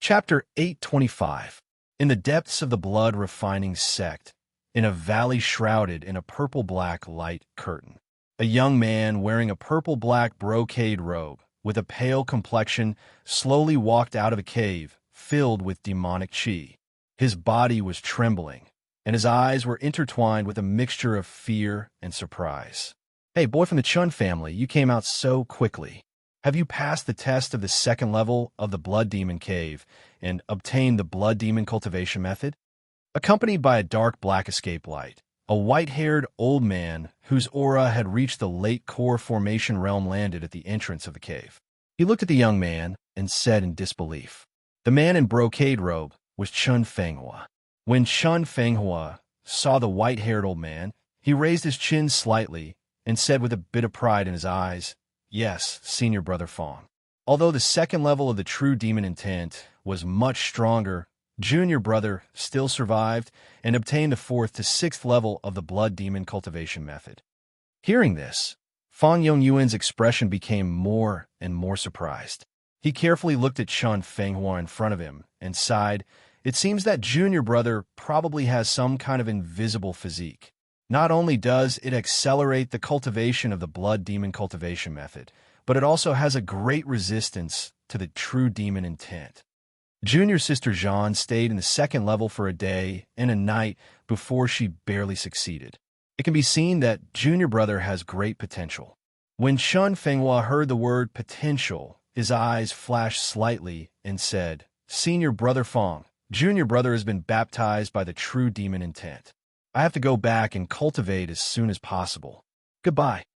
Chapter 825. In the depths of the blood-refining sect, in a valley shrouded in a purple-black light curtain, a young man wearing a purple-black brocade robe with a pale complexion slowly walked out of a cave filled with demonic chi. His body was trembling, and his eyes were intertwined with a mixture of fear and surprise. "Hey, boy from the Chun family, you came out so quickly. Have you passed the test of the second level of the Blood Demon Cave and obtained the Blood Demon Cultivation Method?" Accompanied by a dark black escape light, a white-haired old man whose aura had reached the late core formation realm landed at the entrance of the cave. He looked at the young man and said in disbelief. The man in brocade robe was Chun Fenghua. When Chun Fenghua saw the white-haired old man, he raised his chin slightly and said with a bit of pride in his eyes, "Yes, Senior Brother Fong." Although the second level of the true demon intent was much stronger, Junior Brother still survived and obtained the 4th to 6th level of the Blood Demon Cultivation Method. Hearing this, Fong Yongyuan's expression became more and more surprised. He carefully looked at Chun Fenghua in front of him and sighed. It seems that Junior Brother probably has some kind of invisible physique. Not only does it accelerate the cultivation of the Blood Demon Cultivation Method, but it also has a great resistance to the true demon intent. Junior Sister Jean stayed in the second level for a day and a night before she barely succeeded. It can be seen that Junior Brother has great potential. When Chun Fenghua heard the word potential, his eyes flashed slightly and said, "Senior Brother Fong, Junior Brother has been baptized by the true demon intent. I have to go back and cultivate as soon as possible. Goodbye."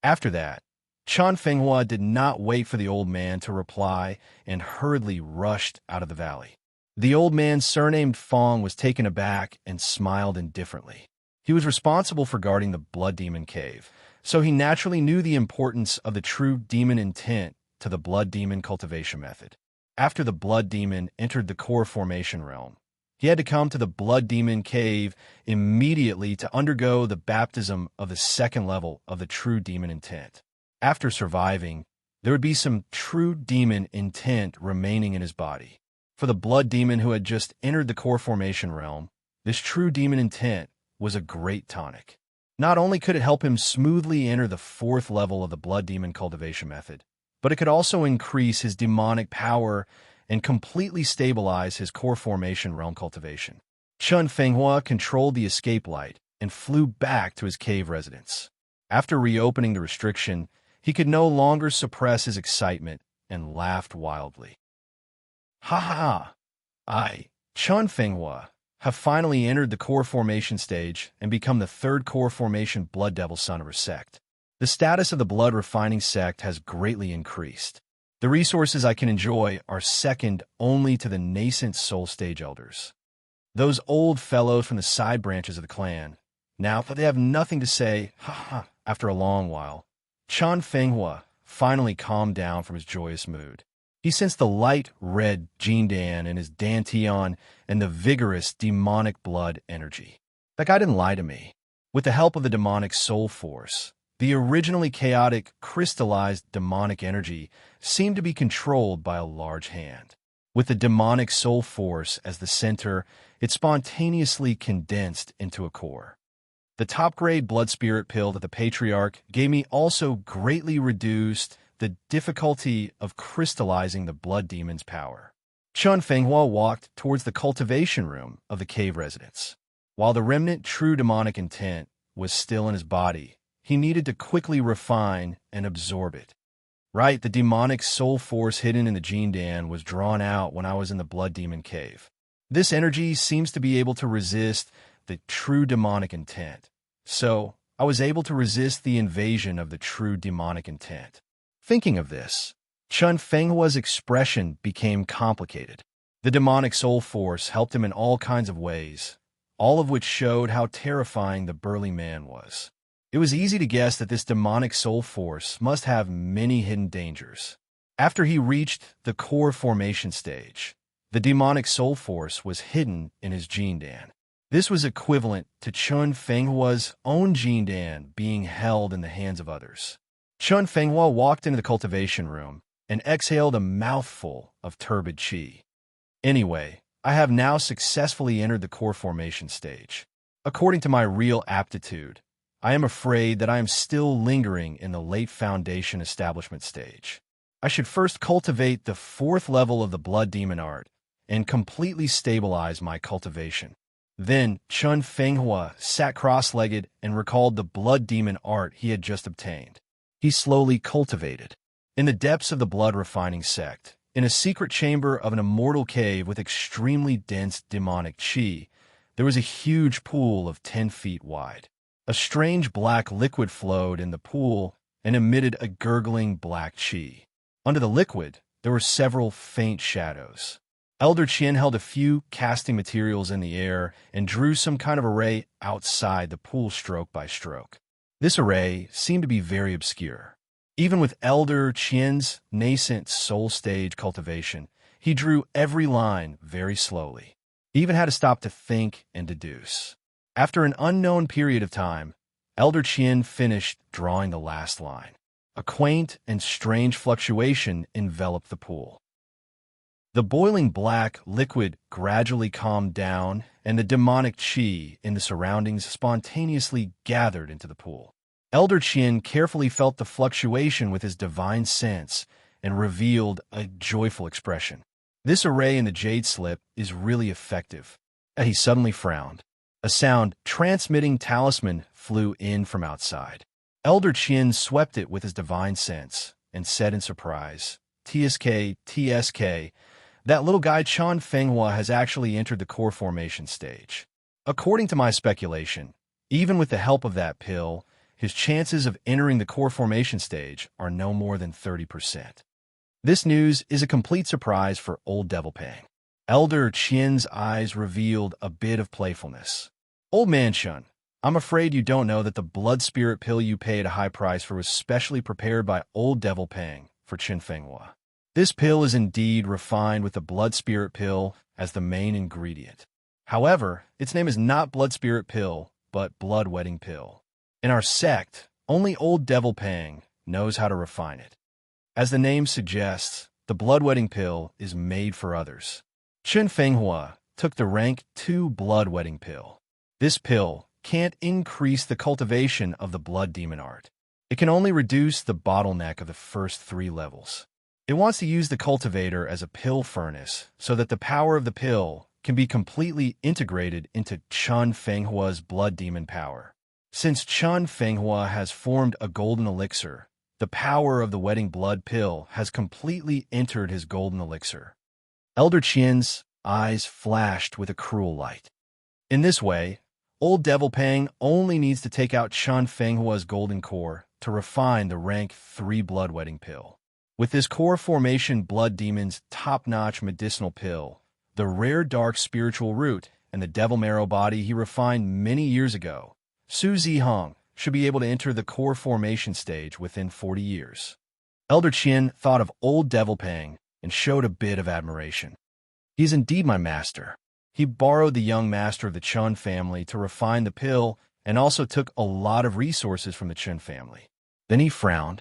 After that, Chun Fenghua did not wait for the old man to reply and hurriedly rushed out of the valley. The old man, surnamed Fong, was taken aback and smiled indifferently. He was responsible for guarding the Blood Demon Cave, so he naturally knew the importance of the true demon intent to the Blood Demon Cultivation Method. After the Blood Demon entered the core formation realm, he had to come to the Blood Demon Cave immediately to undergo the baptism of the second level of the true demon intent. After surviving, there would be some true demon intent remaining in his body. For the Blood Demon who had just entered the core formation realm, this true demon intent was a great tonic. Not only could it help him smoothly enter the 4th level of the Blood Demon Cultivation Method, but it could also increase his demonic power and completely stabilize his core formation realm cultivation. Chun Fenghua controlled the escape light and flew back to his cave residence. After reopening the restriction, he could no longer suppress his excitement and laughed wildly. "Ha ha! Chun Fenghua, have finally entered the core formation stage and become the 3rd core formation Blood Devil son of our sect. The status of the blood refining sect has greatly increased. The resources I can enjoy are second only to the nascent soul stage elders. Those old fellows from the side branches of the clan, now that they have nothing to say, after a long while, Chun Fenghua finally calmed down from his joyous mood. He sensed the light red Jindan in his Dantian and the vigorous demonic blood energy. That guy didn't lie to me. With the help of the demonic soul force, the originally chaotic, crystallized demonic energy seemed to be controlled by a large hand. With the demonic soul force as the center, it spontaneously condensed into a core. The top-grade blood spirit pill that the Patriarch gave me also greatly reduced the difficulty of crystallizing the blood demon's power. Chun Fenghua walked towards the cultivation room of the cave residence. While the remnant true demonic intent was still in his body, he needed to quickly refine and absorb it. Right, the demonic soul force hidden in the Jindan was drawn out when I was in the Blood Demon Cave. This energy seems to be able to resist the true demonic intent, so I was able to resist the invasion of the true demonic intent. Thinking of this, Chun Fenghua's expression became complicated. The demonic soul force helped him in all kinds of ways, all of which showed how terrifying the burly man was. It was easy to guess that this demonic soul force must have many hidden dangers. After he reached the core formation stage, the demonic soul force was hidden in his Jindan. This was equivalent to Chun Fenghua's own Jindan being held in the hands of others. Chun Fenghua walked into the cultivation room and exhaled a mouthful of turbid qi. Anyway, I have now successfully entered the core formation stage. According to my real aptitude, I am afraid that I am still lingering in the late foundation establishment stage. I should first cultivate the 4th level of the blood demon art and completely stabilize my cultivation. Then Chun Fenghua sat cross-legged and recalled the blood demon art he had just obtained. He slowly cultivated. In the depths of the blood refining sect, in a secret chamber of an immortal cave with extremely dense demonic chi, there was a huge pool of 10 feet wide. A strange black liquid flowed in the pool and emitted a gurgling black chi. Under the liquid, there were several faint shadows. Elder Qian held a few casting materials in the air and drew some kind of array outside the pool stroke by stroke. This array seemed to be very obscure. Even with Elder Qian's nascent soul stage cultivation, he drew every line very slowly. He even had to stop to think and deduce. After an unknown period of time, Elder Qian finished drawing the last line. A quaint and strange fluctuation enveloped the pool. The boiling black liquid gradually calmed down, and the demonic chi in the surroundings spontaneously gathered into the pool. Elder Qian carefully felt the fluctuation with his divine sense and revealed a joyful expression. This array in the jade slip is really effective. He suddenly frowned. A sound transmitting talisman flew in from outside. Elder Qian swept it with his divine sense and said in surprise, "TSK, TSK, that little guy Chun Fenghua has actually entered the core formation stage. According to my speculation, even with the help of that pill, his chances of entering the core formation stage are no more than 30%. This news is a complete surprise for old Devil Pang. Elder Qian's eyes revealed a bit of playfulness. Old man Chun, I'm afraid you don't know that the blood spirit pill you paid a high price for was specially prepared by old Devil Pang for Qin Fenghua. This pill is indeed refined with the blood spirit pill as the main ingredient. However, its name is not blood spirit pill, but blood wedding pill. In our sect, only old Devil Pang knows how to refine it. As the name suggests, the blood wedding pill is made for others. Qin Fenghua took the rank 2 blood wedding pill. This pill can't increase the cultivation of the blood demon art. It can only reduce the bottleneck of the first 3 levels. It wants to use the cultivator as a pill furnace so that the power of the pill can be completely integrated into Chun Fenghua's blood demon power. Since Chun Fenghua has formed a golden elixir, the power of the wedding blood pill has completely entered his golden elixir. Elder Qian's eyes flashed with a cruel light. In this way, old Devil Pang only needs to take out Chun Fenghua's golden core to refine the rank 3 blood wedding pill. With this core formation blood demon's top-notch medicinal pill, the rare dark spiritual root, and the devil marrow body he refined many years ago, Su Zihong should be able to enter the core formation stage within 40 years. Elder Qian thought of old Devil Pang and showed a bit of admiration. He is indeed my master. He borrowed the young master of the Chun family to refine the pill and also took a lot of resources from the Chun family. Then he frowned.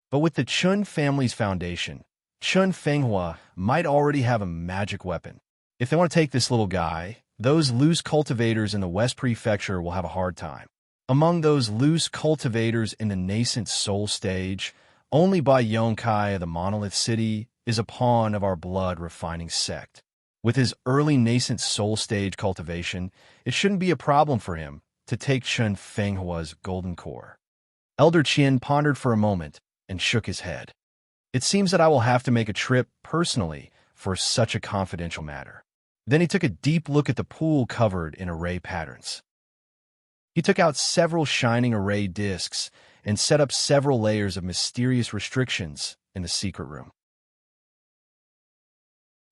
But with the Chun family's foundation, Chun Fenghua might already have a magic weapon. If they want to take this little guy, those loose cultivators in the West Prefecture will have a hard time. Among those loose cultivators in the nascent soul stage, only Bai Yongkai of the Monolith City is a pawn of our blood refining sect. With his early nascent soul stage cultivation, it shouldn't be a problem for him to take Chun Fenghua's golden core. Elder Qian pondered for a moment and shook his head. It seems that I will have to make a trip personally for such a confidential matter. Then he took a deep look at the pool covered in array patterns. He took out several shining array discs and set up several layers of mysterious restrictions in the secret room.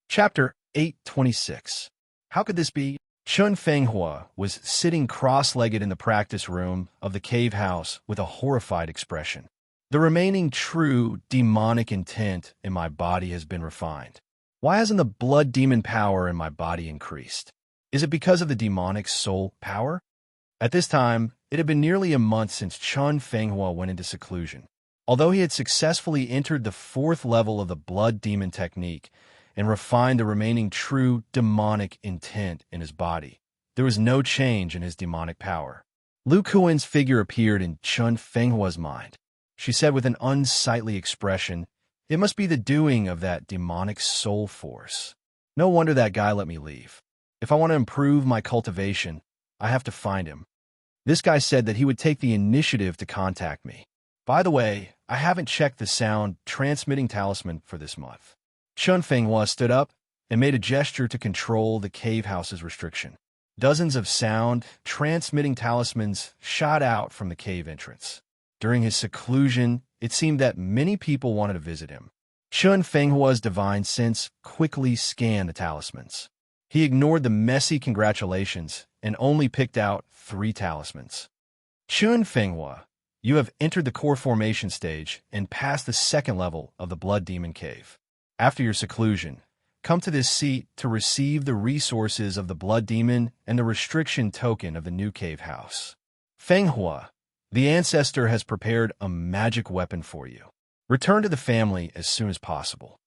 Chapter 826. How could this be? Chun Fenghua was sitting cross-legged in the practice room of the cave house with a horrified expression. The remaining true demonic intent in my body has been refined. Why hasn't the blood demon power in my body increased? Is it because of the demonic soul power? At this time, it had been nearly a month since Chun Fenghua went into seclusion. Although he had successfully entered the 4th level of the blood demon technique, and refined the remaining true demonic intent in his body. There was no change in his demonic power. Lu Kuan's figure appeared in Chun Fenghua's mind. She said with an unsightly expression, "It must be the doing of that demonic soul force. No wonder that guy let me leave. If I want to improve my cultivation, I have to find him." This guy said that he would take the initiative to contact me. By the way, I haven't checked the sound transmitting talisman for this month. Chun Fenghua stood up and made a gesture to control the cave house's restriction. Dozens of sound transmitting talismans shot out from the cave entrance. During his seclusion, it seemed that many people wanted to visit him. Chun Fenghua's divine sense quickly scanned the talismans. He ignored the messy congratulations and only picked out 3 talismans. Chun Fenghua, you have entered the core formation stage and passed the 2nd level of the Blood Demon Cave. After your seclusion, come to this seat to receive the resources of the Blood Demon and the restriction token of the new cave house. Fenghua, the ancestor has prepared a magic weapon for you. Return to the family as soon as possible.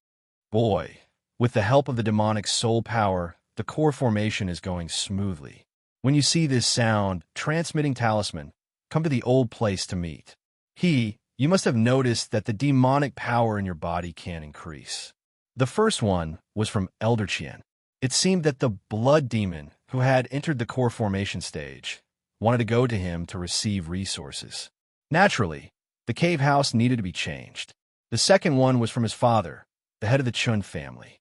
Boy, with the help of the demonic soul power, the core formation is going smoothly. When you see this sound transmitting talisman, come to the old place to meet. You must have noticed that the demonic power in your body can increase. The first one was from Elder Qian. It seemed that the blood demon, who had entered the core formation stage, wanted to go to him to receive resources. Naturally, the cave house needed to be changed. The second one was from his father, the head of the Chun family.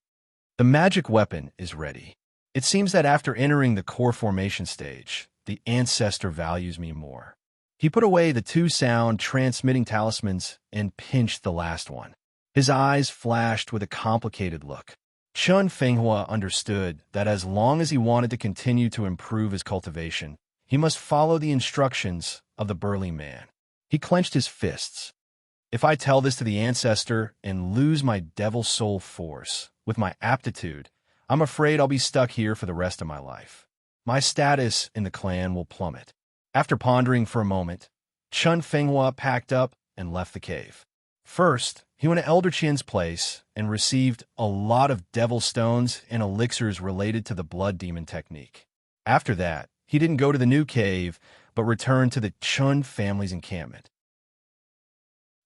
The magic weapon is ready. It seems that after entering the core formation stage, the ancestor values me more. He put away the 2 sound transmitting talismans and pinched the last one. His eyes flashed with a complicated look. Chun Fenghua understood that as long as he wanted to continue to improve his cultivation, he must follow the instructions of the burly man. He clenched his fists. If I tell this to the ancestor and lose my devil soul force with my aptitude, I'm afraid I'll be stuck here for the rest of my life. My status in the clan will plummet. After pondering for a moment, Chun Fenghua packed up and left the cave. First, he went to Elder Qian's place and received a lot of devil stones and elixirs related to the blood demon technique. After that, he didn't go to the new cave, but returned to the Chun family's encampment.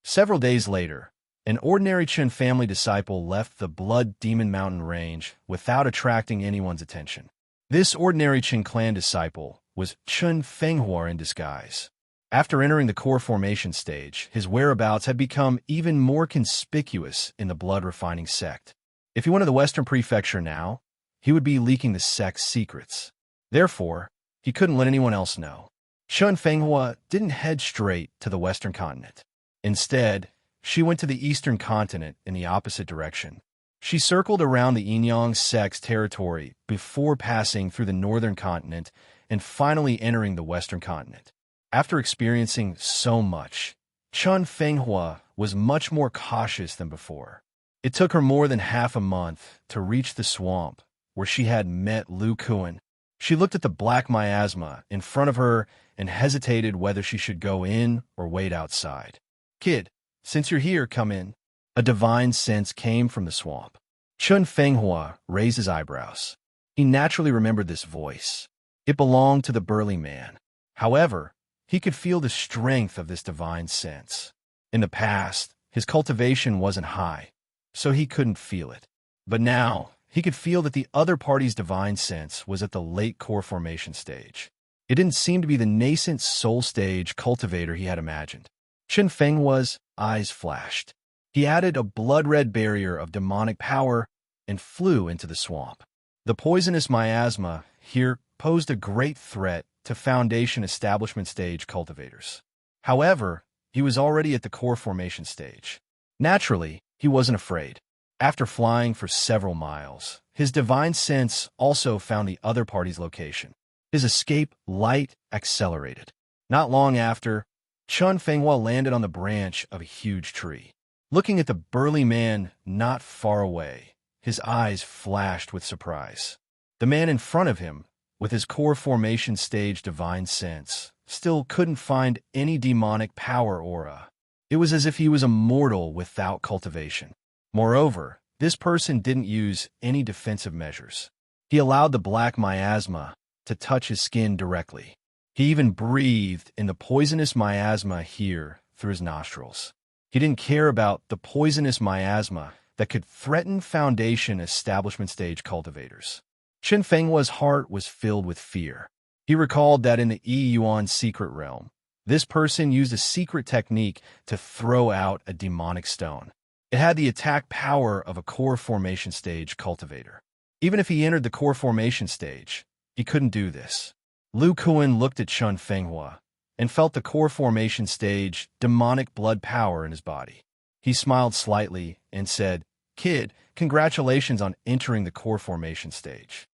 Several days later, an ordinary Chun family disciple left the Blood Demon Mountain range without attracting anyone's attention. This ordinary Chun clan disciple was Chun Fenghua in disguise. After entering the core formation stage, his whereabouts had become even more conspicuous in the blood-refining sect. If he went to the Western Prefecture now, he would be leaking the sect's secrets. Therefore, he couldn't let anyone else know. Chun Fenghua didn't head straight to the Western continent. Instead, she went to the Eastern continent in the opposite direction. She circled around the Yinyang sect's territory before passing through the Northern continent and finally entering the Western continent. After experiencing so much, Chun Fenghua was much more cautious than before. It took her more than half a month to reach the swamp where she had met Lu Kuan. She looked at the black miasma in front of her and hesitated whether she should go in or wait outside. "Kid, since you're here, come in." A divine sense came from the swamp. Chun Fenghua raised his eyebrows. He naturally remembered this voice. It belonged to the burly man. However, he could feel the strength of this divine sense. In the past, his cultivation wasn't high, so he couldn't feel it. But now, he could feel that the other party's divine sense was at the late core formation stage. It didn't seem to be the nascent soul stage cultivator he had imagined. Chun Fenghua's eyes flashed. He added a blood-red barrier of demonic power and flew into the swamp. The poisonous miasma here posed a great threat to Foundation Establishment stage cultivators. However, he was already at the core formation stage. Naturally, he wasn't afraid. After flying for several miles, his divine sense also found the other party's location. His escape light accelerated. Not long after, Chun Fenghua landed on the branch of a huge tree. Looking at the burly man not far away, his eyes flashed with surprise. The man in front of him, with his core formation stage divine sense, still couldn't find any demonic power aura. It was as if he was a mortal without cultivation. Moreover, This person didn't use any defensive measures. He allowed the black miasma to touch his skin directly. He even breathed in the poisonous miasma here through his nostrils. He didn't care about the poisonous miasma that could threaten Foundation establishment stage cultivators. Chen Fenghua's heart was filled with fear. He recalled that in the Yuan secret realm, this person used a secret technique to throw out a demonic stone. It had the attack power of a core formation stage cultivator. Even if he entered the core formation stage, he couldn't do this. Lu Kuan looked at Chen Fenghua and felt the core formation stage demonic blood power in his body. He smiled slightly and said, "Kid, congratulations on entering the core formation stage.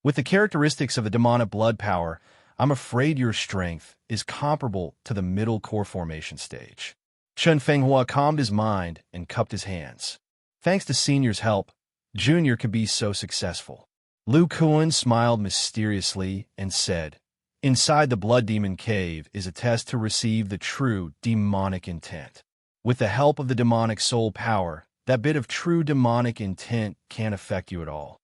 With the characteristics of the demonic blood power, I'm afraid your strength is comparable to the middle core formation stage." Chen Fenghua calmed his mind and cupped his hands. Thanks to Senior's help, Junior could be so successful. Lu Kuan smiled mysteriously and said, "Inside the Blood Demon Cave is a test to receive the true demonic intent. With the help of the demonic soul power, that bit of true demonic intent can't affect you at all."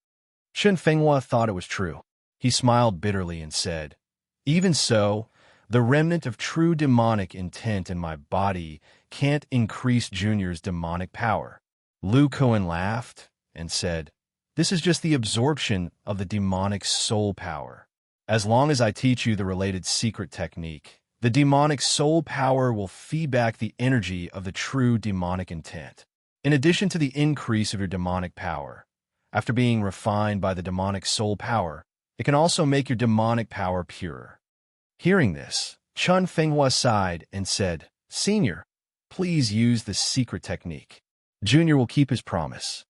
Chen Fenghua thought it was true. He smiled bitterly and said, "Even so, the remnant of true demonic intent in my body can't increase Junior's demonic power." Lu Kuan laughed and said, "This is just the absorption of the demonic soul power. As long as I teach you the related secret technique, the demonic soul power will feed back the energy of the true demonic intent. In addition to the increase of your demonic power, after being refined by the demonic soul power, it can also make your demonic power purer." Hearing this, Chen Fenghua sighed and said, "Senior, please use the secret technique. Junior will keep his promise."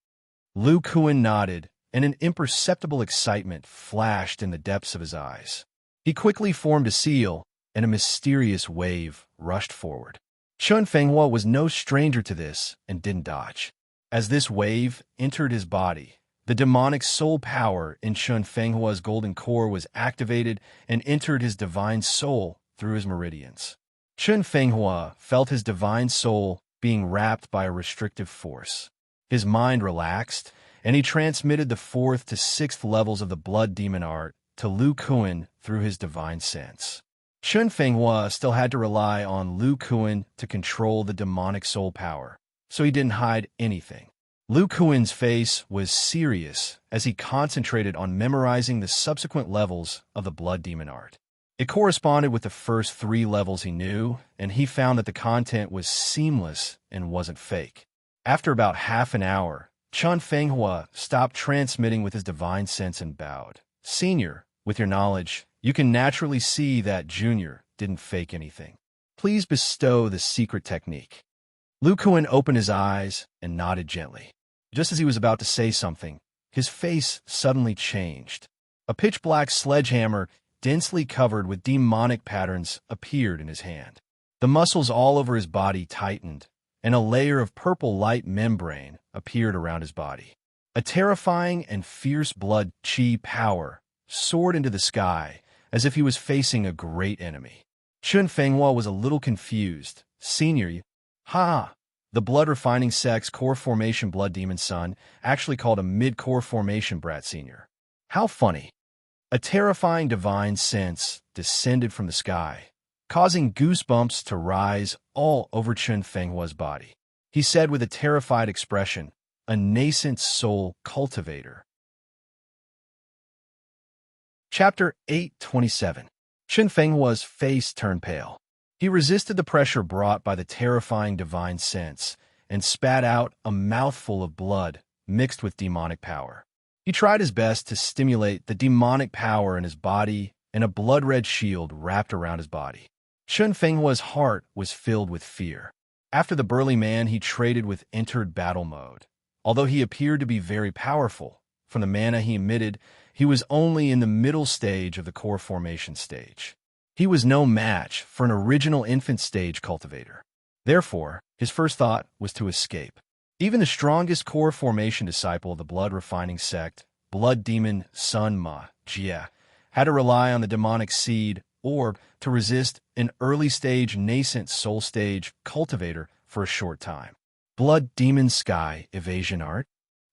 Lu Kuan nodded, and an imperceptible excitement flashed in the depths of his eyes. He quickly formed a seal, and a mysterious wave rushed forward. Chen Fenghua was no stranger to this and didn't dodge. As this wave entered his body, the demonic soul power in Chen Fenghua's golden core was activated and entered his divine soul through his meridians. Chen Fenghua felt his divine soul being wrapped by a restrictive force. His mind relaxed, and he transmitted the 4th to 6th levels of the blood demon art to Lu Kuan through his divine sense. Chen Fenghua still had to rely on Lu Kuan to control the demonic soul power, so he didn't hide anything. Lu Kuan's face was serious as he concentrated on memorizing the subsequent levels of the blood demon art. It corresponded with the first 3 levels he knew, and he found that the content was seamless and wasn't fake. After about half an hour, Chen Fenghua stopped transmitting with his divine sense and bowed. "Senior, with your knowledge, you can naturally see that Junior didn't fake anything. Please bestow the secret technique." Lu Kuan opened his eyes and nodded gently. Just as he was about to say something, his face suddenly changed. A pitch-black sledgehammer, densely covered with demonic patterns, appeared in his hand. The muscles all over his body tightened, and a layer of purple light membrane appeared around his body. A terrifying and fierce blood chi power soared into the sky as if he was facing a great enemy. Chen Fenghua was a little confused. "Senior, ha!" The blood refining sex core formation blood demon son actually called a mid-core formation brat senior. How funny. A terrifying divine sense descended from the sky, causing goosebumps to rise all over Chen Fenghua's body. He said with a terrified expression, "A nascent soul cultivator." Chapter 827. Chen Fenghua's face turned pale. He resisted the pressure brought by the terrifying divine sense and spat out a mouthful of blood mixed with demonic power. He tried his best to stimulate the demonic power in his body, and a blood-red shield wrapped around his body. Chen Fenghua's heart was filled with fear. After the burly man he traded with entered battle mode. Although he appeared to be very powerful, from the mana he emitted, he was only in the middle stage of the core formation stage. He was no match for an original infant stage cultivator. Therefore, his first thought was to escape. Even the strongest core formation disciple of the blood refining sect, blood demon Sun Ma Jie, had to rely on the demonic seed orb to resist an early stage nascent soul stage cultivator for a short time. Blood Demon Sky Evasion Art.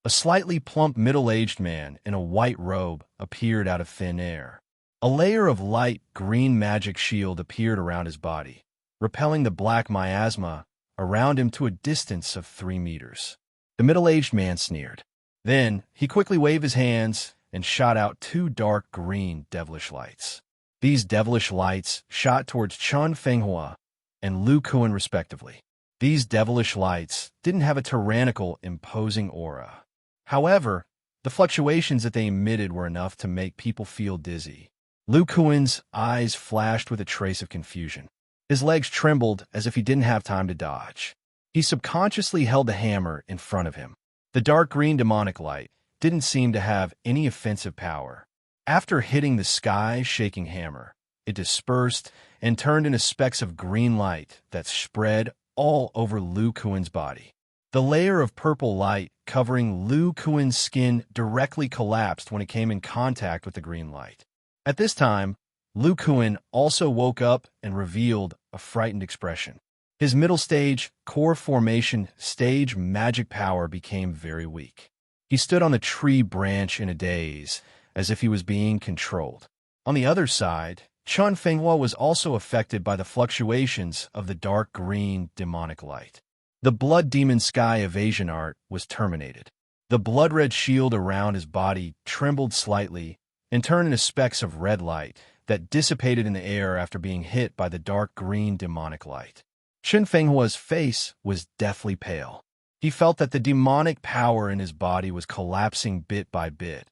A slightly plump middle-aged man in a white robe appeared out of thin air. A layer of light green magic shield appeared around his body, repelling the black miasma around him to a distance of 3 meters. The middle-aged man sneered. Then he quickly waved his hands and shot out 2 dark green devilish lights. These devilish lights shot towards Chun Fenghua and Lu Kuan respectively. These devilish lights didn't have a tyrannical, imposing aura. However, the fluctuations that they emitted were enough to make people feel dizzy. Lu Kuan's eyes flashed with a trace of confusion. His legs trembled as if he didn't have time to dodge. He subconsciously held the hammer in front of him. The dark green demonic light didn't seem to have any offensive power. After hitting the sky-shaking hammer, it dispersed and turned into specks of green light that spread all over Lu Kuan's body. The layer of purple light covering Lu Kuan's skin directly collapsed when it came in contact with the green light. At this time, Lu Kuan also woke up and revealed a frightened expression. His middle stage, core formation stage magic power became very weak. He stood on the tree branch in a daze, as if he was being controlled. On the other side, Chun Fenghua was also affected by the fluctuations of the dark green demonic light. The Blood Demon Sky Evasion Art was terminated. The blood-red shield around his body trembled slightly and turned into specks of red light that dissipated in the air after being hit by the dark green demonic light. Chun Fenghua's face was deathly pale. He felt that the demonic power in his body was collapsing bit by bit,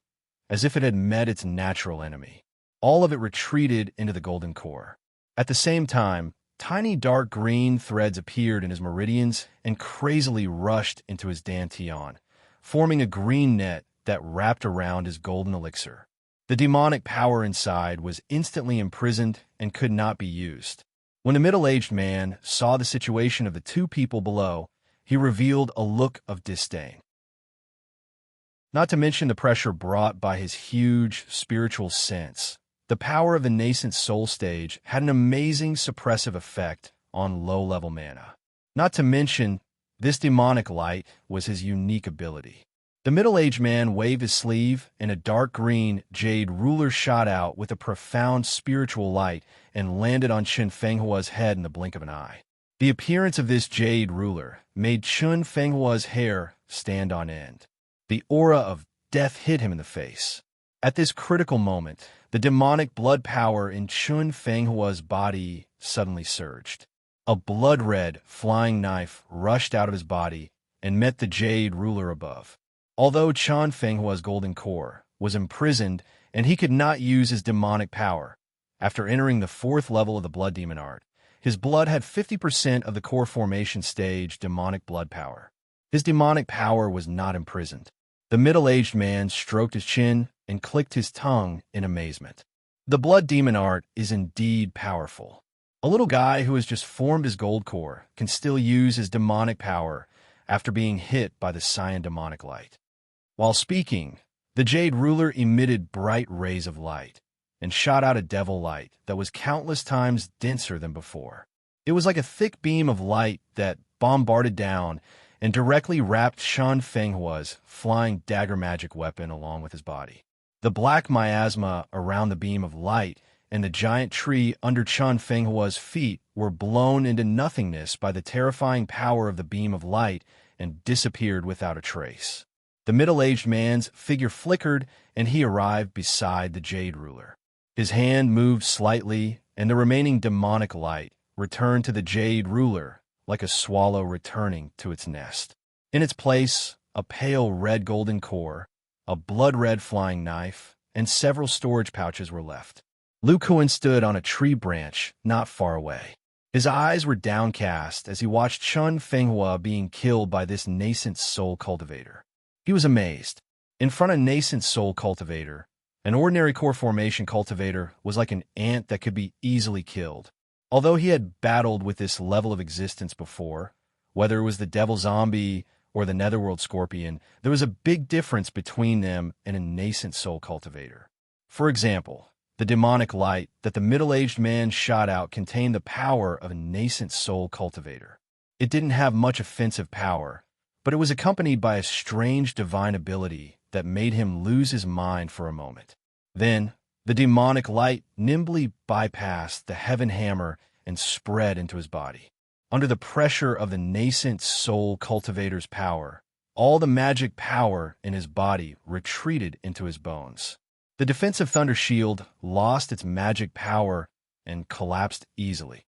as if it had met its natural enemy. All of it retreated into the golden core. At the same time, tiny dark green threads appeared in his meridians and crazily rushed into his dantian, forming a green net that wrapped around his golden elixir. The demonic power inside was instantly imprisoned and could not be used. When the middle-aged man saw the situation of the 2 people below, he revealed a look of disdain. Not to mention the pressure brought by his huge spiritual sense. The power of the nascent soul stage had an amazing suppressive effect on low-level mana. Not to mention, this demonic light was his unique ability. The middle-aged man waved his sleeve, and a dark green jade ruler shot out with a profound spiritual light and landed on Chun Fenghua's head in the blink of an eye. The appearance of this jade ruler made Chun Fenghua's hair stand on end. The aura of death hit him in the face. At this critical moment, the demonic blood power in Chun Fenghua's body suddenly surged. A blood-red flying knife rushed out of his body and met the jade ruler above. Although Chun Fenghua's golden core was imprisoned and he could not use his demonic power, after entering the 4th level of the Blood Demon Art, his blood had 50% of the core formation stage demonic blood power. His demonic power was not imprisoned. The middle-aged man stroked his chin and clicked his tongue in amazement. The Blood Demon Art is indeed powerful. A little guy who has just formed his gold core can still use his demonic power after being hit by the cyan demonic light. While speaking, the jade ruler emitted bright rays of light and shot out a devil light that was countless times denser than before. It was like a thick beam of light that bombarded down and directly wrapped Chun Fenghua's flying dagger magic weapon along with his body. The black miasma around the beam of light and the giant tree under Chun Fenghua's feet were blown into nothingness by the terrifying power of the beam of light and disappeared without a trace. The middle-aged man's figure flickered and he arrived beside the jade ruler. His hand moved slightly and the remaining demonic light returned to the jade ruler like a swallow returning to its nest. In its place, a pale red golden core, a blood-red flying knife, and several storage pouches were left. Lu Kuan stood on a tree branch not far away. His eyes were downcast as he watched Chun Fenghua being killed by this nascent soul cultivator. He was amazed. In front of nascent soul cultivator, an ordinary core formation cultivator was like an ant that could be easily killed. Although he had battled with this level of existence before, whether it was the devil zombie or the netherworld scorpion, there was a big difference between them and a nascent soul cultivator. For example, the demonic light that the middle-aged man shot out contained the power of a nascent soul cultivator. It didn't have much offensive power, but it was accompanied by a strange divine ability that made him lose his mind for a moment. Then, the demonic light nimbly bypassed the heaven hammer and spread into his body. Under the pressure of the nascent soul cultivator's power, all the magic power in his body retreated into his bones. The defensive thunder shield lost its magic power and collapsed easily.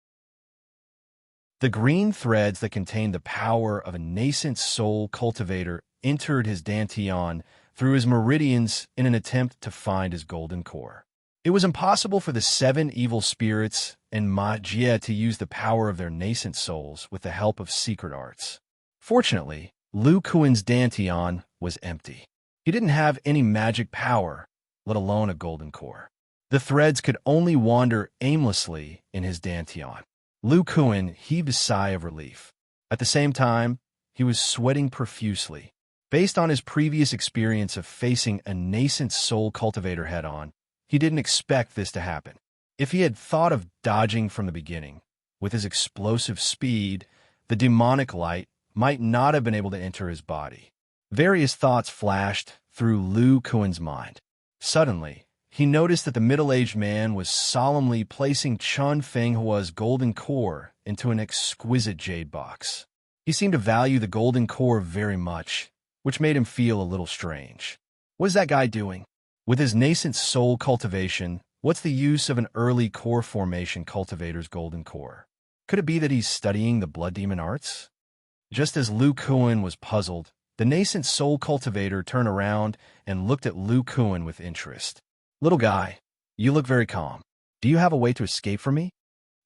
The green threads that contained the power of a nascent soul cultivator entered his dantian through his meridians in an attempt to find his golden core. It was impossible for the 7 evil spirits and magia to use the power of their nascent souls with the help of secret arts. Fortunately, Lu Kuan's dantian was empty. He didn't have any magic power, let alone a golden core. The threads could only wander aimlessly in his dantian. Lu Kuan heaved a sigh of relief. At the same time, he was sweating profusely. Based on his previous experience of facing a nascent soul cultivator head-on, he didn't expect this to happen. If he had thought of dodging from the beginning, with his explosive speed, the demonic light might not have been able to enter his body. Various thoughts flashed through Lu Kuan's mind. Suddenly, he noticed that the middle-aged man was solemnly placing Chun Fenghua's golden core into an exquisite jade box. He seemed to value the golden core very much, which made him feel a little strange. What is that guy doing? With his nascent soul cultivation, what's the use of an early core formation cultivator's golden core? Could it be that he's studying the blood demon arts? Just as Lu Kuan was puzzled, the nascent soul cultivator turned around and looked at Lu Kuan with interest. Little guy, you look very calm. Do you have a way to escape from me?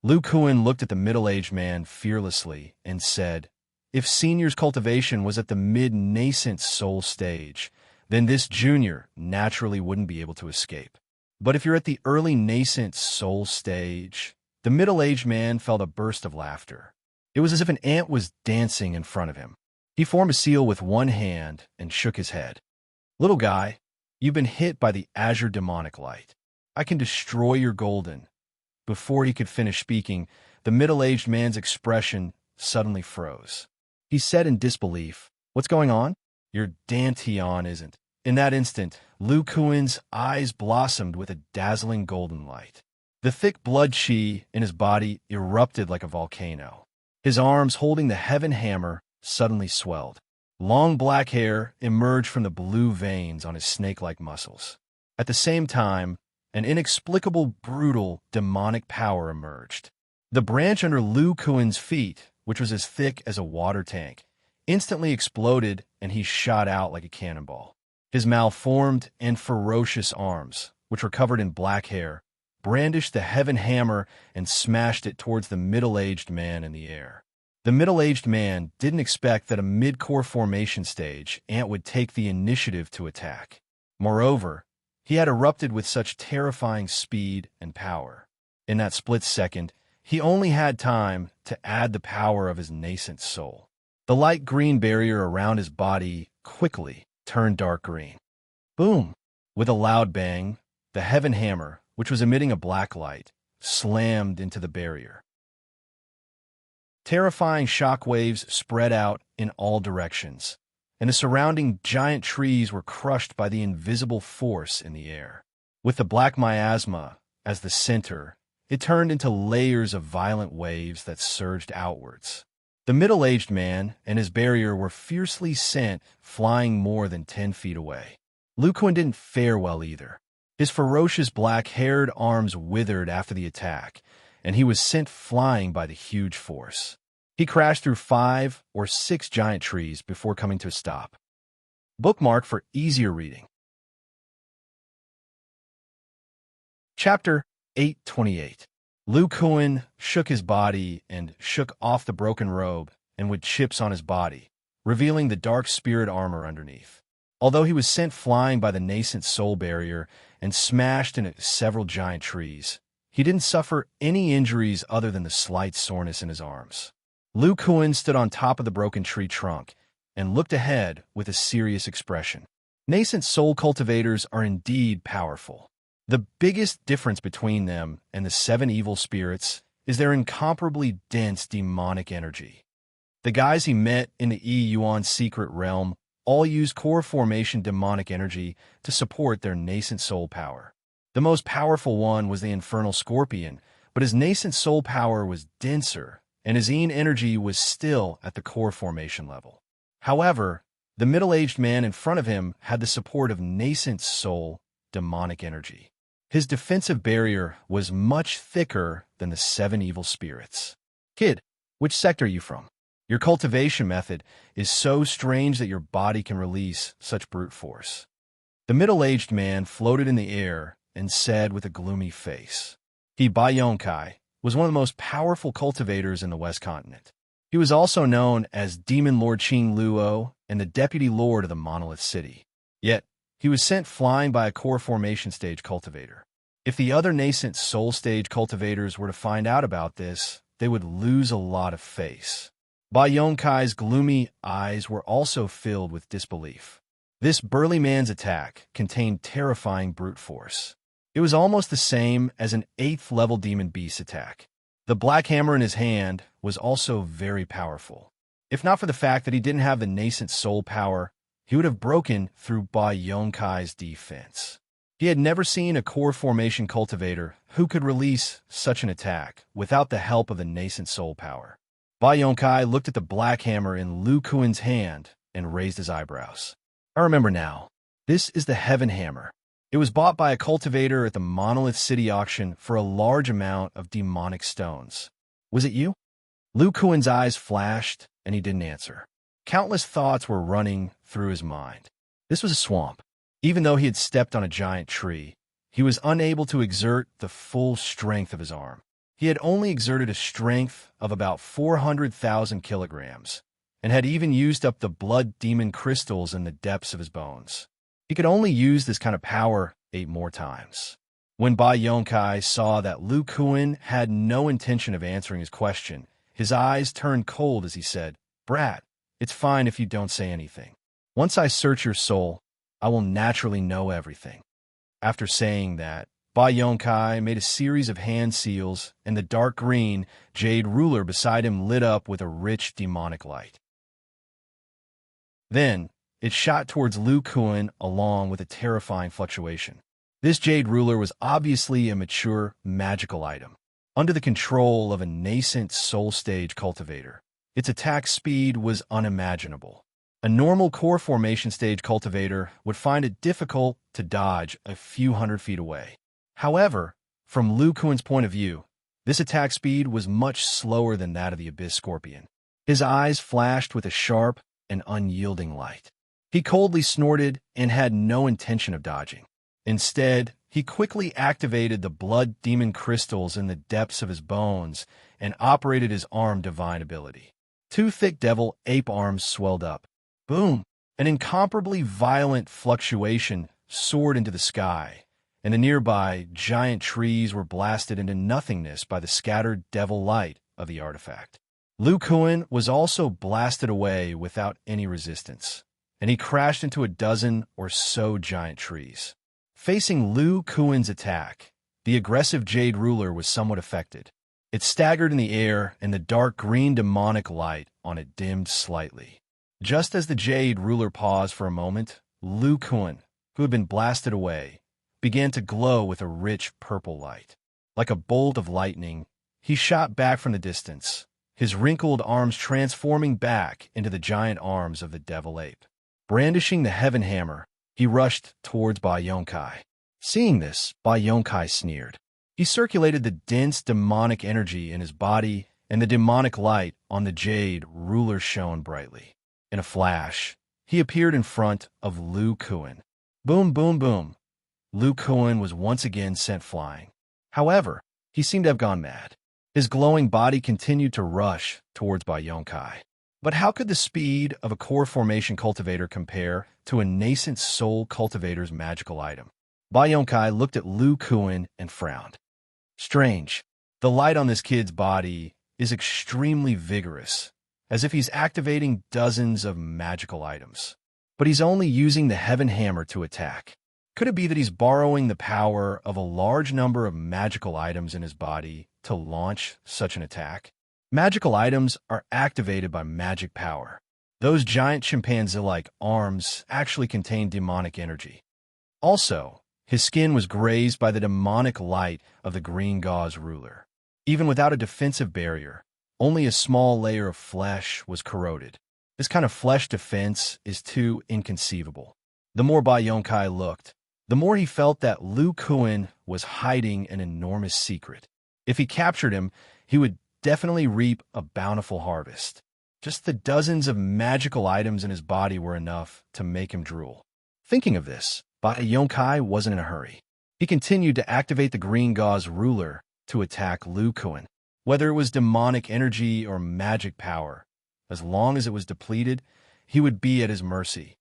Lu Kuan looked at the middle-aged man fearlessly and said, if Senior's cultivation was at the mid-nascent soul stage, then this Junior naturally wouldn't be able to escape. But if you're at the early nascent soul stage, the middle-aged man felt a burst of laughter. It was as if an ant was dancing in front of him. He formed a seal with one hand and shook his head. Little guy, you've been hit by the azure demonic light. I can destroy your golden. Before he could finish speaking, the middle-aged man's expression suddenly froze. He said in disbelief, what's going on? Your dantian isn't. In that instant, Lu Kuan's eyes blossomed with a dazzling golden light. The thick blood chi in his body erupted like a volcano. His arms holding the heaven hammer suddenly swelled. Long black hair emerged from the blue veins on his snake-like muscles. At the same time, an inexplicable, brutal, demonic power emerged. The branch under Lu Kuan's feet, which was as thick as a water tank, instantly exploded and he shot out like a cannonball. His malformed and ferocious arms, which were covered in black hair, brandished the heaven hammer and smashed it towards the middle-aged man in the air. The middle-aged man didn't expect that a mid-core formation stage ant would take the initiative to attack. Moreover, he had erupted with such terrifying speed and power. In that split second, he only had time to add the power of his nascent soul. The light green barrier around his body quickly turned dark green. Boom! With a loud bang, the heaven hammer, which was emitting a black light, slammed into the barrier. Terrifying shock waves spread out in all directions, and the surrounding giant trees were crushed by the invisible force in the air. With the black miasma as the center, it turned into layers of violent waves that surged outwards. The middle-aged man and his barrier were fiercely sent flying more than 10 feet away. Lu Kuan didn't fare well either. His ferocious black-haired arms withered after the attack, and he was sent flying by the huge force. He crashed through 5 or 6 giant trees before coming to a stop. Bookmark for easier reading. Chapter 828. Lu Kuan shook his body and shook off the broken robe and with chips on his body, revealing the dark spirit armor underneath. Although he was sent flying by the nascent soul barrier and smashed into several giant trees, he didn't suffer any injuries other than the slight soreness in his arms. Lu Kuan stood on top of the broken tree trunk and looked ahead with a serious expression. Nascent soul cultivators are indeed powerful. The biggest difference between them and the 7 evil spirits is their incomparably dense demonic energy. The guys he met in the Yuan secret realm all used core formation demonic energy to support their nascent soul power. The most powerful one was the infernal scorpion, but his nascent soul power was denser, and his Yin energy was still at the core formation level. However, the middle-aged man in front of him had the support of nascent soul demonic energy. His defensive barrier was much thicker than the 7 evil spirits. Kid, which sector are you from? Your cultivation method is so strange that your body can release such brute force. The middle-aged man floated in the air and said with a gloomy face. He, Bai Yongkai, was one of the most powerful cultivators in the West Continent. He was also known as Demon Lord Qing Luo and the Deputy Lord of the Monolith City. Yet, he was sent flying by a core formation stage cultivator. If the other nascent soul stage cultivators were to find out about this, they would lose a lot of face. Bai Yongkai's gloomy eyes were also filled with disbelief. This burly man's attack contained terrifying brute force. It was almost the same as an 8th-level demon beast attack. The black hammer in his hand was also very powerful. If not for the fact that he didn't have the nascent soul power, he would have broken through Bai Yongkai's defense. He had never seen a core formation cultivator who could release such an attack without the help of the nascent soul power. Bai Yongkai looked at the black hammer in Lu Kuan's hand and raised his eyebrows. I remember now. This is the Heaven Hammer. It was bought by a cultivator at the Monolith City auction for a large amount of demonic stones. Was it you? Lu Kuan's eyes flashed, and he didn't answer. Countless thoughts were running through his mind. This was a swamp. Even though he had stepped on a giant tree, he was unable to exert the full strength of his arm. He had only exerted a strength of about 400,000 kilograms, and had even used up the blood demon crystals in the depths of his bones. He could only use this kind of power 8 more times. When Bai Yongkai saw that Lu Kuan had no intention of answering his question, his eyes turned cold as he said, "Brat, it's fine if you don't say anything. Once I search your soul, I will naturally know everything." After saying that, Bai Yongkai made a series of hand seals, and the dark green jade ruler beside him lit up with a rich demonic light. Then, it shot towards Lu Kuan along with a terrifying fluctuation. This jade ruler was obviously a mature, magical item. Under the control of a nascent soul stage cultivator, its attack speed was unimaginable. A normal core formation stage cultivator would find it difficult to dodge a few hundred feet away. However, from Lu Kuan's point of view, this attack speed was much slower than that of the Abyss Scorpion. His eyes flashed with a sharp and unyielding light. He coldly snorted and had no intention of dodging. Instead, he quickly activated the blood demon crystals in the depths of his bones and operated his arm divine ability. 2 thick devil ape arms swelled up. Boom! An incomparably violent fluctuation soared into the sky, and the nearby giant trees were blasted into nothingness by the scattered devil light of the artifact. Lu Kuan was also blasted away without any resistance, and he crashed into a dozen or so giant trees. Facing Lu Kuan's attack, the aggressive Jade Ruler was somewhat affected. It staggered in the air, and the dark green demonic light on it dimmed slightly. Just as the Jade Ruler paused for a moment, Lu Kuan, who had been blasted away, began to glow with a rich purple light. Like a bolt of lightning, he shot back from the distance, his wrinkled arms transforming back into the giant arms of the devil ape. Brandishing the Heaven Hammer, he rushed towards Bai Yongkai. Seeing this, Bai Yongkai sneered. He circulated the dense demonic energy in his body, and the demonic light on the Jade Ruler shone brightly. In a flash, he appeared in front of Lu Kuan. Boom, boom, boom. Lu Kuan was once again sent flying. However, he seemed to have gone mad. His glowing body continued to rush towards Bai Yongkai. But how could the speed of a core formation cultivator compare to a nascent soul cultivator's magical item? Bai Yongkai looked at Lu Kuan and frowned. Strange. The light on this kid's body is extremely vigorous, as if he's activating dozens of magical items. But he's only using the Heaven Hammer to attack. Could it be that he's borrowing the power of a large number of magical items in his body to launch such an attack? Magical items are activated by magic power. Those giant chimpanzee-like arms actually contain demonic energy. Also, his skin was grazed by the demonic light of the green gauze ruler. Even without a defensive barrier, only a small layer of flesh was corroded. This kind of flesh defense is too inconceivable. The more Ba Yonkai looked, the more he felt that Lu Kuan was hiding an enormous secret. If he captured him, he would definitely reap a bountiful harvest. Just the dozens of magical items in his body were enough to make him drool. Thinking of this, Ba Yonkai wasn't in a hurry. He continued to activate the green gauze ruler to attack Lu Kuan. Whether it was demonic energy or magic power, as long as it was depleted, he would be at his mercy.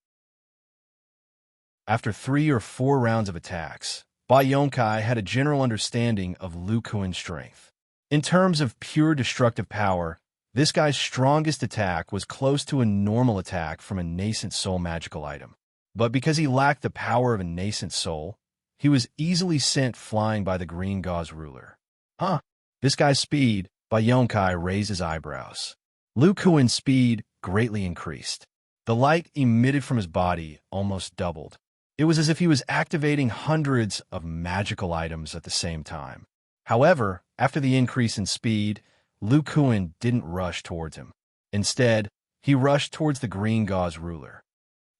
After 3 or 4 rounds of attacks, Ba Yonkai had a general understanding of Lu Kuan's strength. In terms of pure destructive power, this guy's strongest attack was close to a normal attack from a nascent soul magical item. But because he lacked the power of a nascent soul, he was easily sent flying by the green gauze ruler. Huh, this guy's speed, Ba Yonkai raised his eyebrows. Lu Kuan's speed greatly increased. The light emitted from his body almost doubled. It was as if he was activating hundreds of magical items at the same time. However, after the increase in speed, Lu Kuan didn't rush towards him. Instead, he rushed towards the green gauze ruler.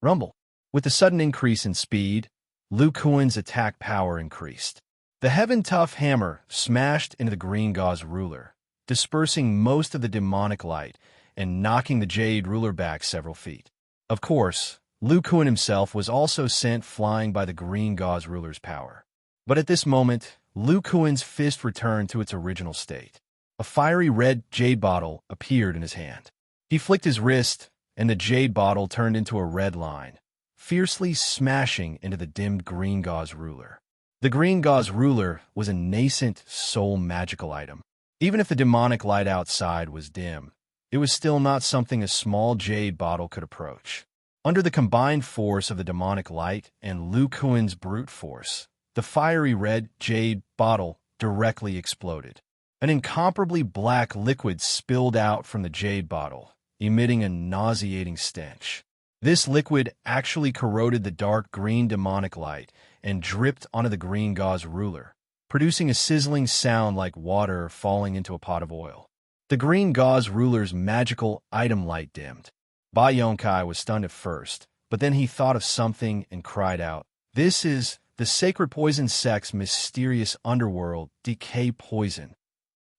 Rumble. With the sudden increase in speed, Lu Kuan's attack power increased. The Heaven-Tough hammer smashed into the green gauze ruler, dispersing most of the demonic light and knocking the jade ruler back several feet. Of course, Lu Kuan himself was also sent flying by the green gauze ruler's power. But at this moment, Lu Kuan's fist returned to its original state. A fiery red jade bottle appeared in his hand. He flicked his wrist, and the jade bottle turned into a red line, fiercely smashing into the dimmed green gauze ruler. The green gauze ruler was a nascent soul magical item. Even if the demonic light outside was dim, it was still not something a small jade bottle could approach. Under the combined force of the demonic light and Lu Kuan's brute force, the fiery red jade bottle directly exploded. An incomparably black liquid spilled out from the jade bottle, emitting a nauseating stench. This liquid actually corroded the dark green demonic light and dripped onto the green gauze ruler, producing a sizzling sound like water falling into a pot of oil. The green gauze ruler's magical item light dimmed. Ba Yonkai was stunned at first, but then he thought of something and cried out, "This is the sacred poison sect's mysterious underworld, decay poison."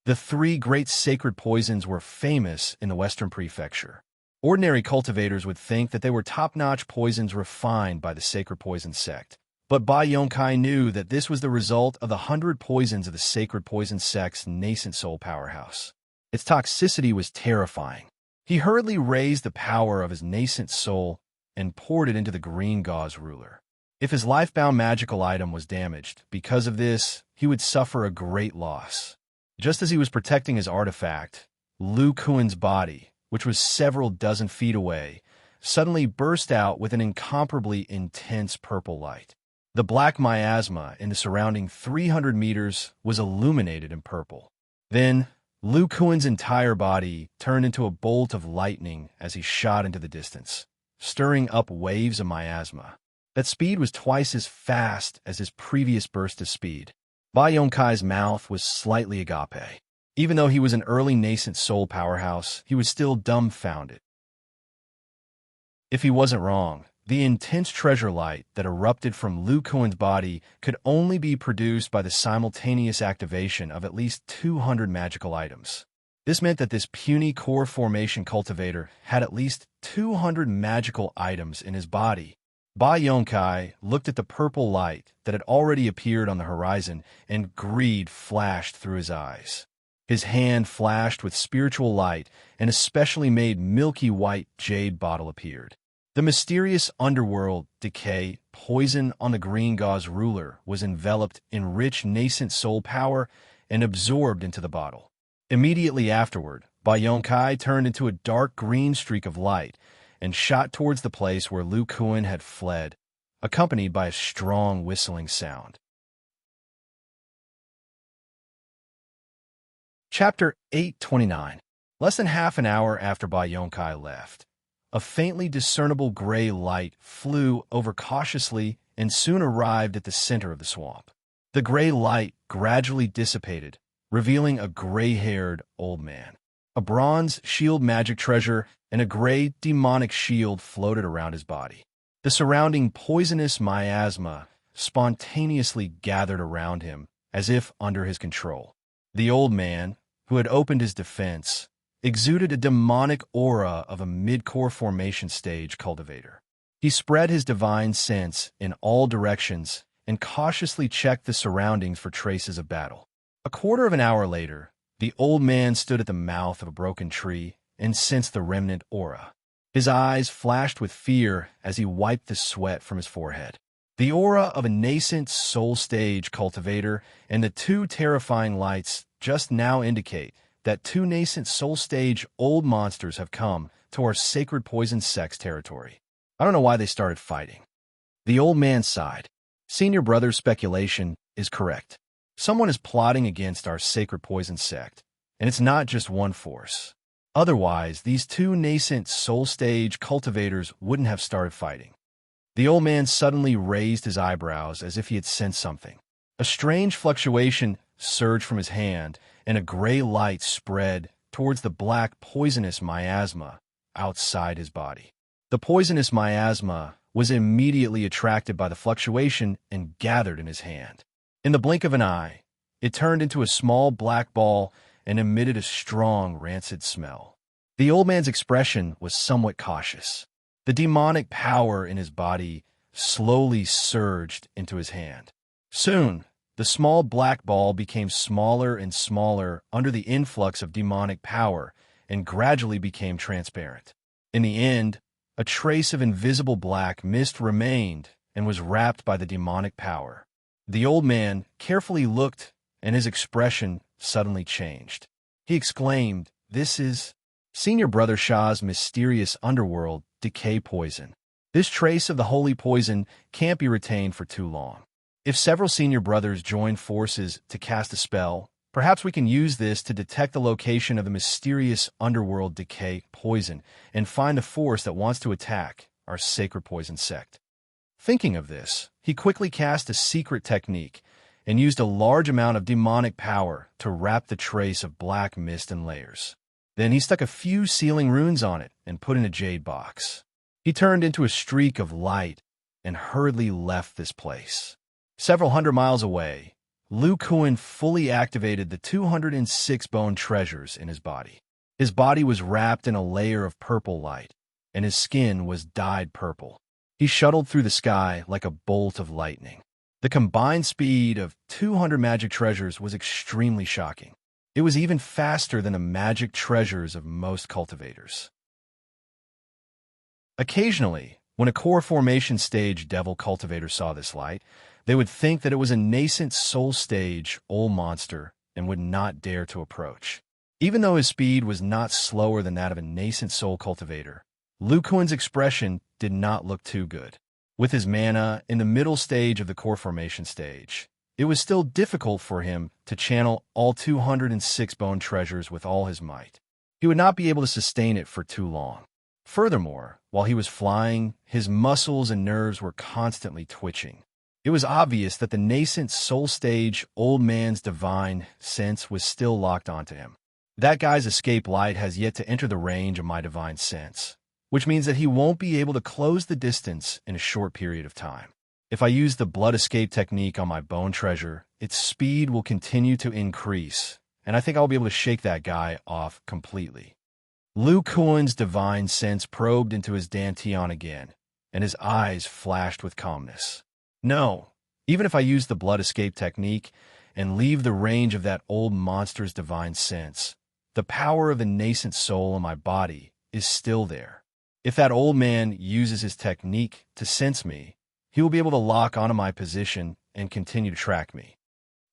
The 3 great sacred poisons were famous in the Western Prefecture. Ordinary cultivators would think that they were top-notch poisons refined by the sacred poison sect. But Ba Yonkai knew that this was the result of the 100 poisons of the sacred poison sect's nascent soul powerhouse. Its toxicity was terrifying. He hurriedly raised the power of his nascent soul and poured it into the green gauze ruler. If his life-bound magical item was damaged, because of this, he would suffer a great loss. Just as he was protecting his artifact, Lu Kuan's body, which was several dozen feet away, suddenly burst out with an incomparably intense purple light. The black miasma in the surrounding 300 meters was illuminated in purple. Then, Lu Kuan's entire body turned into a bolt of lightning as he shot into the distance, stirring up waves of miasma. That speed was twice as fast as his previous burst of speed. Ba Yonkai's mouth was slightly agape. Even though he was an early nascent soul powerhouse, he was still dumbfounded. If he wasn't wrong, the intense treasure light that erupted from Lu Kuan's body could only be produced by the simultaneous activation of at least 200 magical items. This meant that this puny core formation cultivator had at least 200 magical items in his body. Ba Yonkai looked at the purple light that had already appeared on the horizon, and greed flashed through his eyes. His hand flashed with spiritual light, and a specially made milky white jade bottle appeared. The mysterious underworld decay poison on the green gauze ruler was enveloped in rich nascent soul power and absorbed into the bottle. Immediately afterward, Ba Yonkai turned into a dark green streak of light and shot towards the place where Lu Kuan had fled, accompanied by a strong whistling sound. Chapter 829. Less than half an hour after Bayonkai left, a faintly discernible gray light flew over cautiously and soon arrived at the center of the swamp. The gray light gradually dissipated, revealing a gray-haired old man. A bronze shield magic treasure and a gray demonic shield floated around his body. The surrounding poisonous miasma spontaneously gathered around him, as if under his control. The old man, who had opened his defense, exuded a demonic aura of a mid-core formation stage cultivator. He spread his divine sense in all directions and cautiously checked the surroundings for traces of battle. A quarter of an hour later, the old man stood at the mouth of a broken tree and sensed the remnant aura. His eyes flashed with fear as he wiped the sweat from his forehead. The aura of a nascent soul stage cultivator and the two terrifying lights just now indicate that two nascent soul stage old monsters have come to our sacred poison sex territory. I don't know why they started fighting. The old man sighed. Senior brother's speculation is correct. Someone is plotting against our sacred poison sect, and it's not just one force. Otherwise, these two nascent soul stage cultivators wouldn't have started fighting. The old man suddenly raised his eyebrows as if he had sensed something. A strange fluctuation surged from his hand, and a gray light spread towards the black poisonous miasma outside his body. The poisonous miasma was immediately attracted by the fluctuation and gathered in his hand. In the blink of an eye, it turned into a small black ball and emitted a strong, rancid smell. The old man's expression was somewhat cautious. The demonic power in his body slowly surged into his hand. Soon, the small black ball became smaller and smaller under the influx of demonic power and gradually became transparent. In the end, a trace of invisible black mist remained and was wrapped by the demonic power. The old man carefully looked, and his expression suddenly changed. He exclaimed, "This is Senior Brother Shah's mysterious underworld decay poison. This trace of the holy poison can't be retained for too long. If several senior brothers join forces to cast a spell, perhaps we can use this to detect the location of the mysterious underworld decay poison and find the force that wants to attack our sacred poison sect." Thinking of this, he quickly cast a secret technique and used a large amount of demonic power to wrap the trace of black mist in layers. Then he stuck a few sealing runes on it and put in a jade box. He turned into a streak of light and hurriedly left this place. Several hundred miles away, Lu Kuan fully activated the 206 bone treasures in his body. His body was wrapped in a layer of purple light, and his skin was dyed purple. He shuttled through the sky like a bolt of lightning. The combined speed of 200 magic treasures was extremely shocking. It was even faster than the magic treasures of most cultivators. Occasionally, when a core formation stage devil cultivator saw this light, they would think that it was a nascent soul stage old monster and would not dare to approach. Even though his speed was not slower than that of a nascent soul cultivator, Lu Kuan's expression did not look too good. With his mana in the middle stage of the core formation stage, it was still difficult for him to channel all 206 bone treasures with all his might. He would not be able to sustain it for too long. Furthermore, while he was flying, his muscles and nerves were constantly twitching. It was obvious that the nascent soul stage old man's divine sense was still locked onto him. That guy's escape light has yet to enter the range of my divine sense, which means that he won't be able to close the distance in a short period of time. If I use the blood escape technique on my bone treasure, its speed will continue to increase, and I think I'll be able to shake that guy off completely. Lu Kuan's divine sense probed into his dantian again, and his eyes flashed with calmness. No, even if I use the blood escape technique and leave the range of that old monster's divine sense, the power of the nascent soul in my body is still there. If that old man uses his technique to sense me, he will be able to lock onto my position and continue to track me.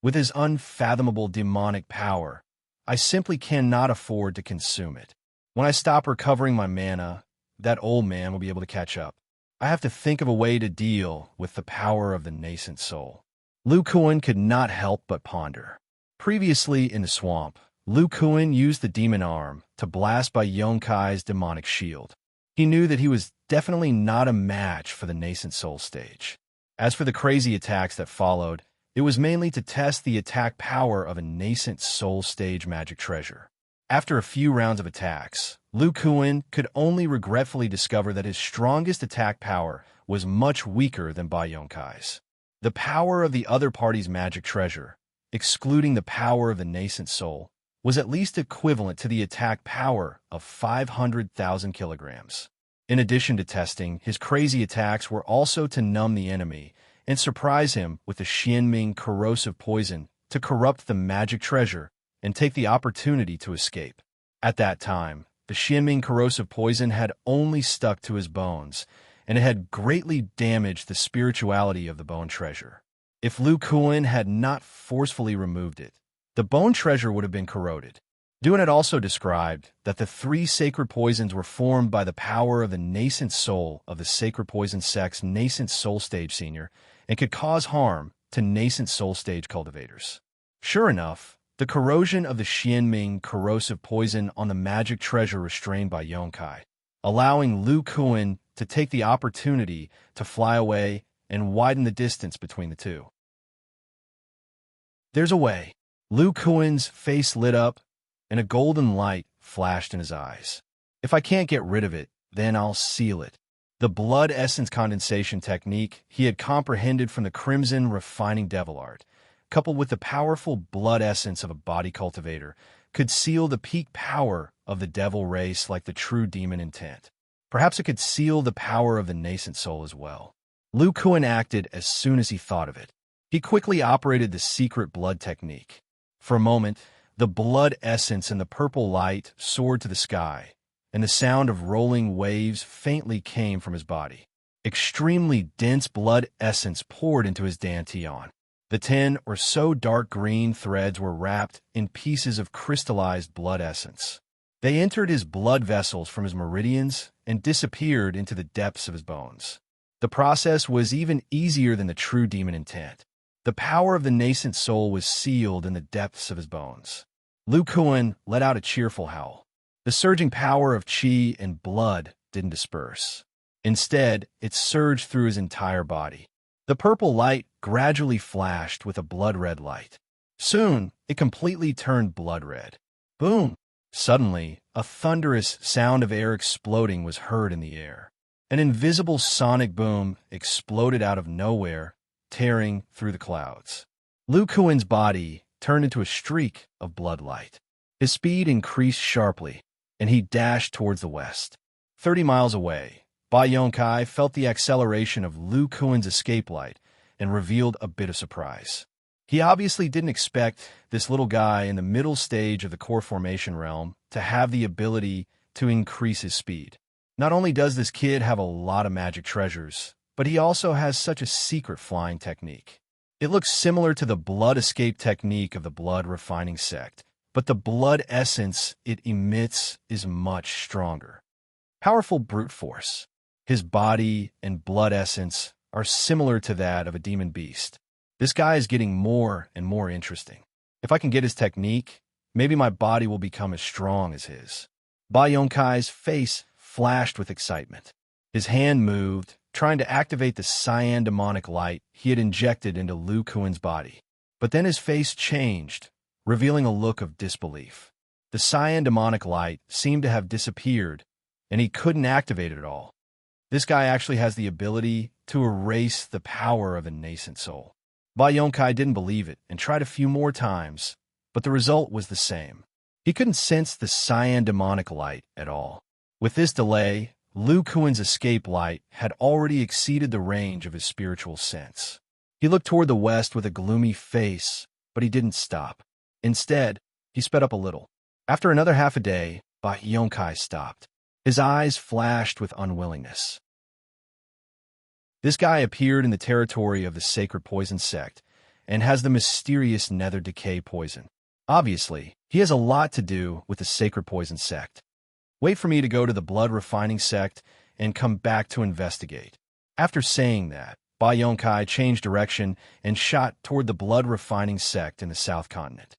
With his unfathomable demonic power, I simply cannot afford to consume it. When I stop recovering my mana, that old man will be able to catch up. I have to think of a way to deal with the power of the nascent soul. Lu Kuan could not help but ponder. Previously in the swamp, Lu Kuan used the demon arm to blast Bai Yonkai's demonic shield. He knew that he was definitely not a match for the nascent soul stage. As for the crazy attacks that followed, it was mainly to test the attack power of a nascent soul stage magic treasure. After a few rounds of attacks, Lu Kuan could only regretfully discover that his strongest attack power was much weaker than Bai Yonkai's. The power of the other party's magic treasure, excluding the power of the nascent soul, was at least equivalent to the attack power of 500,000 kilograms. In addition to testing, his crazy attacks were also to numb the enemy and surprise him with the Xianming corrosive poison to corrupt the magic treasure and take the opportunity to escape. At that time, the Xianming corrosive poison had only stuck to his bones, and it had greatly damaged the spirituality of the bone treasure. If Lu Kuan had not forcefully removed it, the bone treasure would have been corroded. Duan had also described that the 3 sacred poisons were formed by the power of the nascent soul of the sacred poison sect's nascent soul stage senior and could cause harm to nascent soul stage cultivators. Sure enough, the corrosion of the Xianming corrosive poison on the magic treasure restrained Bai Yonkai, allowing Lu Kuan to take the opportunity to fly away and widen the distance between the two. There's a way. Lu Kuan's face lit up, and a golden light flashed in his eyes. If I can't get rid of it, then I'll seal it. The blood essence condensation technique he had comprehended from the crimson refining devil art, coupled with the powerful blood essence of a body cultivator, could seal the peak power of the devil race like the true demon intent. Perhaps it could seal the power of the nascent soul as well. Lu Kuan acted as soon as he thought of it. He quickly operated the secret blood technique. For a moment, the blood essence and the purple light soared to the sky, and the sound of rolling waves faintly came from his body. Extremely dense blood essence poured into his dantian. The 10 or so dark green threads were wrapped in pieces of crystallized blood essence. They entered his blood vessels from his meridians and disappeared into the depths of his bones. The process was even easier than the true demon intent. The power of the nascent soul was sealed in the depths of his bones. Lu Kuan let out a cheerful howl. The surging power of qi and blood didn't disperse. Instead, it surged through his entire body. The purple light gradually flashed with a blood-red light. Soon, it completely turned blood-red. Boom! Suddenly, a thunderous sound of air exploding was heard in the air. An invisible sonic boom exploded out of nowhere, tearing through the clouds. Lu Kuan's body turned into a streak of blood light. His speed increased sharply, and he dashed towards the west. 30 miles away, Bai Yonkai felt the acceleration of Lu Kuan's escape light and revealed a bit of surprise. He obviously didn't expect this little guy in the middle stage of the core formation realm to have the ability to increase his speed. Not only does this kid have a lot of magic treasures, but he also has such a secret flying technique. It looks similar to the blood escape technique of the blood refining sect, but the blood essence it emits is much stronger. Powerful brute force. His body and blood essence are similar to that of a demon beast. This guy is getting more and more interesting. If I can get his technique, maybe my body will become as strong as his. Bai Yonkai's face flashed with excitement. His hand moved, trying to activate the cyan demonic light he had injected into Lu Kuan's body. But then his face changed, revealing a look of disbelief. The cyan demonic light seemed to have disappeared, and he couldn't activate it at all. This guy actually has the ability to erase the power of a nascent soul. Bai Yonkai didn't believe it and tried a few more times, but the result was the same. He couldn't sense the cyan demonic light at all. With this delay, Lu Kuan's escape light had already exceeded the range of his spiritual sense. He looked toward the west with a gloomy face, but he didn't stop. Instead, he sped up a little. After another half a day, Bai Yonkai stopped. His eyes flashed with unwillingness. This guy appeared in the territory of the Sacred Poison Sect and has the mysterious Nether Decay poison. Obviously, he has a lot to do with the Sacred Poison Sect. Wait for me to go to the Blood Refining Sect and come back to investigate. After saying that, Bai Yonkai changed direction and shot toward the Blood Refining Sect in the South Continent.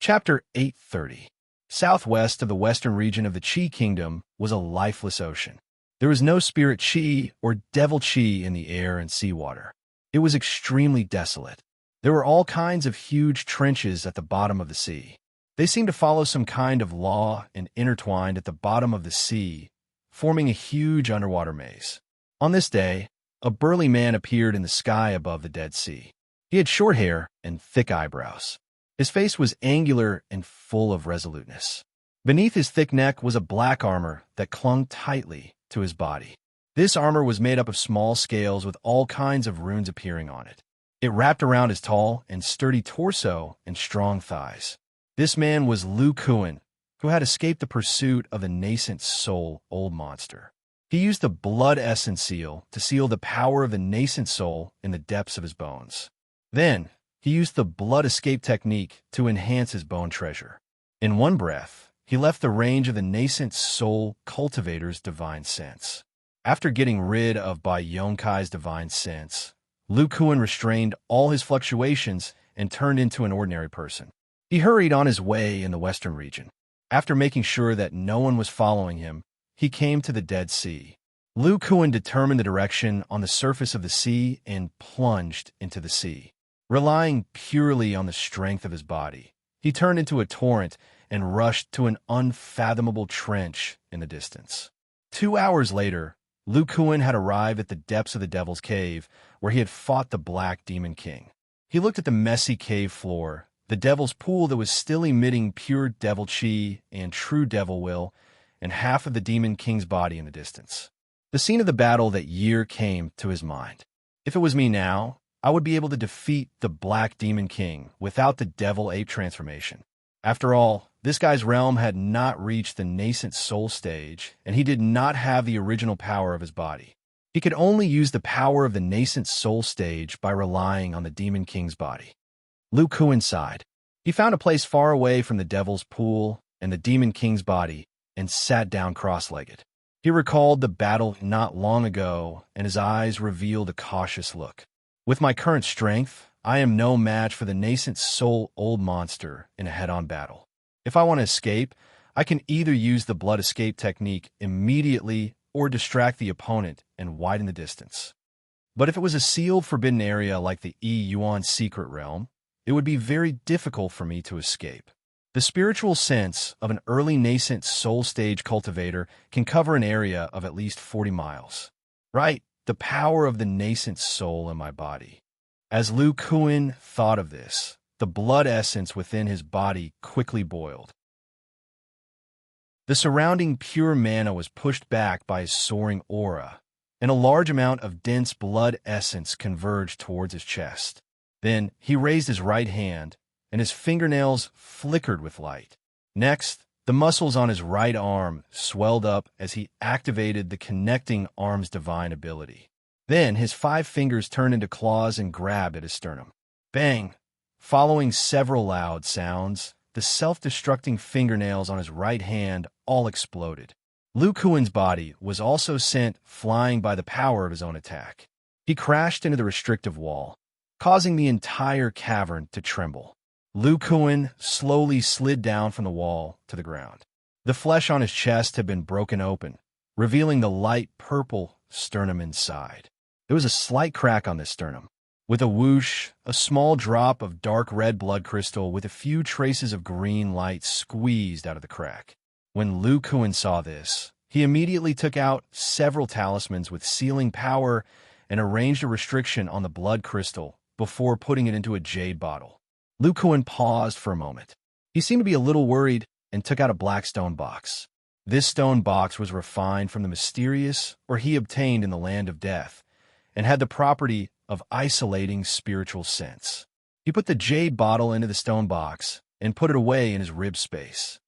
Chapter 830. Southwest of the western region of the Chi Kingdom was a lifeless ocean. There was no spirit Chi or devil Chi in the air and seawater. It was extremely desolate. There were all kinds of huge trenches at the bottom of the sea. They seemed to follow some kind of law and intertwined at the bottom of the sea, forming a huge underwater maze. On this day, a burly man appeared in the sky above the Dead Sea. He had short hair and thick eyebrows. His face was angular and full of resoluteness. Beneath his thick neck was a black armor that clung tightly to his body. This armor was made up of small scales with all kinds of runes appearing on it. It wrapped around his tall and sturdy torso and strong thighs. This man was Lu Kuan, who had escaped the pursuit of the nascent soul old monster. He used the blood essence seal to seal the power of the nascent soul in the depths of his bones. Then, he used the blood escape technique to enhance his bone treasure. In one breath, he left the range of the nascent soul cultivator's divine sense. After getting rid of Bai Yonkai's divine sense, Lu Kuan restrained all his fluctuations and turned into an ordinary person. He hurried on his way in the western region. After making sure that no one was following him, he came to the Dead Sea. Lu Kuan determined the direction on the surface of the sea and plunged into the sea. Relying purely on the strength of his body, he turned into a torrent and rushed to an unfathomable trench in the distance. 2 hours later, Lu Kuan had arrived at the depths of the Devil's Cave, where he had fought the Black Demon King. He looked at the messy cave floor, the Devil's Pool that was still emitting pure Devil Chi and true Devil Will, and half of the Demon King's body in the distance. The scene of the battle that year came to his mind. If it was me now, I would be able to defeat the Black Demon King without the Devil Ape transformation. After all, this guy's realm had not reached the nascent soul stage, and he did not have the original power of his body. He could only use the power of the nascent soul stage by relying on the Demon King's body. Lu Kuan sighed. He found a place far away from the Devil's Pool and the Demon King's body and sat down cross-legged. He recalled the battle not long ago, and his eyes revealed a cautious look. With my current strength, I am no match for the nascent soul old monster in a head-on battle. If I want to escape, I can either use the blood escape technique immediately or distract the opponent and widen the distance. But if it was a sealed forbidden area like the Yuan secret realm, it would be very difficult for me to escape. The spiritual sense of an early nascent soul stage cultivator can cover an area of at least 40 miles. Right, the power of the nascent soul in my body. As Lu Kuan thought of this, the blood essence within his body quickly boiled. The surrounding pure mana was pushed back by his soaring aura, and a large amount of dense blood essence converged towards his chest. Then he raised his right hand, and his fingernails flickered with light. Next, the muscles on his right arm swelled up as he activated the connecting arm's divine ability. Then his 5 fingers turned into claws and grabbed at his sternum. Bang! Following several loud sounds, the self-destructing fingernails on his right hand all exploded. Lu Kuan's body was also sent flying by the power of his own attack. He crashed into the restrictive wall, causing the entire cavern to tremble. Lu Kuan slowly slid down from the wall to the ground. The flesh on his chest had been broken open, revealing the light purple sternum inside. There was a slight crack on this sternum. With a whoosh, a small drop of dark red blood crystal with a few traces of green light squeezed out of the crack. When Lu Kuan saw this, he immediately took out several talismans with sealing power and arranged a restriction on the blood crystal before putting it into a jade bottle. Lu Kuan paused for a moment. He seemed to be a little worried and took out a black stone box. This stone box was refined from the mysterious ore he obtained in the land of death and had the property of isolating spiritual sense. He put the jade bottle into the stone box and put it away in his rib space.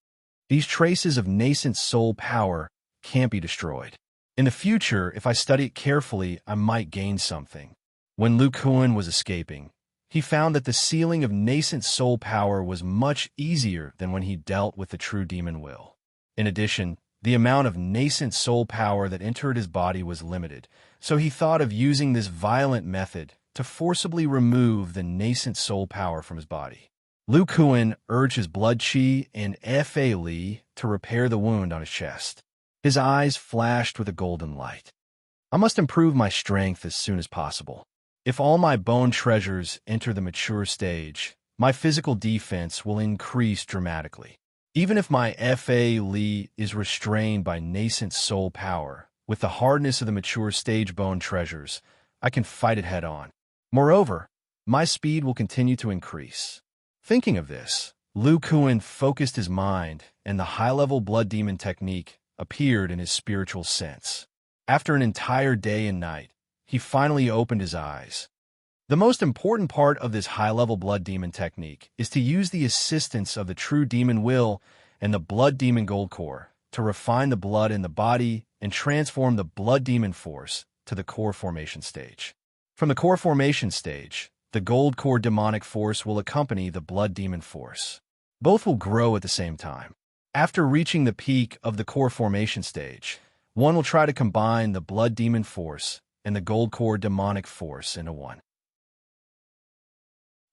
These traces of nascent soul power can't be destroyed. In the future, if I study it carefully, I might gain something. When Lu Kuan was escaping, he found that the sealing of nascent soul power was much easier than when he dealt with the true demon will. In addition, the amount of nascent soul power that entered his body was limited, so he thought of using this violent method to forcibly remove the nascent soul power from his body. Lu Kuan urged his blood chi and Fa Li to repair the wound on his chest. His eyes flashed with a golden light. I must improve my strength as soon as possible. If all my bone treasures enter the mature stage, my physical defense will increase dramatically. Even if my Fa Li is restrained by nascent soul power, with the hardness of the mature stage bone treasures, I can fight it head-on. Moreover, my speed will continue to increase. Thinking of this, Lu Kuan focused his mind, and the high-level blood demon technique appeared in his spiritual sense. After an entire day and night, he finally opened his eyes. The most important part of this high-level blood demon technique is to use the assistance of the true demon will and the blood demon gold core to refine the blood in the body and transform the blood demon force to the core formation stage. From the core formation stage, the gold core demonic force will accompany the blood demon force. Both will grow at the same time. After reaching the peak of the core formation stage, one will try to combine the blood demon force and the gold core demonic force into one,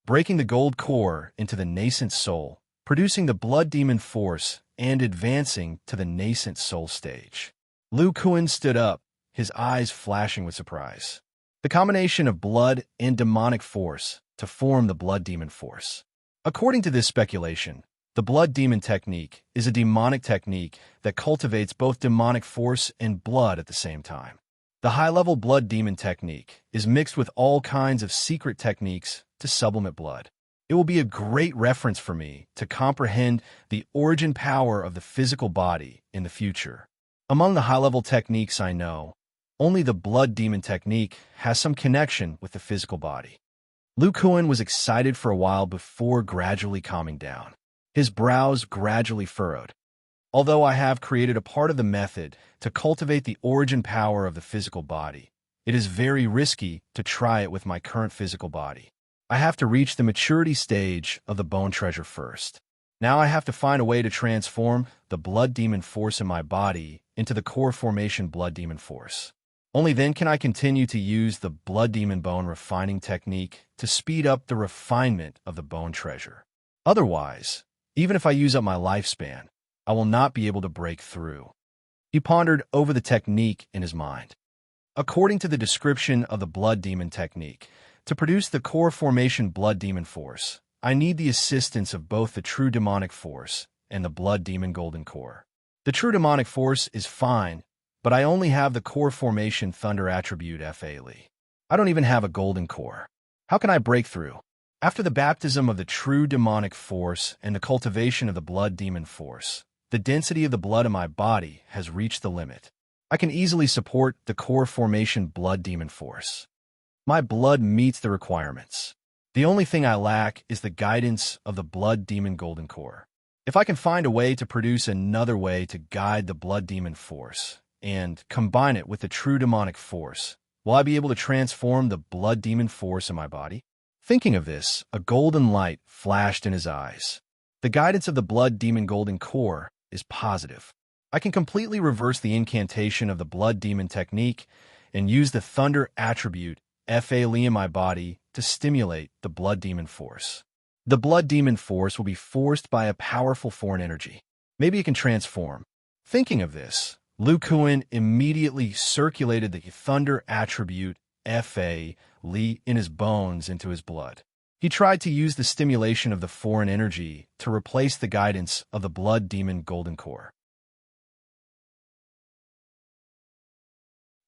breaking the gold core into the nascent soul, producing the blood demon force, and advancing to the nascent soul stage. Lu Kuan stood up, his eyes flashing with surprise. The combination of blood and demonic force to form the blood demon force. According to this speculation, the blood demon technique is a demonic technique that cultivates both demonic force and blood at the same time. The high-level blood demon technique is mixed with all kinds of secret techniques to supplement blood. It will be a great reference for me to comprehend the origin power of the physical body in the future. Among the high-level techniques I know, only the blood demon technique has some connection with the physical body. Lu Kuan was excited for a while before gradually calming down. His brows gradually furrowed. Although I have created a part of the method to cultivate the origin power of the physical body, it is very risky to try it with my current physical body. I have to reach the maturity stage of the bone treasure first. Now I have to find a way to transform the blood demon force in my body into the core formation blood demon force. Only then can I continue to use the blood demon bone refining technique to speed up the refinement of the bone treasure. Otherwise, even if I use up my lifespan, I will not be able to break through. He pondered over the technique in his mind. According to the description of the blood demon technique, to produce the core formation blood demon force, I need the assistance of both the true demonic force and the blood demon golden core. The true demonic force is fine, but I only have the core formation thunder attribute Fa Li. I don't even have a golden core. How can I break through? After the baptism of the true demonic force and the cultivation of the blood demon force, the density of the blood in my body has reached the limit. I can easily support the core formation blood demon force. My blood meets the requirements. The only thing I lack is the guidance of the blood demon golden core. If I can find a way to produce another way to guide the blood demon force and combine it with the true demonic force, will I be able to transform the blood demon force in my body? Thinking of this, a golden light flashed in his eyes. The guidance of the blood demon golden core is positive. I can completely reverse the incantation of the blood demon technique and use the thunder attribute Fa Li in my body to stimulate the blood demon force. The blood demon force will be forced by a powerful foreign energy. Maybe it can transform. Thinking of this, Lu Kuan immediately circulated the thunder attribute Fa Li in his bones into his blood. He tried to use the stimulation of the foreign energy to replace the guidance of the blood demon golden core.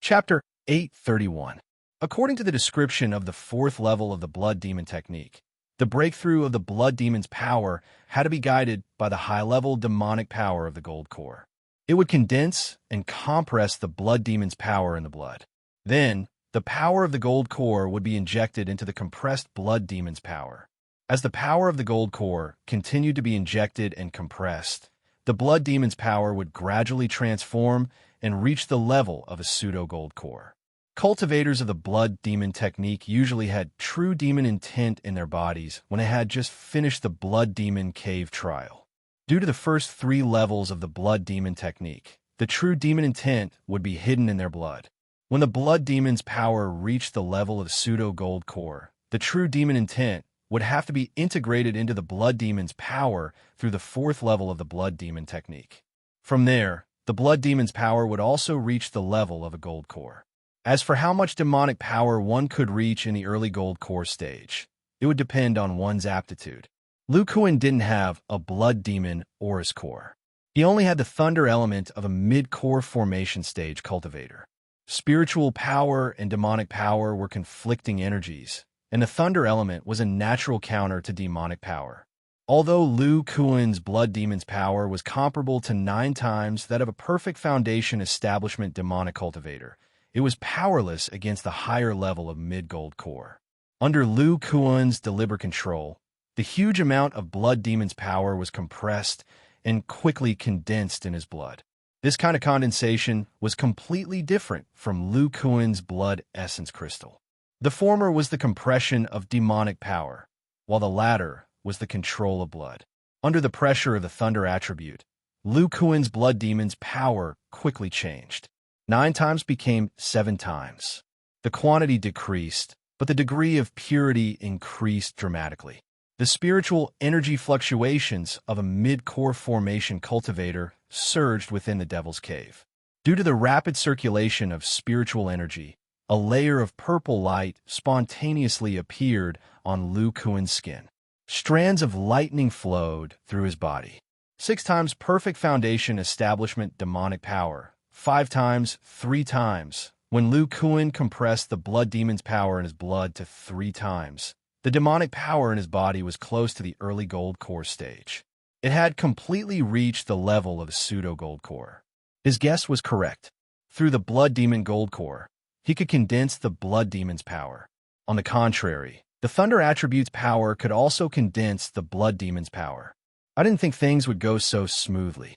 Chapter 831. According to the description of the fourth level of the blood demon technique, the breakthrough of the blood demon's power had to be guided by the high-level demonic power of the gold core. It would condense and compress the blood demon's power in the blood. Then, the power of the gold core would be injected into the compressed blood demon's power. As the power of the gold core continued to be injected and compressed, the blood demon's power would gradually transform and reach the level of a pseudo-gold core. Cultivators of the blood demon technique usually had true demon intent in their bodies when they had just finished the blood demon cave trial. Due to the first 3 levels of the blood demon technique, the true demon intent would be hidden in their blood. When the blood demon's power reached the level of pseudo-gold core, the true demon intent would have to be integrated into the blood demon's power through the fourth level of the blood demon technique. From there, the blood demon's power would also reach the level of a gold core. As for how much demonic power one could reach in the early gold core stage, it would depend on one's aptitude. Lu Kuan didn't have a blood demon Aurus core. He only had the thunder element of a mid-core formation stage cultivator. Spiritual power and demonic power were conflicting energies, and the thunder element was a natural counter to demonic power. Although Lu Kuan's blood demon's power was comparable to 9 times that of a perfect foundation establishment demonic cultivator, it was powerless against the higher level of mid-gold core. Under Lu Kuan's deliberate control, the huge amount of blood demon's power was compressed and quickly condensed in his blood. This kind of condensation was completely different from Lu Kuan's blood essence crystal. The former was the compression of demonic power, while the latter was the control of blood. Under the pressure of the thunder attribute, Lu Kuan's blood demon's power quickly changed. 9 times became 7 times. The quantity decreased, but the degree of purity increased dramatically. The spiritual energy fluctuations of a mid-core formation cultivator surged within the Devil's Cave. Due to the rapid circulation of spiritual energy, a layer of purple light spontaneously appeared on Lu Kuan's skin. Strands of lightning flowed through his body. 6 times perfect foundation establishment demonic power. 5 times, 3 times. When Lu Kuan compressed the blood demon's power in his blood to 3 times, the demonic power in his body was close to the early gold core stage. It had completely reached the level of a pseudo-gold core. His guess was correct. Through the blood demon gold core, he could condense the blood demon's power. On the contrary, the thunder attribute's power could also condense the blood demon's power. I didn't think things would go so smoothly.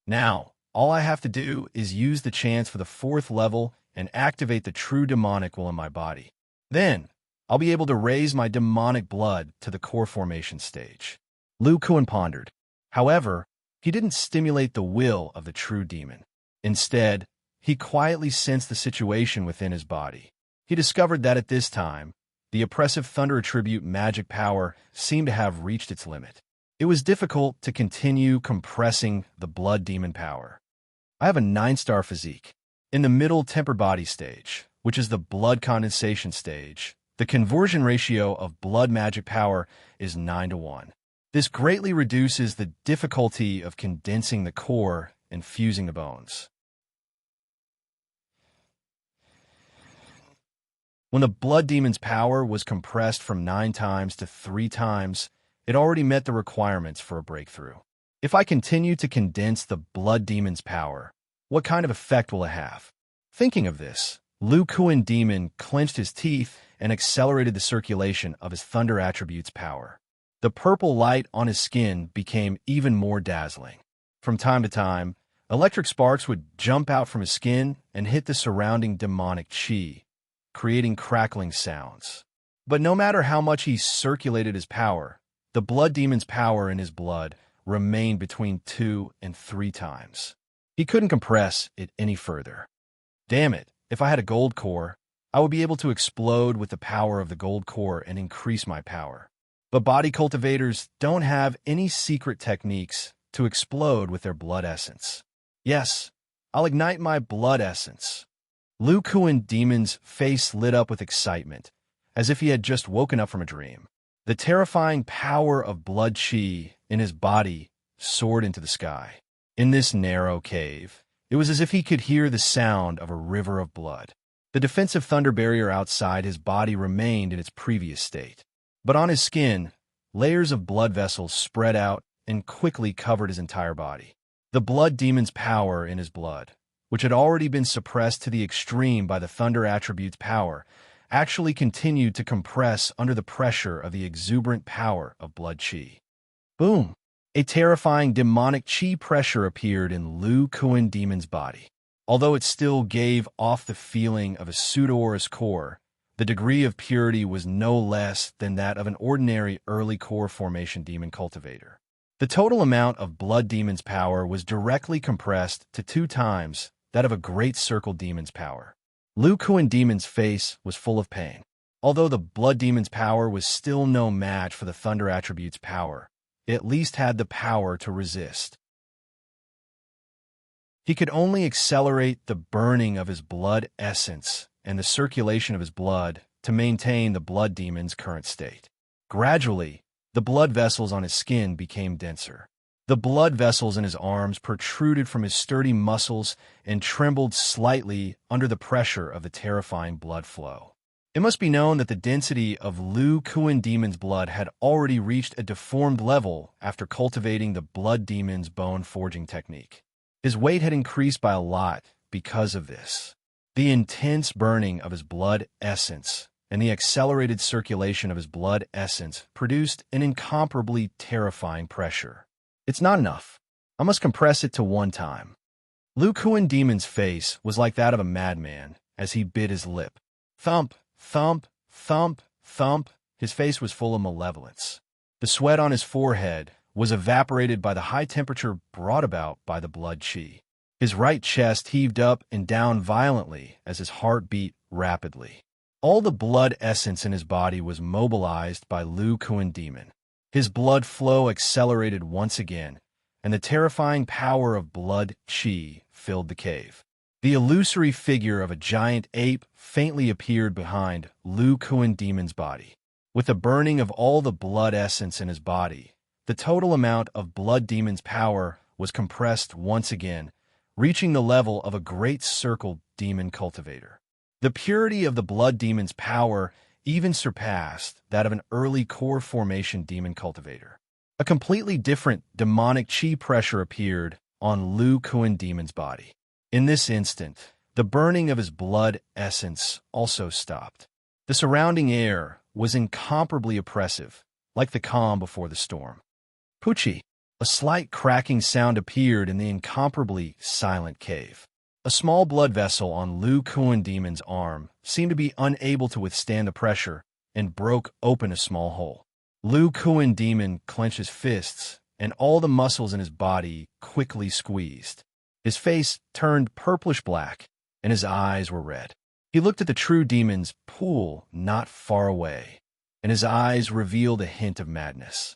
Now, all I have to do is use the chance for the 4th level and activate the true demonic will in my body. Then, I'll be able to raise my demonic blood to the core formation stage. Lu Kuan pondered. However, he didn't stimulate the will of the true demon. Instead, he quietly sensed the situation within his body. He discovered that at this time, the oppressive thunder attribute magic power seemed to have reached its limit. It was difficult to continue compressing the blood demon power. I have a 9-star physique. In the middle temper body stage, which is the blood condensation stage, the conversion ratio of blood magic power is 9:1. This greatly reduces the difficulty of condensing the core and fusing the bones. When the blood demon's power was compressed from 9 times to 3 times, it already met the requirements for a breakthrough. If I continue to condense the blood demon's power, what kind of effect will it have? Thinking of this, Lu Kuan demon clenched his teeth and accelerated the circulation of his thunder attribute's power. The purple light on his skin became even more dazzling. From time to time, electric sparks would jump out from his skin and hit the surrounding demonic chi, creating crackling sounds. But no matter how much he circulated his power, the blood demon's power in his blood remained between 2 and 3 times. He couldn't compress it any further. Damn it, if I had a gold core, I would be able to explode with the power of the gold core and increase my power. But body cultivators don't have any secret techniques to explode with their blood essence. Yes, I'll ignite my blood essence. Lu Kuan demon's face lit up with excitement, as if he had just woken up from a dream. The terrifying power of blood chi in his body soared into the sky. In this narrow cave, it was as if he could hear the sound of a river of blood. The defensive thunder barrier outside his body remained in its previous state. But on his skin, layers of blood vessels spread out and quickly covered his entire body. The blood demon's power in his blood, which had already been suppressed to the extreme by the thunder attribute's power, actually continued to compress under the pressure of the exuberant power of blood chi. Boom! A terrifying demonic chi pressure appeared in Lu Kuan demon's body. Although it still gave off the feeling of a pseudo-Aurus core, the degree of purity was no less than that of an ordinary early core formation demon cultivator. The total amount of blood demon's power was directly compressed to 2 times that of a great circle demon's power. Lu Kuan demon's face was full of pain. Although the blood demon's power was still no match for the thunder attribute's power, it at least had the power to resist. He could only accelerate the burning of his blood essence and the circulation of his blood to maintain the blood demon's current state. Gradually, the blood vessels on his skin became denser. The blood vessels in his arms protruded from his sturdy muscles and trembled slightly under the pressure of the terrifying blood flow. It must be known that the density of Lu Kuan Demon's blood had already reached a deformed level after cultivating the blood demon's bone forging technique. His weight had increased by a lot because of this. The intense burning of his blood essence and the accelerated circulation of his blood essence produced an incomparably terrifying pressure. It's not enough. I must compress it to one time. Lu Kuan Demon's face was like that of a madman as he bit his lip. Thump, thump, thump, thump. His face was full of malevolence. The sweat on his forehead was evaporated by the high temperature brought about by the blood qi. His right chest heaved up and down violently as his heart beat rapidly. All the blood essence in his body was mobilized by Lu Kuan Demon. His blood flow accelerated once again, and the terrifying power of blood qi filled the cave. The illusory figure of a giant ape faintly appeared behind Lu Kuan Demon's body. With the burning of all the blood essence in his body, the total amount of blood demon's power was compressed once again, reaching the level of a great circle demon cultivator. The purity of the blood demon's power even surpassed that of an early core formation demon cultivator. A completely different demonic qi pressure appeared on Lu Kuan Demon's body. In this instant, the burning of his blood essence also stopped. The surrounding air was incomparably oppressive, like the calm before the storm. Poochie! A slight cracking sound appeared in the incomparably silent cave. A small blood vessel on Lu Kuan Demon's arm seemed to be unable to withstand the pressure and broke open a small hole. Lu Kuan Demon clenched his fists, and all the muscles in his body quickly squeezed. His face turned purplish-black, and his eyes were red. He looked at the true demon's pool not far away, and his eyes revealed a hint of madness.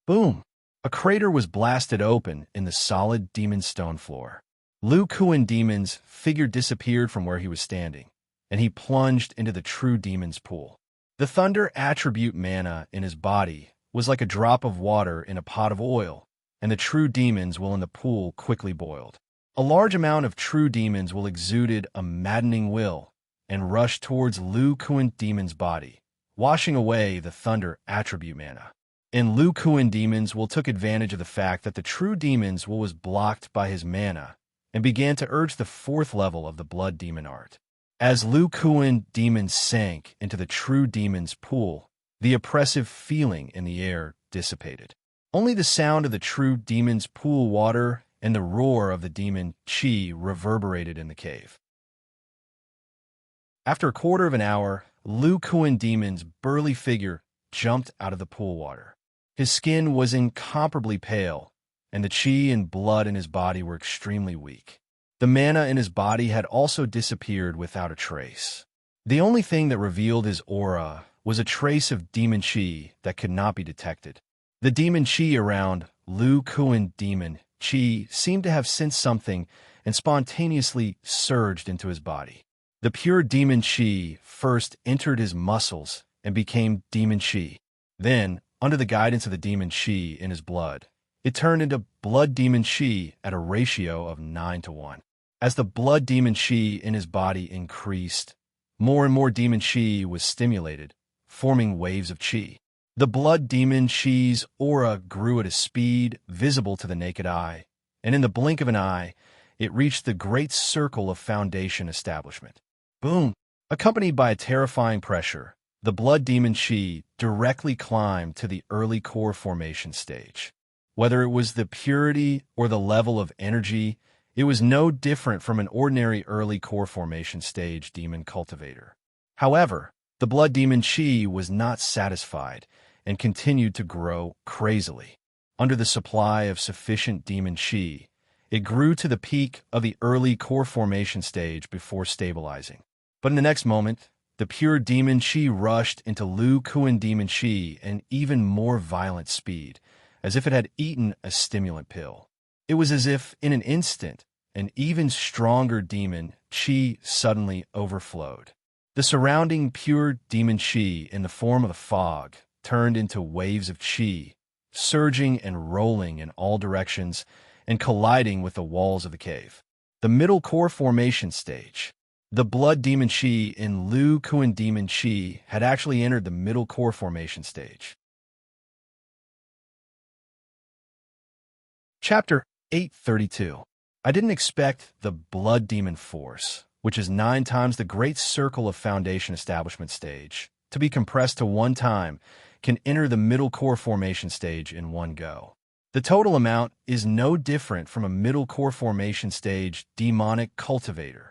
Boom! A crater was blasted open in the solid demon stone floor. Lu Kuan Demon's figure disappeared from where he was standing, and he plunged into the true demon's pool. The thunder attribute mana in his body was like a drop of water in a pot of oil, and the true demons will in the pool quickly boiled. A large amount of true demons will exuded a maddening will and rushed towards Lu Kuan Demon's body, washing away the thunder attribute mana. And Lu Kuan Demons will took advantage of the fact that the true demons will was blocked by his mana and began to urge the fourth level of the blood demon art. As Lu Kuan Demon sank into the true demon's pool, the oppressive feeling in the air dissipated. Only the sound of the true demon's pool water and the roar of the demon qi reverberated in the cave. After a quarter of an hour, Lu Kuan Demon's burly figure jumped out of the pool water. His skin was incomparably pale, and the qi and blood in his body were extremely weak. The mana in his body had also disappeared without a trace. The only thing that revealed his aura was a trace of demon qi that could not be detected. The demon qi around Lu Kuan Demon qi seemed to have sensed something and spontaneously surged into his body. The pure demon qi first entered his muscles and became demon qi. Then, under the guidance of the demon qi in his blood, it turned into blood demon qi at a ratio of 9-to-1. As the blood demon qi in his body increased, more and more demon qi was stimulated, forming waves of qi. The blood demon qi's aura grew at a speed visible to the naked eye, and in the blink of an eye, it reached the great circle of foundation establishment. Boom! Accompanied by a terrifying pressure, the blood demon qi directly climbed to the early core formation stage. Whether it was the purity or the level of energy, it was no different from an ordinary early core formation stage demon cultivator. However, the blood demon qi was not satisfied and continued to grow crazily. Under the supply of sufficient demon qi, it grew to the peak of the early core formation stage before stabilizing. But in the next moment, The pure demon chi rushed into Lu Kuan demon chi at an even more violent speed, as if it had eaten a stimulant pill. It was as if, in an instant, an even stronger demon chi suddenly overflowed. The surrounding pure demon chi in the form of a fog turned into waves of chi, surging and rolling in all directions and colliding with the walls of the cave. The middle core formation stage. The blood demon chi in Lu Kuan demon chi had actually entered the middle core formation stage. Chapter 832. I didn't expect the blood demon force, which is 9 times the great circle of foundation establishment stage, to be compressed to one time, can enter the middle core formation stage in one go. The total amount is no different from a middle core formation stage demonic cultivator.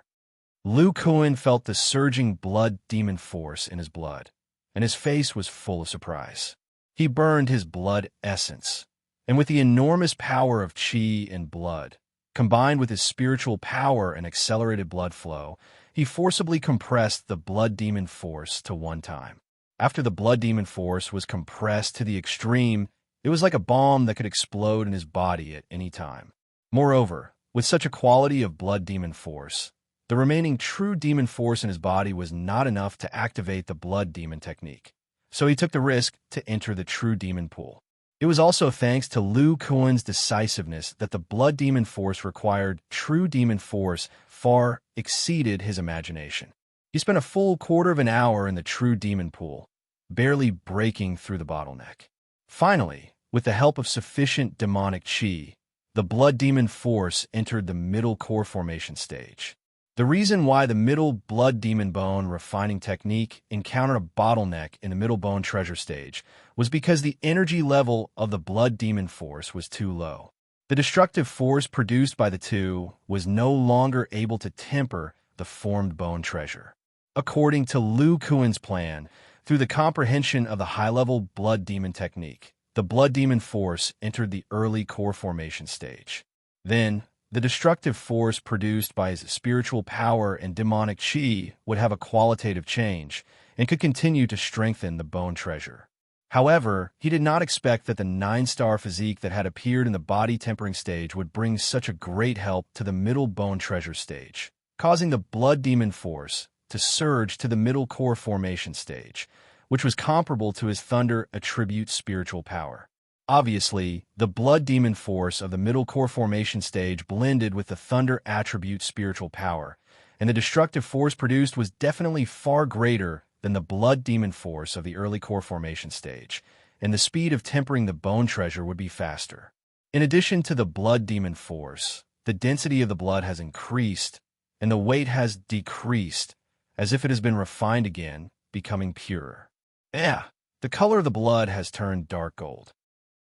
Lu Kuan felt the surging blood demon force in his blood, and his face was full of surprise. He burned his blood essence, and with the enormous power of chi and blood, combined with his spiritual power and accelerated blood flow, he forcibly compressed the blood demon force to one time. After the blood demon force was compressed to the extreme, it was like a bomb that could explode in his body at any time. Moreover, with such a quality of blood demon force, the remaining true demon force in his body was not enough to activate the blood demon technique, so he took the risk to enter the true demon pool. It was also thanks to Lu Kuan's decisiveness that the blood demon force required true demon force far exceeded his imagination. He spent a full quarter of an hour in the true demon pool, barely breaking through the bottleneck. Finally, with the help of sufficient demonic chi, the blood demon force entered the middle core formation stage. The reason why the middle blood demon bone refining technique encountered a bottleneck in the middle bone treasure stage was because the energy level of the blood demon force was too low. The destructive force produced by the two was no longer able to temper the formed bone treasure. According to Lu Kuan's plan, through the comprehension of the high-level blood demon technique, the blood demon force entered the early core formation stage. Then, the destructive force produced by his spiritual power and demonic chi would have a qualitative change and could continue to strengthen the bone treasure. However, he did not expect that the 9-star physique that had appeared in the body tempering stage would bring such a great help to the middle bone treasure stage, causing the blood demon force to surge to the middle core formation stage, which was comparable to his thunder attribute spiritual power. Obviously, the blood demon force of the middle core formation stage blended with the thunder attribute spiritual power, and the destructive force produced was definitely far greater than the blood demon force of the early core formation stage, and the speed of tempering the bone treasure would be faster. In addition to the blood demon force, the density of the blood has increased, and the weight has decreased, as if it has been refined again, becoming purer. The color of the blood has turned dark gold.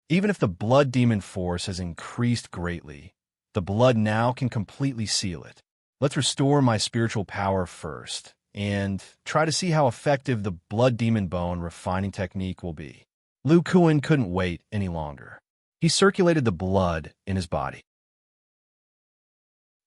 Even if the blood demon force has increased greatly, the blood now can completely seal it. Let's restore my spiritual power first, and try to see how effective the blood demon bone refining technique will be. Lu Kuan couldn't wait any longer. He circulated the blood in his body.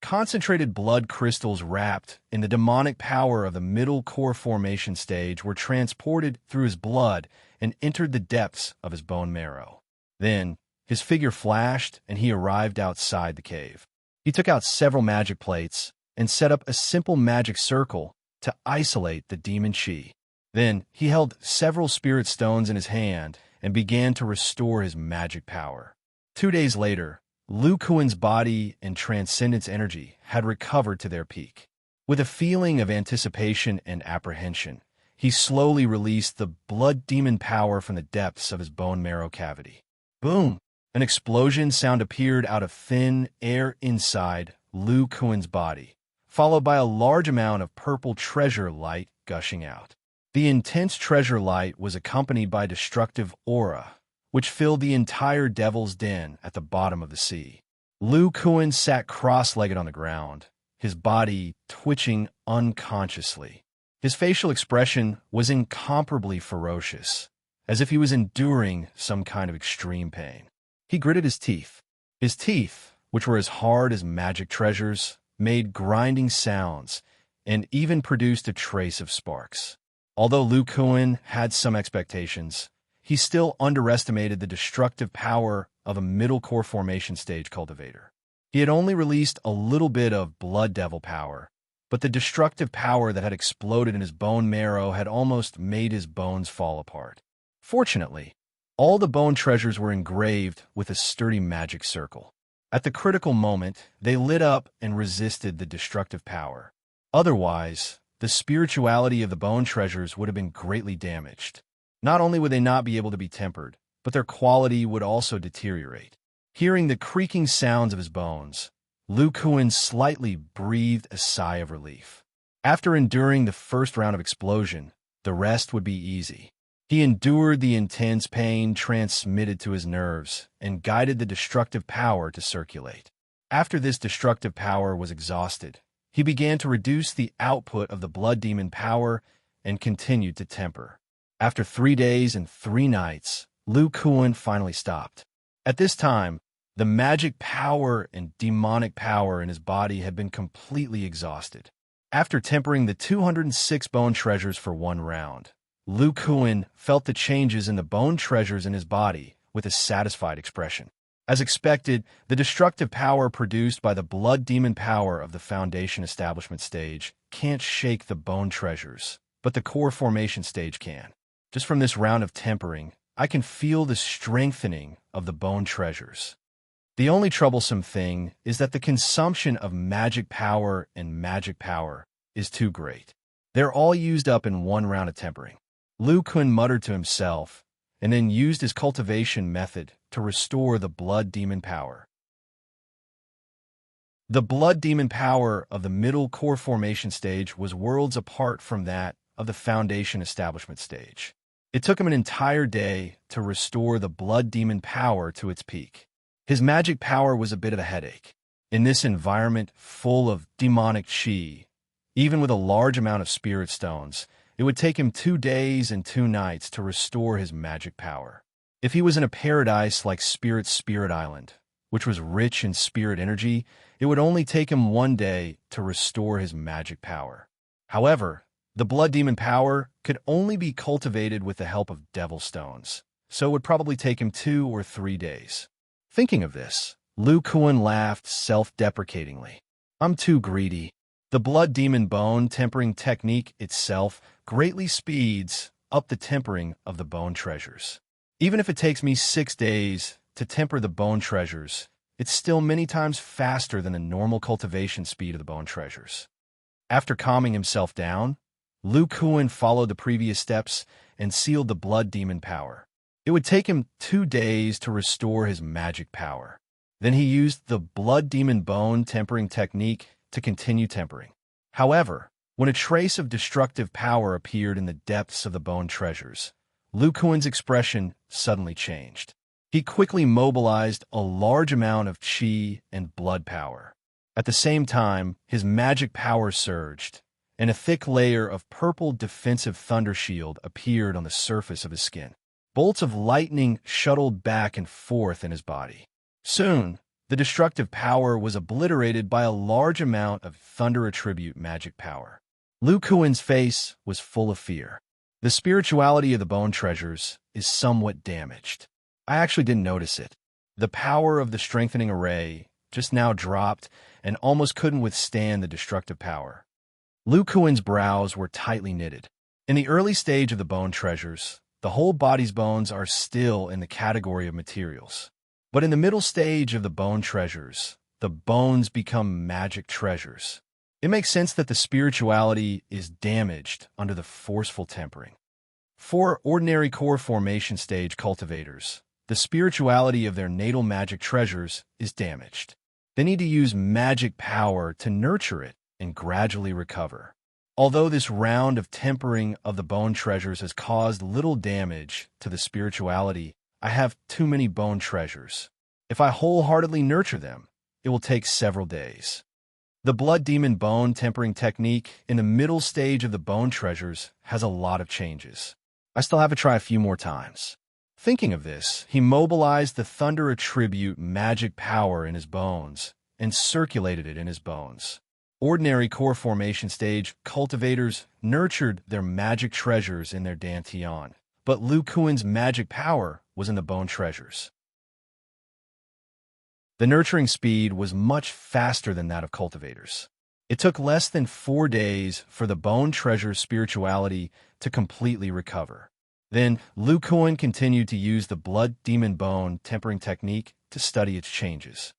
Concentrated blood crystals wrapped in the demonic power of the middle core formation stage were transported through his blood and entered the depths of his bone marrow. Then, his figure flashed and he arrived outside the cave. He took out several magic plates and set up a simple magic circle to isolate the demon chi. Then, he held several spirit stones in his hand and began to restore his magic power. 2 days later, Lu Kuan's body and transcendence energy had recovered to their peak. With a feeling of anticipation and apprehension, he slowly released the blood demon power from the depths of his bone marrow cavity. Boom! An explosion sound appeared out of thin air inside Lu Kuan's body, followed by a large amount of purple treasure light gushing out. The intense treasure light was accompanied by destructive aura, which filled the entire devil's den at the bottom of the sea. Lu Kuan sat cross-legged on the ground, his body twitching unconsciously. His facial expression was incomparably ferocious, as if he was enduring some kind of extreme pain. He gritted his teeth. His teeth, which were as hard as magic treasures, made grinding sounds and even produced a trace of sparks. Although Lu Kuan had some expectations, he still underestimated the destructive power of a middle core formation stage cultivator. He had only released a little bit of blood devil power, but the destructive power that had exploded in his bone marrow had almost made his bones fall apart. Fortunately, all the bone treasures were engraved with a sturdy magic circle. At the critical moment, they lit up and resisted the destructive power. Otherwise, the spirituality of the bone treasures would have been greatly damaged. Not only would they not be able to be tempered, but their quality would also deteriorate. Hearing the creaking sounds of his bones, Lu Kuan slightly breathed a sigh of relief. After enduring the first round of explosion, the rest would be easy. He endured the intense pain transmitted to his nerves and guided the destructive power to circulate. After this destructive power was exhausted, he began to reduce the output of the blood demon power and continued to temper. After 3 days and 3 nights, Lu Kuan finally stopped. At this time, the magic power and demonic power in his body had been completely exhausted. After tempering the 206 bone treasures for 1 round, Lu Kuan felt the changes in the bone treasures in his body with a satisfied expression. As expected, the destructive power produced by the blood demon power of the foundation establishment stage can't shake the bone treasures, but the core formation stage can. Just from this round of tempering, I can feel the strengthening of the bone treasures. The only troublesome thing is that the consumption of magic power and magic power is too great. They're all used up in 1 round of tempering. Lu Kuan muttered to himself, and then used his cultivation method to restore the blood demon power. The blood demon power of the middle core formation stage was worlds apart from that of the foundation establishment stage. It took him an entire day to restore the blood demon power to its peak. His magic power was a bit of a headache. In this environment full of demonic chi, even with a large amount of spirit stones, it would take him 2 days and 2 nights to restore his magic power. If he was in a paradise like Spirit Island, which was rich in spirit energy, it would only take him 1 day to restore his magic power. However, the blood demon power could only be cultivated with the help of devil stones, so it would probably take him 2 or 3 days. Thinking of this, Lu Kuan laughed self-deprecatingly. I'm too greedy. The blood demon bone tempering technique itself greatly speeds up the tempering of the bone treasures. Even if it takes me 6 days to temper the bone treasures, it's still many times faster than the normal cultivation speed of the bone treasures. After calming himself down, Lu Kuan followed the previous steps and sealed the blood demon power. It would take him 2 days to restore his magic power. Then he used the blood demon bone tempering technique to continue tempering. However, when a trace of destructive power appeared in the depths of the bone treasures, Lu Kuan's expression suddenly changed. He quickly mobilized a large amount of chi and blood power. At the same time, his magic power surged, and a thick layer of purple defensive thunder shield appeared on the surface of his skin. Bolts of lightning shuttled back and forth in his body. Soon, the destructive power was obliterated by a large amount of thunder attribute magic power. Lu Kuan's face was full of fear. The spirituality of the bone treasures is somewhat damaged. I actually didn't notice it. The power of the strengthening array just now dropped and almost couldn't withstand the destructive power. Lu Kuan's brows were tightly knitted. In the early stage of the bone treasures, the whole body's bones are still in the category of materials. But in the middle stage of the bone treasures, the bones become magic treasures. It makes sense that the spirituality is damaged under the forceful tempering. For ordinary core formation stage cultivators, the spirituality of their natal magic treasures is damaged. They need to use magic power to nurture it and gradually recover. Although this round of tempering of the bone treasures has caused little damage to the spirituality, I have too many bone treasures. If I wholeheartedly nurture them, it will take several days. The blood demon bone tempering technique in the middle stage of the bone treasures has a lot of changes. I still have to try a few more times. Thinking of this, he mobilized the thunder attribute magic power in his bones and circulated it in his bones. Ordinary core formation stage cultivators nurtured their magic treasures in their dantian, but Lu Kuan's magic power was in the bone treasures. The nurturing speed was much faster than that of cultivators. It took less than 4 days for the bone treasure's spirituality to completely recover. Then, Lu Kuan continued to use the blood demon bone tempering technique to study its changes.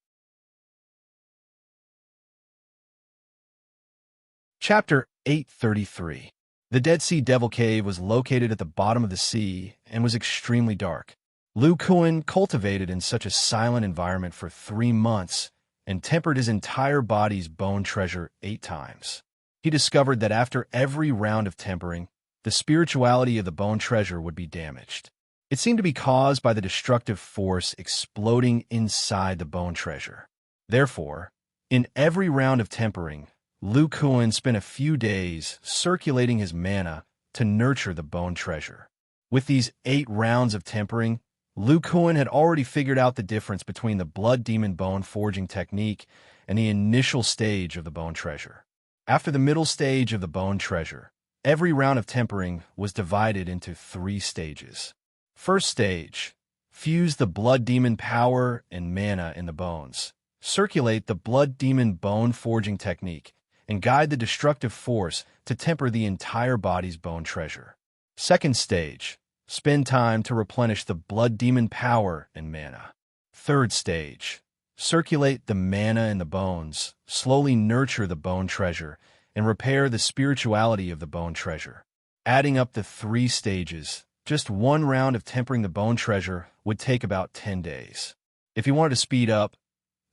Chapter 833. The Dead Sea Devil Cave was located at the bottom of the sea and was extremely dark. Lu Kuan cultivated in such a silent environment for 3 months and tempered his entire body's bone treasure 8 times. He discovered that after every round of tempering, the spirituality of the bone treasure would be damaged. It seemed to be caused by the destructive force exploding inside the bone treasure. Therefore, in every round of tempering, Lu Kuan spent a few days circulating his mana to nurture the bone treasure. With these 8 rounds of tempering, Lu Kuan had already figured out the difference between the blood demon bone forging technique and the initial stage of the bone treasure. After the middle stage of the bone treasure, every round of tempering was divided into 3 stages. First stage, fuse the blood demon power and mana in the bones. Circulate the blood demon bone forging technique and guide the destructive force to temper the entire body's bone treasure. Second stage, spend time to replenish the blood demon power and mana. Third stage, circulate the mana in the bones, slowly nurture the bone treasure, and repair the spirituality of the bone treasure. Adding up the 3 stages, just 1 round of tempering the bone treasure would take about 10 days. If he wanted to speed up,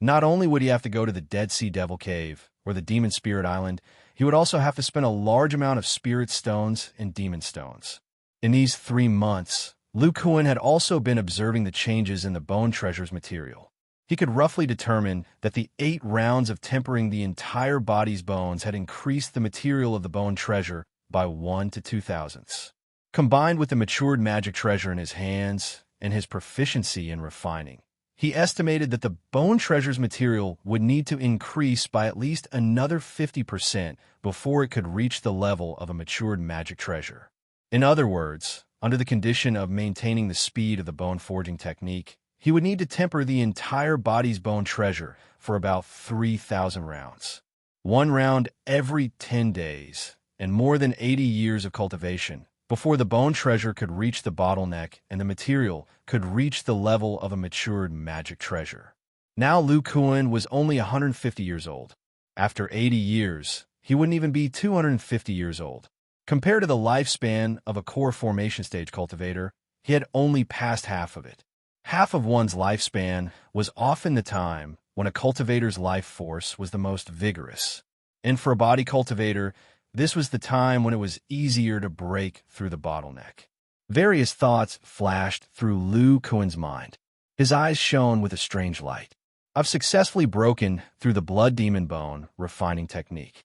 not only would he have to go to the Dead Sea Devil Cave or the Demon Spirit Island, he would also have to spend a large amount of spirit stones and demon stones. In these 3 months, Lu Kuan had also been observing the changes in the bone treasure's material. He could roughly determine that the 8 rounds of tempering the entire body's bones had increased the material of the bone treasure by 1 to 2 thousandths. Combined with the matured magic treasure in his hands and his proficiency in refining, he estimated that the bone treasure's material would need to increase by at least another 50% before it could reach the level of a matured magic treasure. In other words, under the condition of maintaining the speed of the bone forging technique, he would need to temper the entire body's bone treasure for about 3,000 rounds. 1 round every 10 days, and more than 80 years of cultivation, before the bone treasure could reach the bottleneck and the material could reach the level of a matured magic treasure. Now Lu Kuan was only 150 years old. After 80 years, he wouldn't even be 250 years old. Compared to the lifespan of a core formation stage cultivator, he had only passed half of it. Half of one's lifespan was often the time when a cultivator's life force was the most vigorous. And for a body cultivator, this was the time when it was easier to break through the bottleneck. Various thoughts flashed through Lu Kuan's mind. His eyes shone with a strange light. I've successfully broken through the blood demon bone refining technique.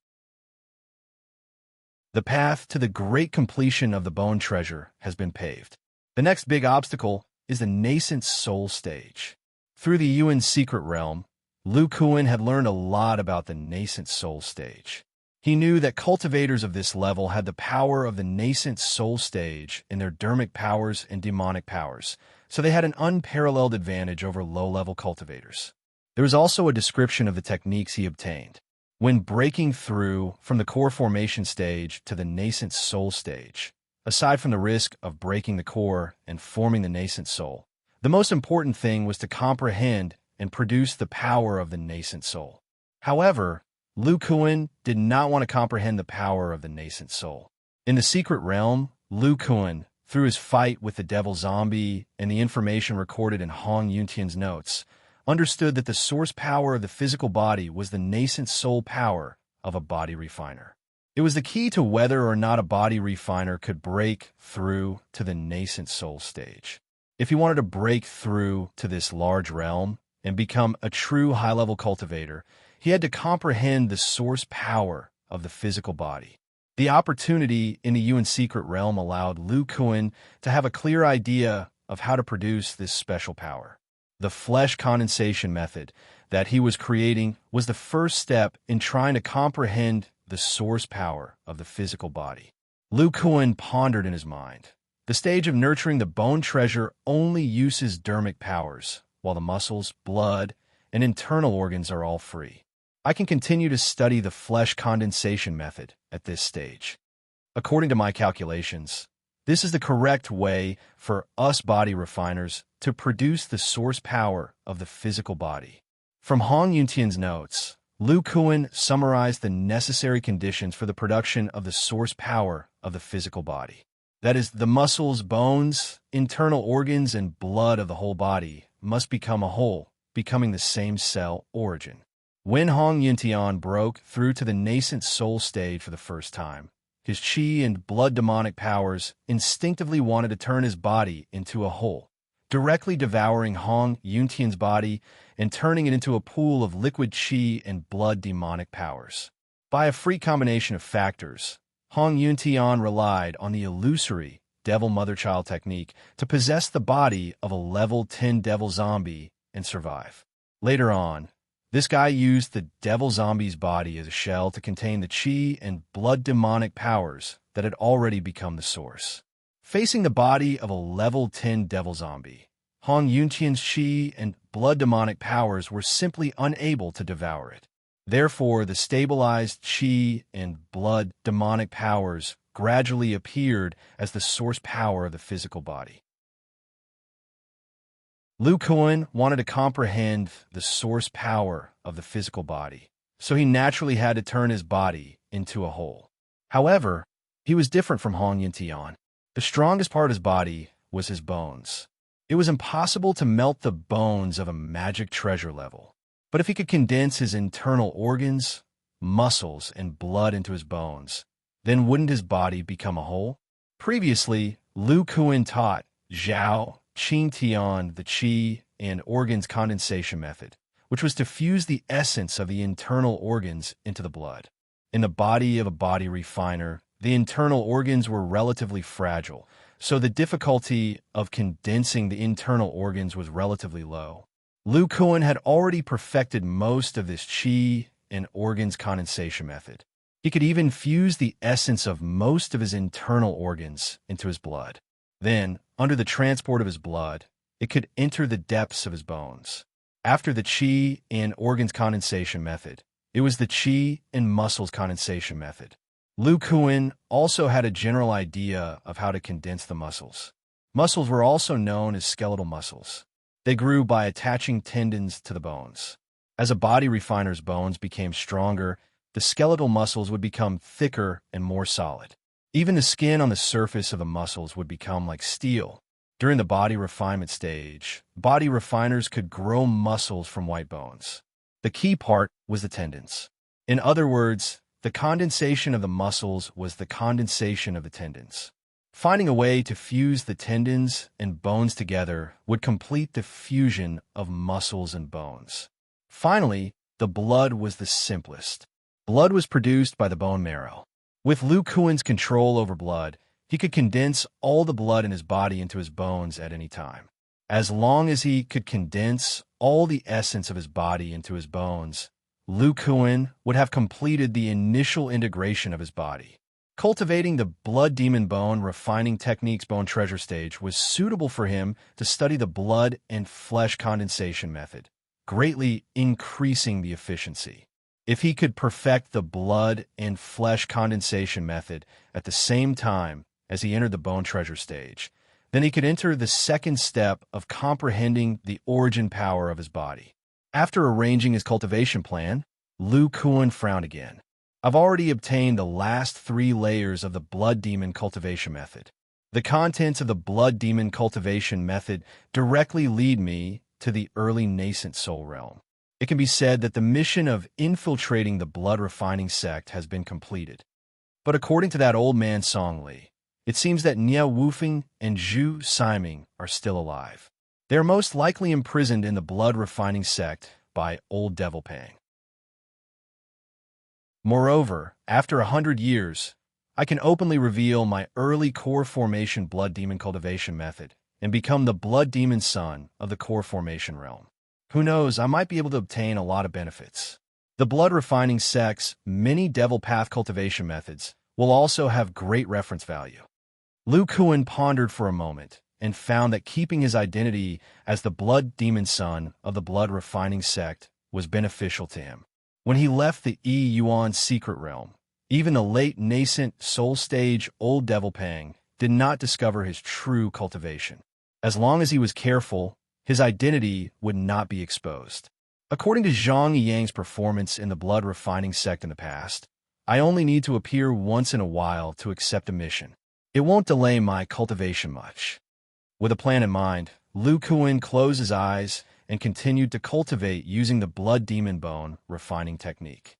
The path to the great completion of the bone treasure has been paved. The next big obstacle is the nascent soul stage. Through the Yuan's secret realm, Lu Kuan had learned a lot about the nascent soul stage. He knew that cultivators of this level had the power of the nascent soul stage in their dermic powers and demonic powers, so they had an unparalleled advantage over low-level cultivators. There was also a description of the techniques he obtained. When breaking through from the core formation stage to the nascent soul stage, aside from the risk of breaking the core and forming the nascent soul, the most important thing was to comprehend and produce the power of the nascent soul. However, Lu Kuan did not want to comprehend the power of the nascent soul. In the secret realm, Lu Kuan, through his fight with the devil zombie and the information recorded in Hong Yuntian's notes, understood that the source power of the physical body was the nascent soul power of a body refiner. It was the key to whether or not a body refiner could break through to the nascent soul stage. If he wanted to break through to this large realm and become a true high-level cultivator, he had to comprehend the source power of the physical body. The opportunity in the Yuan secret realm allowed Lu Kuan to have a clear idea of how to produce this special power. The flesh condensation method, that he was creating was the first step in trying to comprehend the source power of the physical body. Lu Kuan pondered in his mind. The stage of nurturing the bone treasure only uses dermic powers, while the muscles, blood, and internal organs are all free. I can continue to study the flesh condensation method at this stage. According to my calculations, this is the correct way for us body refiners to produce the source power of the physical body. From Hong Yuntian's notes, Lu Kuan summarized the necessary conditions for the production of the source power of the physical body. That is, the muscles, bones, internal organs, and blood of the whole body must become a whole, becoming the same cell origin. When Hong Yuntian broke through to the nascent soul stage for the first time, his qi and blood demonic powers instinctively wanted to turn his body into a whole, directly devouring Hong Yuntian's body and turning it into a pool of liquid qi and blood demonic powers. By a freak combination of factors, Hong Yuntian relied on the illusory devil mother-child technique to possess the body of a level 10 devil zombie and survive. Later on, this guy used the devil zombie's body as a shell to contain the qi and blood demonic powers that had already become the source. Facing the body of a level 10 devil zombie, Hong Yuntian's qi and blood demonic powers were simply unable to devour it. Therefore, the stabilized qi and blood demonic powers gradually appeared as the source power of the physical body. Lu Kuan wanted to comprehend the source power of the physical body, so he naturally had to turn his body into a whole. However, he was different from Hong Yuntian. The strongest part of his body was his bones. It was impossible to melt the bones of a magic treasure level. But if he could condense his internal organs, muscles, and blood into his bones, then wouldn't his body become a whole? Previously, Lu Kuan taught Zhao Qingtian the qi and organs condensation method, which was to fuse the essence of the internal organs into the blood. In the body of a body refiner, the internal organs were relatively fragile, so the difficulty of condensing the internal organs was relatively low. Lu Kuan had already perfected most of this qi and organs condensation method. He could even fuse the essence of most of his internal organs into his blood. Then, under the transport of his blood, it could enter the depths of his bones. After the qi and organs condensation method, it was the qi and muscles condensation method. Lu Kuan also had a general idea of how to condense the muscles. Muscles were also known as skeletal muscles. They grew by attaching tendons to the bones. As a body refiner's bones became stronger, the skeletal muscles would become thicker and more solid. Even the skin on the surface of the muscles would become like steel. During the body refinement stage, body refiners could grow muscles from white bones. The key part was the tendons. In other words, the condensation of the muscles was the condensation of the tendons. Finding a way to fuse the tendons and bones together would complete the fusion of muscles and bones. Finally, the blood was the simplest. Blood was produced by the bone marrow. With Lu Kuan's control over blood, he could condense all the blood in his body into his bones at any time. As long as he could condense all the essence of his body into his bones, Lu Kuan would have completed the initial integration of his body. Cultivating the blood demon bone refining technique's bone treasure stage was suitable for him to study the blood and flesh condensation method, greatly increasing the efficiency. If he could perfect the blood and flesh condensation method at the same time as he entered the bone treasure stage, then he could enter the second step of comprehending the origin power of his body. After arranging his cultivation plan, Lu Kuan frowned again. I've already obtained the last 3 layers of the blood demon cultivation method. The contents of the blood demon cultivation method directly lead me to the early nascent soul realm. It can be said that the mission of infiltrating the blood refining sect has been completed. But according to that old man Song Li, it seems that Niao Wufeng and Zhu Siming are still alive. They are most likely imprisoned in the blood refining sect by Old Devil Pang. Moreover, after 100 years, I can openly reveal my early core formation blood demon cultivation method and become the blood demon son of the core formation realm. Who knows, I might be able to obtain a lot of benefits. The blood-refining sect's many devil path cultivation methods will also have great reference value. Lu Kuan pondered for a moment and found that keeping his identity as the blood demon son of the blood-refining sect was beneficial to him. When he left the Yi Yuan secret realm, even the late nascent soul-stage old devil Pang did not discover his true cultivation. As long as he was careful, his identity would not be exposed. According to Zhang Yang's performance in the blood-refining sect in the past, I only need to appear once in a while to accept a mission. It won't delay my cultivation much. With a plan in mind, Lu Kuan closed his eyes and continued to cultivate using the blood demon bone refining technique.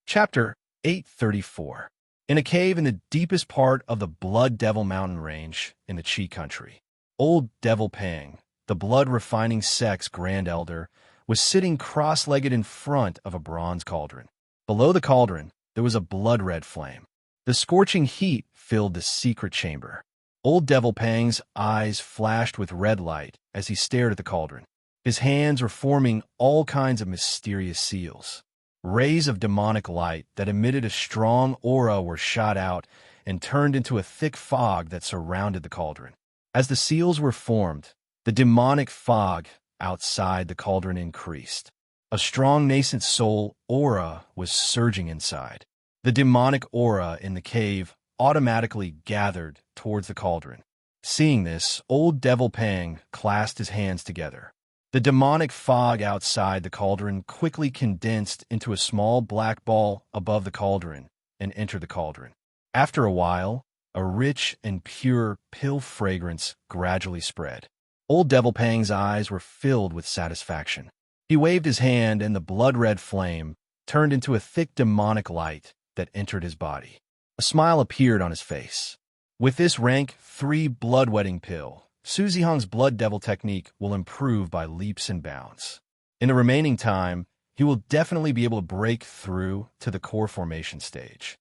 Chapter 834. In a cave in the deepest part of the Blood Devil Mountain Range in the Qi country, old Devil Pang, the blood-refining sect's grand elder, was sitting cross-legged in front of a bronze cauldron. Below the cauldron, there was a blood-red flame. The scorching heat filled the secret chamber. Old Devil Pang's eyes flashed with red light as he stared at the cauldron. His hands were forming all kinds of mysterious seals. Rays of demonic light that emitted a strong aura were shot out and turned into a thick fog that surrounded the cauldron. As the seals were formed, the demonic fog outside the cauldron increased. A strong nascent soul aura was surging inside. The demonic aura in the cave automatically gathered towards the cauldron. Seeing this, old Devil Pang clasped his hands together. The demonic fog outside the cauldron quickly condensed into a small black ball above the cauldron and entered the cauldron. After a while, a rich and pure pill fragrance gradually spread. Old Devil Pang's eyes were filled with satisfaction. He waved his hand and the blood-red flame turned into a thick demonic light that entered his body. A smile appeared on his face. With this rank 3 blood-wetting pill, Su Zihong's blood devil technique will improve by leaps and bounds. In the remaining time, he will definitely be able to break through to the core formation stage.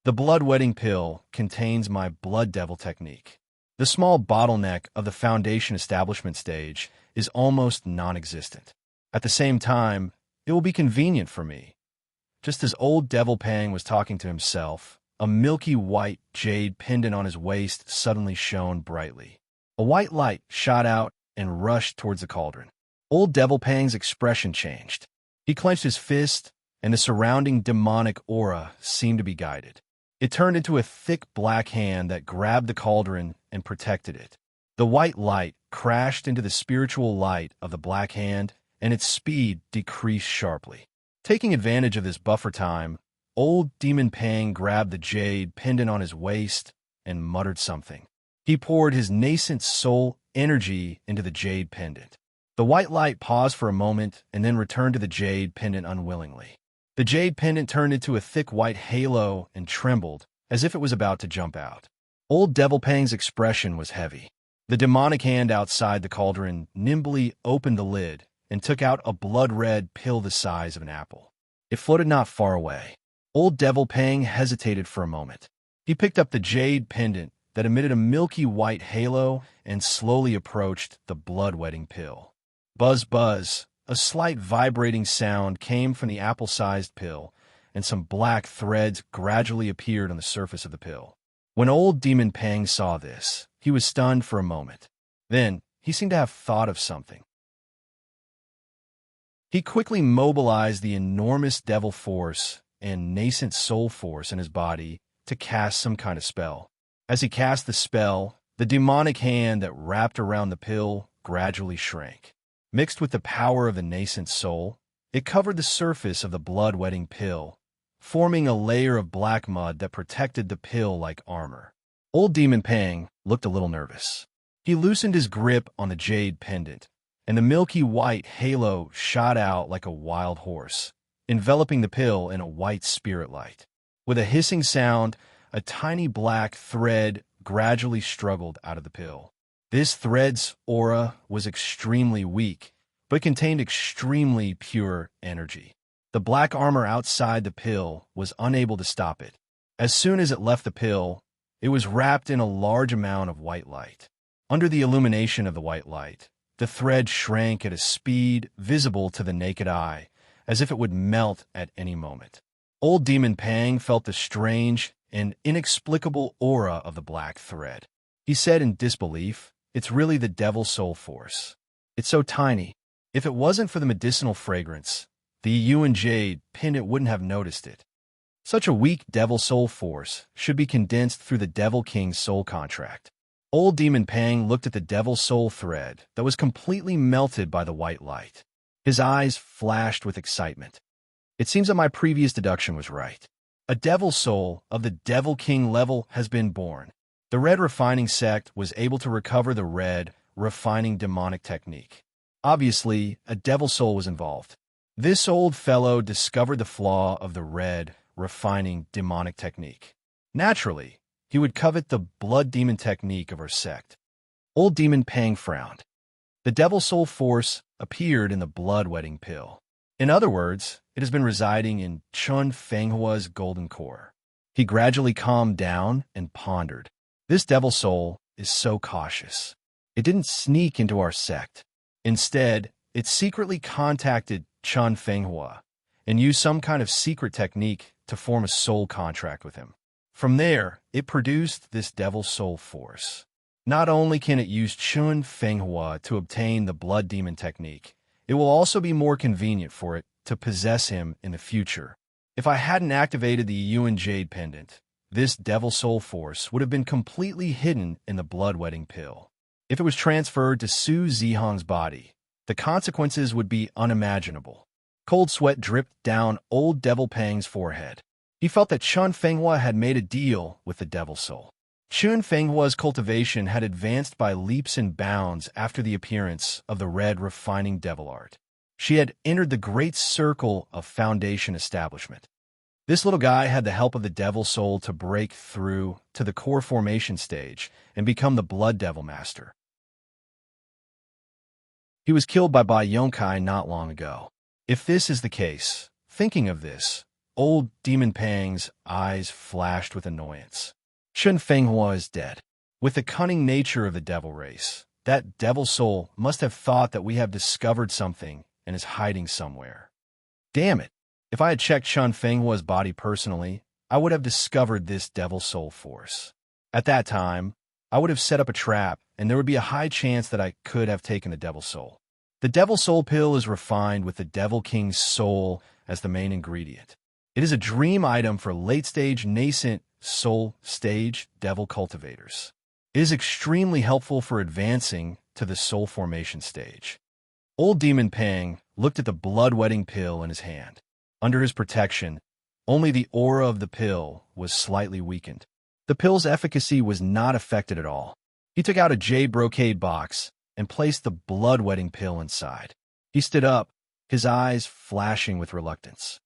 The blood-wetting pill contains my blood devil technique. The small bottleneck of the foundation establishment stage is almost non-existent. At the same time, it will be convenient for me. Just as old Devil Pang was talking to himself, a milky white jade pendant on his waist suddenly shone brightly. A white light shot out and rushed towards the cauldron. Old Devil Pang's expression changed. He clenched his fist, and the surrounding demonic aura seemed to be guided. It turned into a thick black hand that grabbed the cauldron and protected it. The white light crashed into the spiritual light of the black hand, and its speed decreased sharply. Taking advantage of this buffer time, old Demon Pang grabbed the jade pendant on his waist and muttered something. He poured his nascent soul energy into the jade pendant. The white light paused for a moment and then returned to the jade pendant unwillingly. The jade pendant turned into a thick white halo and trembled as if it was about to jump out. Old Devil Pang's expression was heavy. The demonic hand outside the cauldron nimbly opened the lid and took out a blood-red pill the size of an apple. It floated not far away. Old Devil Pang hesitated for a moment. He picked up the jade pendant that emitted a milky white halo and slowly approached the blood-wetting pill. Buzz, buzz, a slight vibrating sound came from the apple-sized pill, and some black threads gradually appeared on the surface of the pill. When old Demon Pang saw this, he was stunned for a moment. Then, he seemed to have thought of something. He quickly mobilized the enormous devil force and nascent soul force in his body to cast some kind of spell. As he cast the spell, the demonic hand that wrapped around the pill gradually shrank. Mixed with the power of the nascent soul, it covered the surface of the blood-wetting pill, forming a layer of black mud that protected the pill like armor. Old Demon Pang looked a little nervous. He loosened his grip on the jade pendant, and the milky white halo shot out like a wild horse, enveloping the pill in a white spirit light. With a hissing sound, a tiny black thread gradually struggled out of the pill. This thread's aura was extremely weak, but contained extremely pure energy. The black armor outside the pill was unable to stop it. As soon as it left the pill, it was wrapped in a large amount of white light. Under the illumination of the white light, the thread shrank at a speed visible to the naked eye, as if it would melt at any moment. Old Demon Pang felt the strange and inexplicable aura of the black thread. He said in disbelief, "It's really the devil soul force. It's so tiny. If it wasn't for the medicinal fragrance, the Yuan Jade Pendant wouldn't have noticed it. Such a weak devil soul force should be condensed through the Devil King's soul contract." Old Demon Pang looked at the devil soul thread that was completely melted by the white light. His eyes flashed with excitement. It seems that my previous deduction was right. A devil soul of the Devil King level has been born. The Red Refining Sect was able to recover the Red Refining Demonic Technique. Obviously, a devil soul was involved. This old fellow discovered the flaw of the Red Refining Demonic Technique. Naturally, he would covet the blood demon technique of our sect. Old Demon Pang frowned. The devil soul force appeared in the blood-wetting pill. In other words, it has been residing in Chun Fenghua's golden core. He gradually calmed down and pondered. This devil soul is so cautious. It didn't sneak into our sect. Instead, it secretly contacted Chun Fenghua and used some kind of secret technique to form a soul contract with him. From there, it produced this devil soul force. Not only can it use Chun Fenghua to obtain the blood demon technique, it will also be more convenient for it to possess him in the future. If I hadn't activated the Yuan Jade Pendant, this devil soul force would have been completely hidden in the blood-wetting pill. If it was transferred to Su Zihong's body, the consequences would be unimaginable. Cold sweat dripped down old Devil Pang's forehead. He felt that Chun Fenghua had made a deal with the devil soul. Chun Fenghua's cultivation had advanced by leaps and bounds after the appearance of the Red Refining Devil Art. She had entered the great circle of Foundation establishment. This little guy had the help of the devil soul to break through to the core formation stage and become the Blood Devil Master. He was killed by Bai Yonkai not long ago. If this is the case, thinking of this, old Demon Pang's eyes flashed with annoyance. Chun Fenghua is dead. With the cunning nature of the devil race, that devil soul must have thought that we have discovered something and is hiding somewhere. Damn it! If I had checked Chun Fenghua's body personally, I would have discovered this devil soul force. At that time, I would have set up a trap, and there would be a high chance that I could have taken the devil soul. The devil soul pill is refined with the Devil King's soul as the main ingredient. It is a dream item for late-stage nascent soul stage devil cultivators. It is extremely helpful for advancing to the soul formation stage. Old Demon Pang looked at the blood-wetting pill in his hand. Under his protection, only the aura of the pill was slightly weakened. The pill's efficacy was not affected at all. He took out a jade brocade box and placed the blood-wetting pill inside. He stood up, his eyes flashing with reluctance.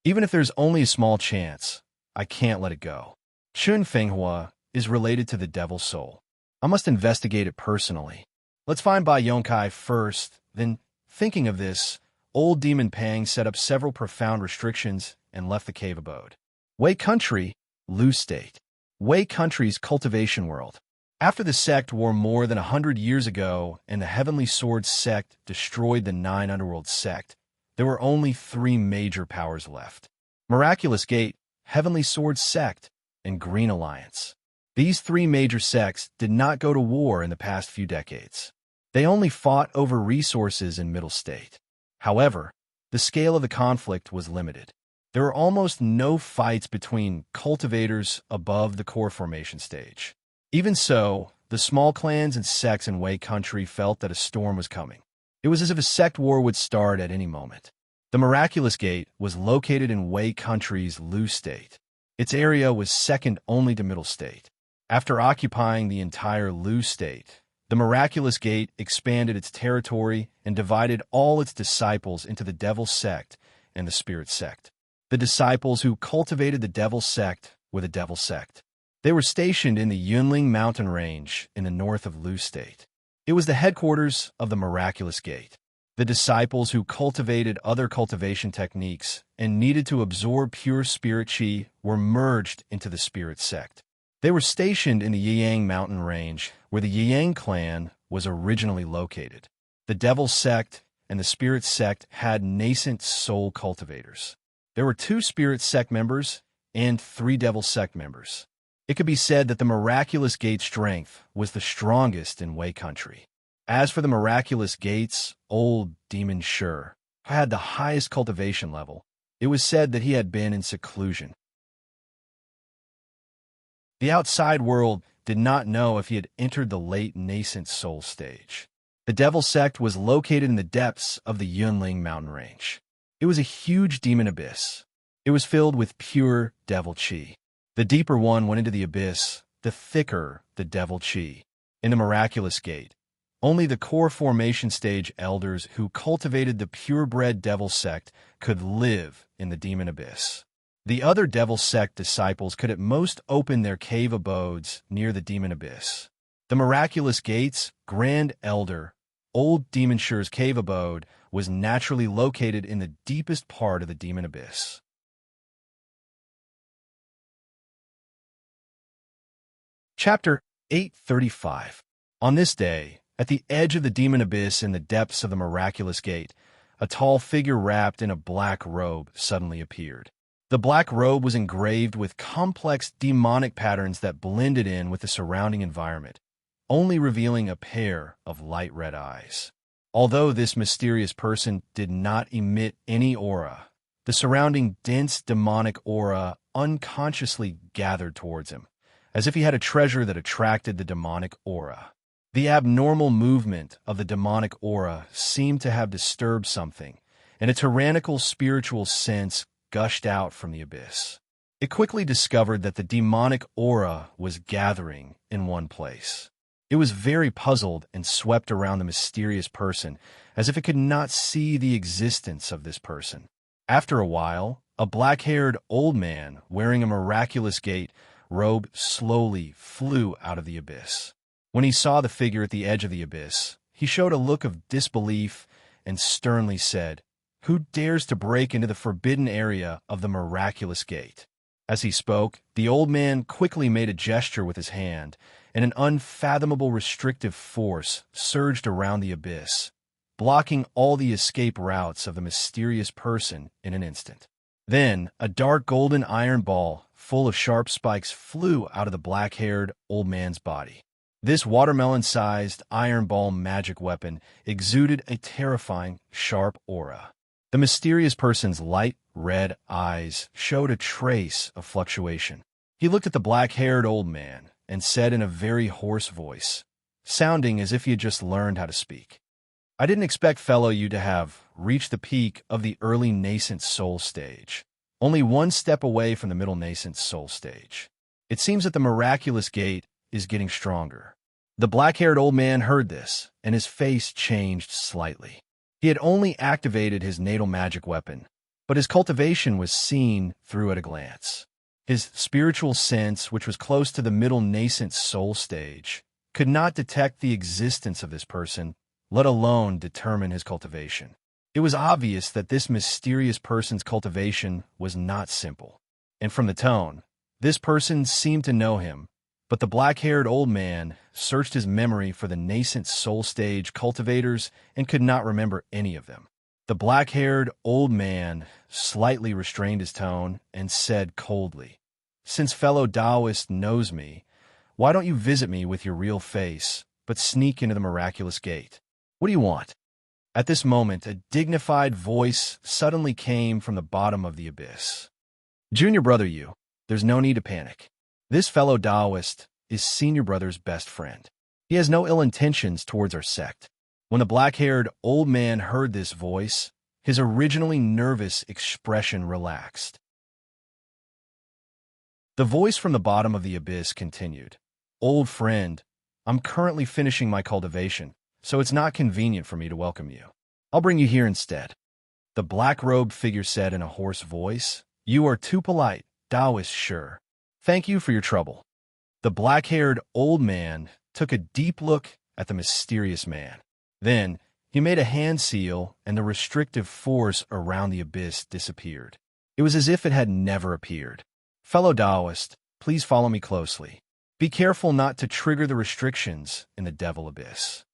Even if there's only a small chance, I can't let it go. Chun Fenghua is related to the devil soul. I must investigate it personally. Let's find Bai Yonkai first, then, thinking of this, old Demon Pang set up several profound restrictions and left the cave abode. Wei Country, Lu State. Wei Country's cultivation world. After the sect war more than 100 years ago and the Heavenly Sword sect destroyed the 9 Underworld sect, there were only 3 major powers left. Miraculous Gate, Heavenly Sword sect, and Green Alliance. These 3 major sects did not go to war in the past few decades. They only fought over resources in Middle State. However, the scale of the conflict was limited. There were almost no fights between cultivators above the core formation stage. Even so, the small clans and sects in Wei Country felt that a storm was coming. It was as if a sect war would start at any moment. The Miraculous Gate was located in Wei Country's Lu State. Its area was second only to Middle State. After occupying the entire Lu State, the Miraculous Gate expanded its territory and divided all its disciples into the Devil Sect and the Spirit Sect. The disciples who cultivated the Devil Sect were the Devil Sect. They were stationed in the Yunling mountain range in the north of Lu State. It was the headquarters of the Miraculous Gate. The disciples who cultivated other cultivation techniques and needed to absorb pure spirit chi were merged into the Spirit Sect. They were stationed in the Yiyang mountain range, where the Yiyang clan was originally located. The Devil Sect and the Spirit Sect had nascent soul cultivators. There were 2 Spirit Sect members and 3 Devil Sect members. It could be said that the Miraculous Gate strength was the strongest in Wei Country. As for the Miraculous Gate's old demon Shur, who had the highest cultivation level, it was said that he had been in seclusion. The outside world did not know if he had entered the late nascent soul stage. The Devil Sect was located in the depths of the Yunling mountain range. It was a huge demon abyss. It was filled with pure devil chi. The deeper one went into the abyss, the thicker the devil chi. In the Miraculous Gate, only the core formation stage elders who cultivated the purebred Devil Sect could live in the demon abyss. The other Devil Sect disciples could at most open their cave abodes near the demon abyss. The Miraculous Gate's Grand Elder, Old Demon Shur's cave abode, was naturally located in the deepest part of the demon abyss. Chapter 835. On this day, at the edge of the demon abyss in the depths of the Miraculous Gate, a tall figure wrapped in a black robe suddenly appeared. The black robe was engraved with complex demonic patterns that blended in with the surrounding environment, only revealing a pair of light red eyes. Although this mysterious person did not emit any aura, the surrounding dense demonic aura unconsciously gathered towards him, as if he had a treasure that attracted the demonic aura. The abnormal movement of the demonic aura seemed to have disturbed something, and a tyrannical spiritual sense gushed out from the abyss. It quickly discovered that the demonic aura was gathering in one place. It was very puzzled and swept around the mysterious person, as if it could not see the existence of this person. After a while, a black-haired old man wearing a Miraculous Gate robe slowly flew out of the abyss. When he saw the figure at the edge of the abyss, he showed a look of disbelief and sternly said, "Who dares to break into the forbidden area of the Miraculous Gate?" As he spoke, the old man quickly made a gesture with his hand, and an unfathomable restrictive force surged around the abyss, blocking all the escape routes of the mysterious person in an instant. Then, a dark golden iron ball full of sharp spikes flew out of the black-haired old man's body. This watermelon-sized iron ball magic weapon exuded a terrifying, sharp aura. The mysterious person's light red eyes showed a trace of fluctuation. He looked at the black-haired old man and said in a very hoarse voice, sounding as if he had just learned how to speak, "I didn't expect, fellow, you to have reached the peak of the early nascent soul stage, only one step away from the middle nascent soul stage. It seems that the Miraculous Gate is getting stronger." The black-haired old man heard this, and his face changed slightly. He had only activated his natal magic weapon, but his cultivation was seen through at a glance. His spiritual sense, which was close to the middle nascent soul stage, could not detect the existence of this person, let alone determine his cultivation. It was obvious that this mysterious person's cultivation was not simple, and from the tone, this person seemed to know him, but the black-haired old man searched his memory for the nascent soul stage cultivators and could not remember any of them. The black-haired old man slightly restrained his tone and said coldly, "Since fellow Taoist knows me, why don't you visit me with your real face, but sneak into the Miraculous Gate? What do you want?" At this moment, a dignified voice suddenly came from the bottom of the abyss. "Junior brother, there's no need to panic. This fellow Taoist is senior brother's best friend. He has no ill intentions towards our sect." When the black-haired old man heard this voice, his originally nervous expression relaxed. The voice from the bottom of the abyss continued, "Old friend, I'm currently finishing my cultivation, so it's not convenient for me to welcome you. I'll bring you here instead." The black-robed figure said in a hoarse voice, "You are too polite, Taoist Shur. Thank you for your trouble." The black-haired old man took a deep look at the mysterious man. Then, he made a hand seal, and the restrictive force around the abyss disappeared. It was as if it had never appeared. "Fellow Taoist, please follow me closely. Be careful not to trigger the restrictions in the Devil Abyss.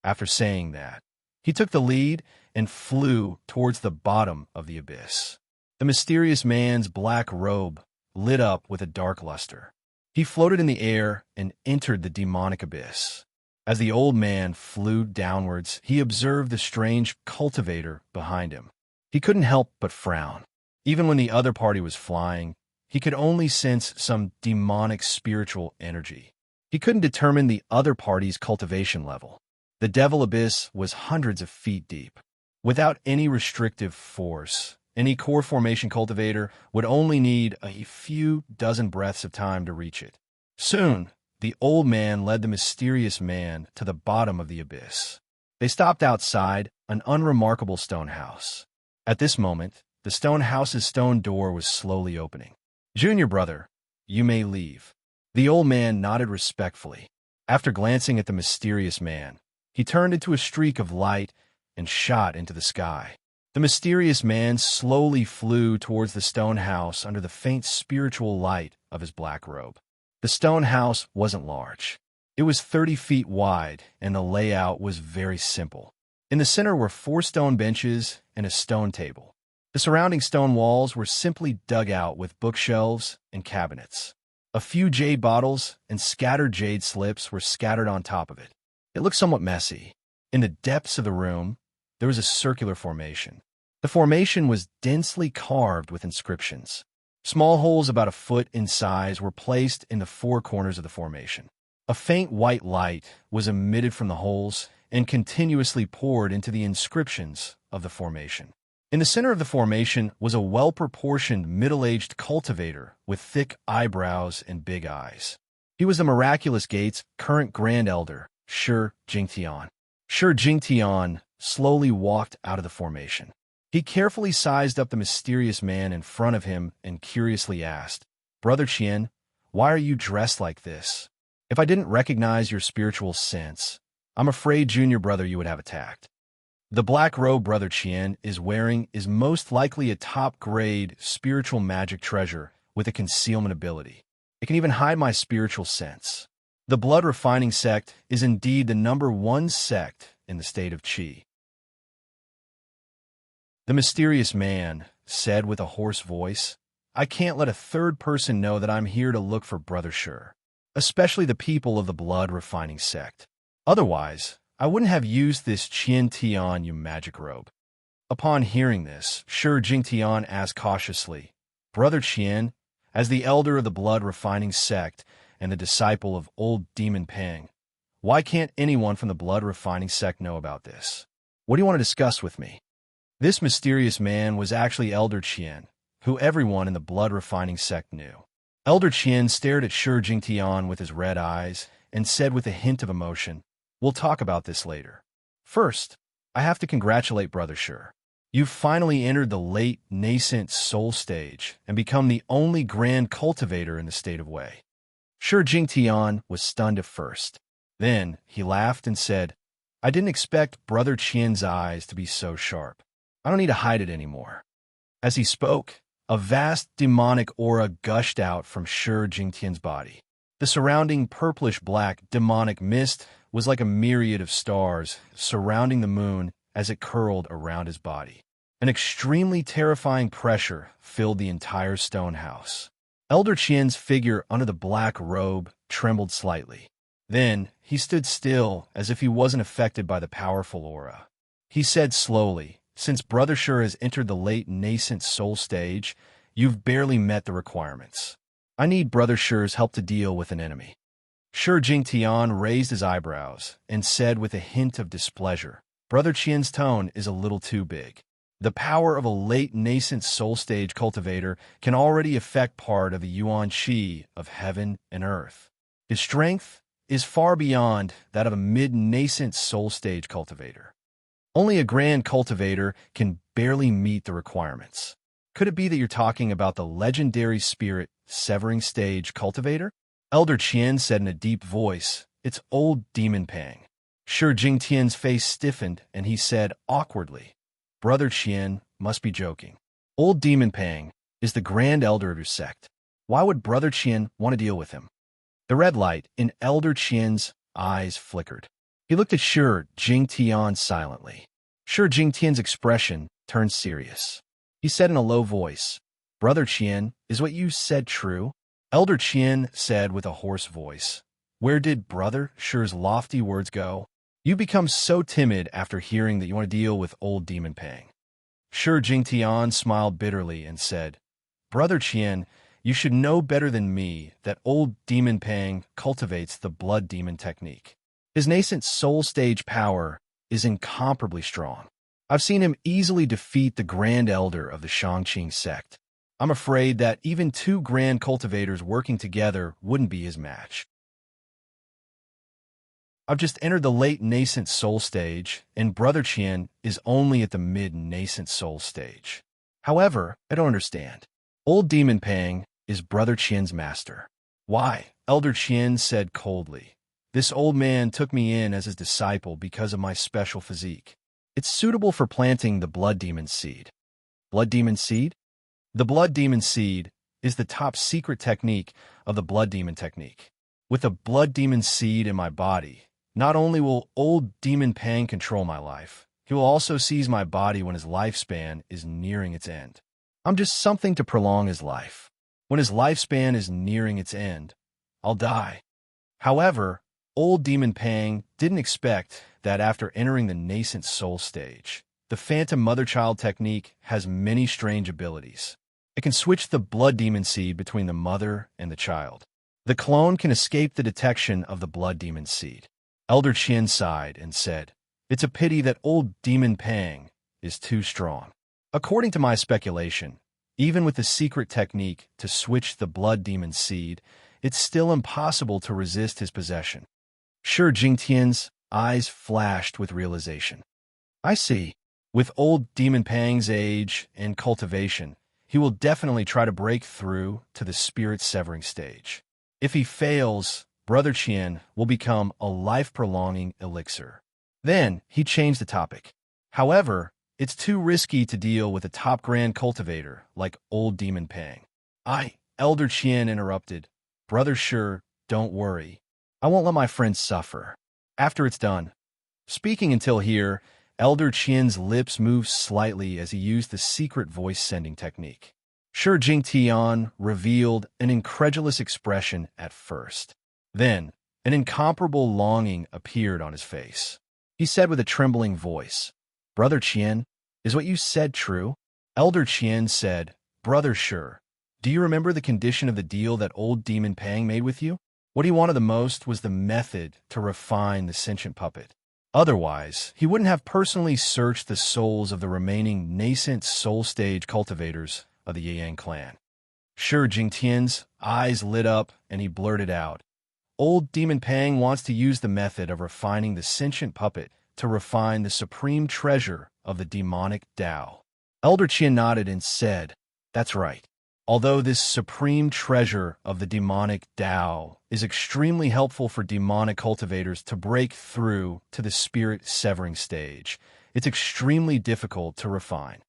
After saying that, he took the lead and flew towards the bottom of the abyss. The mysterious man's black robe lit up with a dark luster. He floated in the air and entered the demonic abyss. As the old man flew downwards, he observed the strange cultivator behind him. He couldn't help but frown. Even when the other party was flying, he could only sense some demonic spiritual energy. He couldn't determine the other party's cultivation level. The Devil Abyss was hundreds of feet deep. Without any restrictive force, any core formation cultivator would only need a few dozen breaths of time to reach it. Soon, the old man led the mysterious man to the bottom of the abyss. They stopped outside an unremarkable stone house. At this moment, the stone house's stone door was slowly opening. "Junior brother, you may leave." The old man nodded respectfully. After glancing at the mysterious man, he turned into a streak of light and shot into the sky. The mysterious man slowly flew towards the stone house under the faint spiritual light of his black robe. The stone house wasn't large. It was 30 feet wide, and the layout was very simple. In the center were 4 stone benches and a stone table. The surrounding stone walls were simply dug out with bookshelves and cabinets. A few jade bottles and scattered jade slips were scattered on top of it. It looked somewhat messy. In the depths of the room, there was a circular formation. The formation was densely carved with inscriptions. Small holes about a foot in size were placed in the 4 corners of the formation. A faint white light was emitted from the holes and continuously poured into the inscriptions of the formation. In the center of the formation was a well-proportioned middle-aged cultivator with thick eyebrows and big eyes. He was the Miraculous Gate's current Grand Elder, Shi Jingtian. Shi Jingtian slowly walked out of the formation. He carefully sized up the mysterious man in front of him and curiously asked, "Brother Qian, why are you dressed like this? If I didn't recognize your spiritual sense, I'm afraid junior brother you would have attacked." The black robe Brother Qian is wearing is most likely a top-grade spiritual magic treasure with a concealment ability. It can even hide my spiritual sense. The blood-refining sect is indeed the #1 sect in the state of Qi. The mysterious man said with a hoarse voice, "I can't let a third person know that I'm here to look for Brother Shi, especially the people of the blood-refining sect. Otherwise, I wouldn't have used this Qian Tian, you magic robe." Upon hearing this, Shi Jingtian asked cautiously, "Brother Qian, as the elder of the blood-refining sect and the disciple of old Demon Peng, why can't anyone from the blood-refining sect know about this? What do you want to discuss with me?" This mysterious man was actually Elder Qian, who everyone in the blood-refining sect knew. Elder Qian stared at Shi Jingtian with his red eyes and said with a hint of emotion, "We'll talk about this later. First, I have to congratulate Brother Shi. You've finally entered the late nascent soul stage and become the only grand cultivator in the state of Wei." Shi Jingtian was stunned at first. Then he laughed and said, "I didn't expect Brother Qian's eyes to be so sharp. I don't need to hide it anymore." As he spoke, a vast demonic aura gushed out from Shi Jingtian's body. The surrounding purplish-black demonic mist was like a myriad of stars surrounding the moon as it curled around his body. An extremely terrifying pressure filled the entire stone house. Elder Qian's figure under the black robe trembled slightly. Then he stood still as if he wasn't affected by the powerful aura. He said slowly, "Since Brother Shi has entered the late nascent soul stage, you've barely met the requirements. I need Brother Shi's help to deal with an enemy." Shi Jingtian raised his eyebrows and said with a hint of displeasure, "Brother Qian's tone is a little too big. The power of a late nascent soul stage cultivator can already affect part of the Yuan Qi of heaven and earth. His strength is far beyond that of a mid-nascent soul stage cultivator. Only a grand cultivator can barely meet the requirements. Could it be that you're talking about the legendary spirit severing stage cultivator?" Elder Qian said in a deep voice, "It's old Demon Peng." Shi Jingtian's face stiffened and he said awkwardly, "Brother Qian must be joking. Old Demon Peng is the grand elder of your sect. Why would Brother Qian want to deal with him?" The red light in Elder Qian's eyes flickered. He looked at Shi Jingtian silently. Shi Jingtian's expression turned serious. He said in a low voice, "Brother Qian, is what you said true?" Elder Qian said with a hoarse voice, "Where did Brother Shi's lofty words go? You become so timid after hearing that you want to deal with old Demon Pang." Shi Jingtian smiled bitterly and said, "Brother Qian, you should know better than me that old Demon Pang cultivates the blood demon technique. His nascent soul stage power is incomparably strong. I've seen him easily defeat the Grand Elder of the Shangqing sect. I'm afraid that even two grand cultivators working together wouldn't be his match. I've just entered the late nascent soul stage, and Brother Qian is only at the mid-nascent soul stage. However, I don't understand. Old Demon Pang is Brother Qian's master." "Why?" Elder Qian said coldly. "This old man took me in as his disciple because of my special physique. It's suitable for planting the blood demon seed." "Blood demon seed?" "The blood demon seed is the top secret technique of the blood demon technique. With the blood demon seed in my body, not only will old Demon Pang control my life, he will also seize my body when his lifespan is nearing its end. I'm just something to prolong his life. When his lifespan is nearing its end, I'll die." However, old Demon Pang didn't expect that after entering the nascent soul stage, the Phantom Mother-Child technique has many strange abilities. It can switch the blood demon seed between the mother and the child. The clone can escape the detection of the blood demon seed. Elder Qian sighed and said, "It's a pity that old Demon Pang is too strong. According to my speculation, even with the secret technique to switch the blood demon seed, it's still impossible to resist his possession." Shi Jingtian's eyes flashed with realization. "I see. With old Demon Pang's age and cultivation, he will definitely try to break through to the spirit-severing stage. If he fails, Brother Qian will become a life-prolonging elixir." Then he changed the topic. "However, it's too risky to deal with a top grand cultivator like old Demon Pang." Elder Qian interrupted. "Brother Shi, don't worry. I won't let my friends suffer. After it's done." Speaking until here, Elder Qian's lips moved slightly as he used the secret voice-sending technique. Shi Jingtian revealed an incredulous expression at first. Then, an incomparable longing appeared on his face. He said with a trembling voice, "Brother Qian, is what you said true?" Elder Qian said, "Brother Shi, do you remember the condition of the deal that old Demon Pang made with you? What he wanted the most was the method to refine the sentient puppet. Otherwise, he wouldn't have personally searched the souls of the remaining nascent soul stage cultivators of the Yang clan." Shi Jingtian's eyes lit up and he blurted out, "Old Demon Pang wants to use the method of refining the sentient puppet to refine the supreme treasure of the demonic Tao." Elder Qian nodded and said, "That's right. Although this supreme treasure of the demonic Tao is extremely helpful for demonic cultivators to break through to the spirit-severing stage, it's extremely difficult to refine.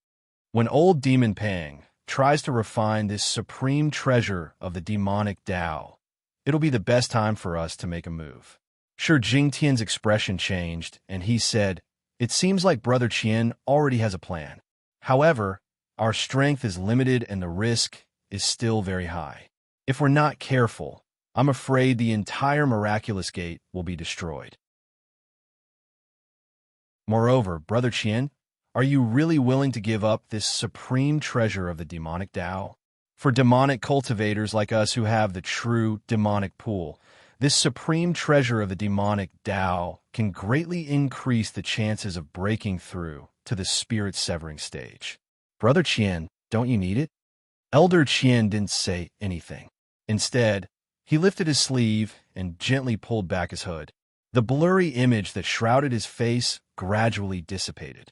When old Demon Pang tries to refine this supreme treasure of the demonic Tao, it'll be the best time for us to make a move." Shi Jingtian's expression changed, and he said, "It seems like Brother Qian already has a plan. However, our strength is limited and the risk is still very high. If we're not careful, I'm afraid the entire miraculous gate will be destroyed. Moreover, Brother Qian, are you really willing to give up this supreme treasure of the demonic Tao? For demonic cultivators like us who have the true demonic pool, this supreme treasure of the demonic Tao can greatly increase the chances of breaking through to the spirit-severing stage. Brother Qian, don't you need it?" Elder Qian didn't say anything. Instead, he lifted his sleeve and gently pulled back his hood. The blurry image that shrouded his face gradually dissipated.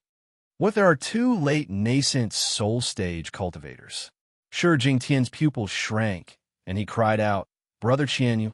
"What if there are two late nascent soul stage cultivators?" Shi Jingtian's pupils shrank, and he cried out, "Brother Qian, you..."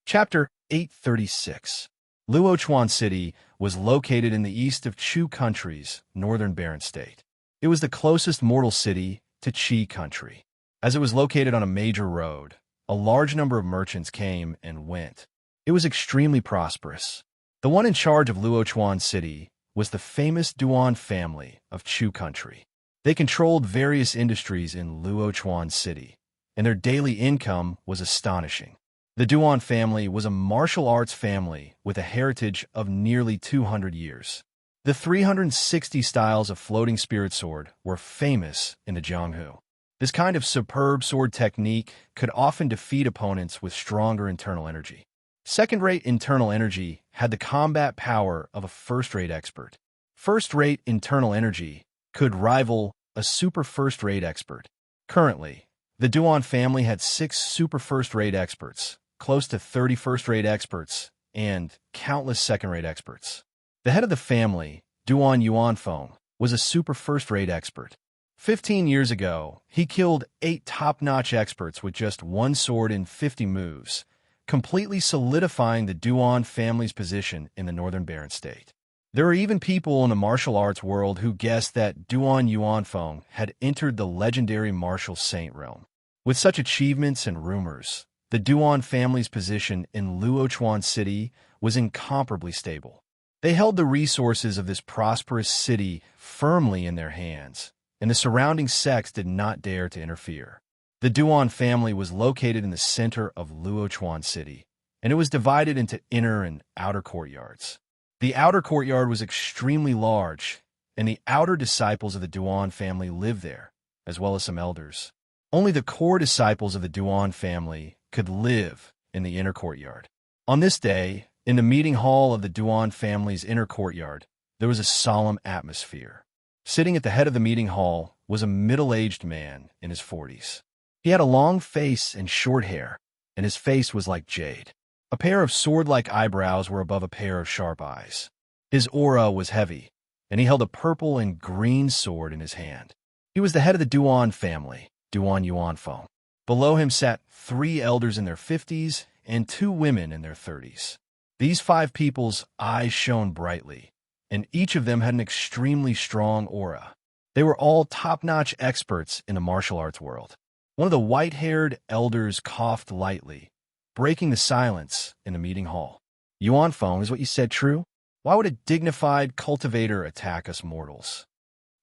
Chapter 836. Luochuan City was located in the east of Chu Country's northern Barren State. It was the closest mortal city to Qi country. As it was located on a major road, a large number of merchants came and went. It was extremely prosperous. The one in charge of Luochuan City was the famous Duan family of Chu country. They controlled various industries in Luochuan City, and their daily income was astonishing. The Duan family was a martial arts family with a heritage of nearly 200 years. The 360 styles of floating spirit sword were famous in the Jianghu. This kind of superb sword technique could often defeat opponents with stronger internal energy. Second-rate internal energy had the combat power of a first-rate expert. First-rate internal energy could rival a super first-rate expert. Currently, the Duan family had 6 super first-rate experts, close to 30 first-rate experts, and countless second-rate experts. The head of the family, Duan Yuanfeng, was a super first-rate expert. 15 years ago, he killed 8 top-notch experts with just 1 sword in 50 moves, completely solidifying the Duan family's position in the Northern Barren State. There are even people in the martial arts world who guessed that Duan Yuanfeng had entered the legendary martial saint realm. With such achievements and rumors, the Duan family's position in Luochuan City was incomparably stable. They held the resources of this prosperous city firmly in their hands, and the surrounding sects did not dare to interfere. The Duan family was located in the center of Luochuan City, and it was divided into inner and outer courtyards. The outer courtyard was extremely large, and the outer disciples of the Duan family lived there, as well as some elders. Only the core disciples of the Duan family could live in the inner courtyard. On this day, in the meeting hall of the Duan family's inner courtyard, there was a solemn atmosphere. Sitting at the head of the meeting hall was a middle-aged man in his 40s. He had a long face and short hair, and his face was like jade. A pair of sword-like eyebrows were above a pair of sharp eyes. His aura was heavy, and he held a purple and green sword in his hand. He was the head of the Duan family, Duan Yuanfeng. Below him sat 3 elders in their 50s and 2 women in their 30s. These 5 people's eyes shone brightly, and each of them had an extremely strong aura. They were all top-notch experts in the martial arts world. One of the white-haired elders coughed lightly, breaking the silence in the meeting hall. Yuanfeng, is what you said true? Why would a dignified cultivator attack us mortals?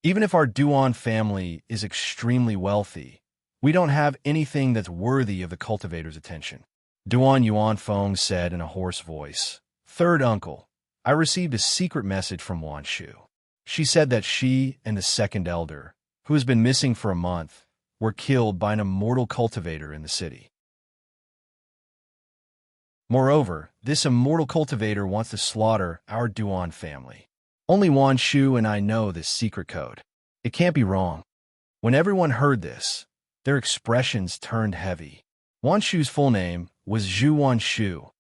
Even if our Duan family is extremely wealthy, we don't have anything that's worthy of the cultivator's attention. Duan Yuanfeng said in a hoarse voice, "Third uncle, I received a secret message from Wan Shu. She said that she and the second elder, who has been missing for a month, were killed by an immortal cultivator in the city. Moreover, this immortal cultivator wants to slaughter our Duan family. Only Wan Shu and I know this secret code. It can't be wrong." When everyone heard this, their expressions turned heavy. Wan Shu's full name was Zhu Wan Shu,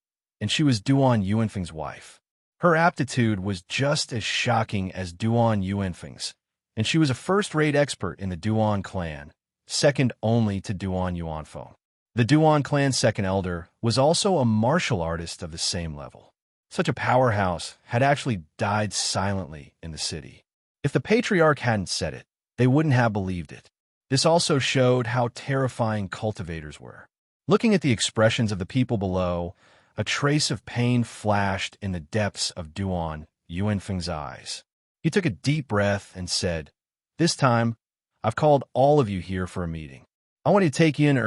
and she was Duan Yuanfeng's wife. Her aptitude was just as shocking as Duan Yuanfeng's, and she was a first-rate expert in the Duan clan, second only to Duan Yuanfeng. The Duan clan's second elder was also a martial artist of the same level. Such a powerhouse had actually died silently in the city. If the patriarch hadn't said it, they wouldn't have believed it. This also showed how terrifying cultivators were. Looking at the expressions of the people below, a trace of pain flashed in the depths of Duan Yuanfeng's eyes. He took a deep breath and said, "This time, I've called all of you here for a meeting. I want to take Yin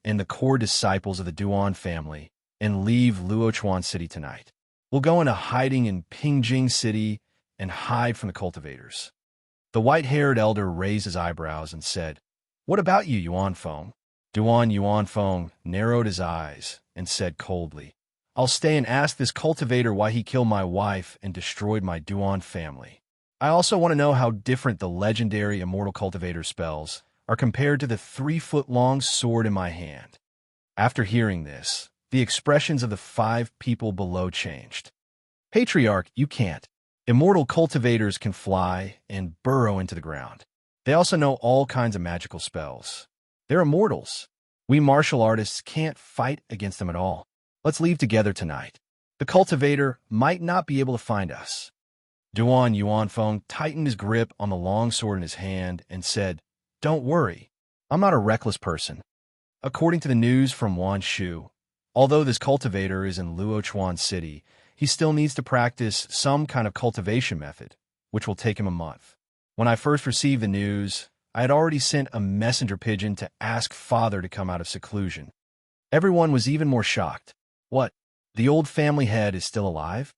and the core disciples of the Duan family and leave Luochuan City tonight. We'll go into hiding in Pingjing City and hide from the cultivators." The white-haired elder raised his eyebrows and said, "What about you, Yuanfeng?" Duan Yuanfeng narrowed his eyes and said coldly, "I'll stay and ask this cultivator why he killed my wife and destroyed my Duan family. I also want to know how different the legendary immortal cultivator spells are compared to the 3-foot-long sword in my hand." After hearing this, the expressions of the 5 people below changed. "Patriarch, you can't. Immortal cultivators can fly and burrow into the ground. They also know all kinds of magical spells. They're immortals. We martial artists can't fight against them at all. Let's leave together tonight. The cultivator might not be able to find us." Duan Yuanfeng tightened his grip on the long sword in his hand and said, "Don't worry. I'm not a reckless person. According to the news from Wanshu, although this cultivator is in Luochuan City, he still needs to practice some kind of cultivation method, which will take him a month. When I first received the news, I had already sent a messenger pigeon to ask Father to come out of seclusion. Everyone was even more shocked. What? The old family head is still alive?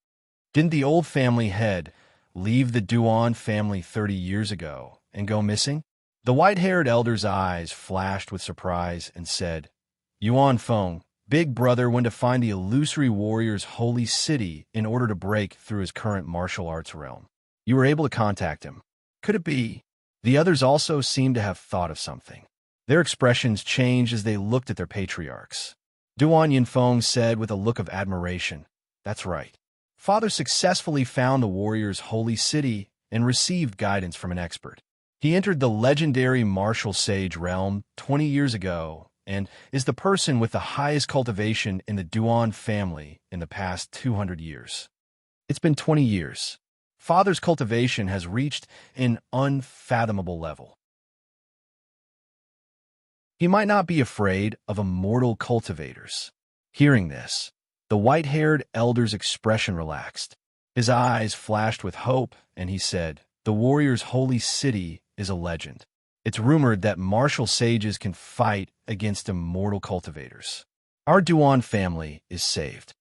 Didn't the old family head leave the Duan family 30 years ago and go missing? The white-haired elder's eyes flashed with surprise and said, Yuan Feng, Big Brother went to find the illusory warrior's holy city in order to break through his current martial arts realm. You were able to contact him. Could it be? The others also seemed to have thought of something. Their expressions changed as they looked at their patriarchs. Duan Yinfeng said with a look of admiration, That's right. Father successfully found the warrior's holy city and received guidance from an expert. He entered the legendary martial sage realm 20 years ago and is the person with the highest cultivation in the Duan family in the past 200 years. It's been 20 years. Father's cultivation has reached an unfathomable level. He might not be afraid of immortal cultivators. Hearing this, the white-haired elder's expression relaxed. His eyes flashed with hope, and he said, The warrior's holy city is a legend. It's rumored that martial sages can fight against immortal cultivators. Our Duan family is saved.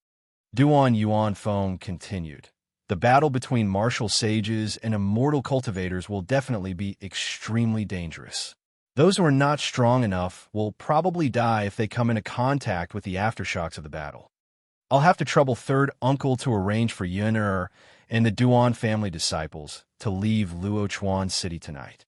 Duan Yuanfeng continued. The battle between martial sages and immortal cultivators will definitely be extremely dangerous. Those who are not strong enough will probably die if they come into contact with the aftershocks of the battle. I'll have to trouble third uncle to arrange for Yuner and the Duan family disciples to leave Luochuan City tonight.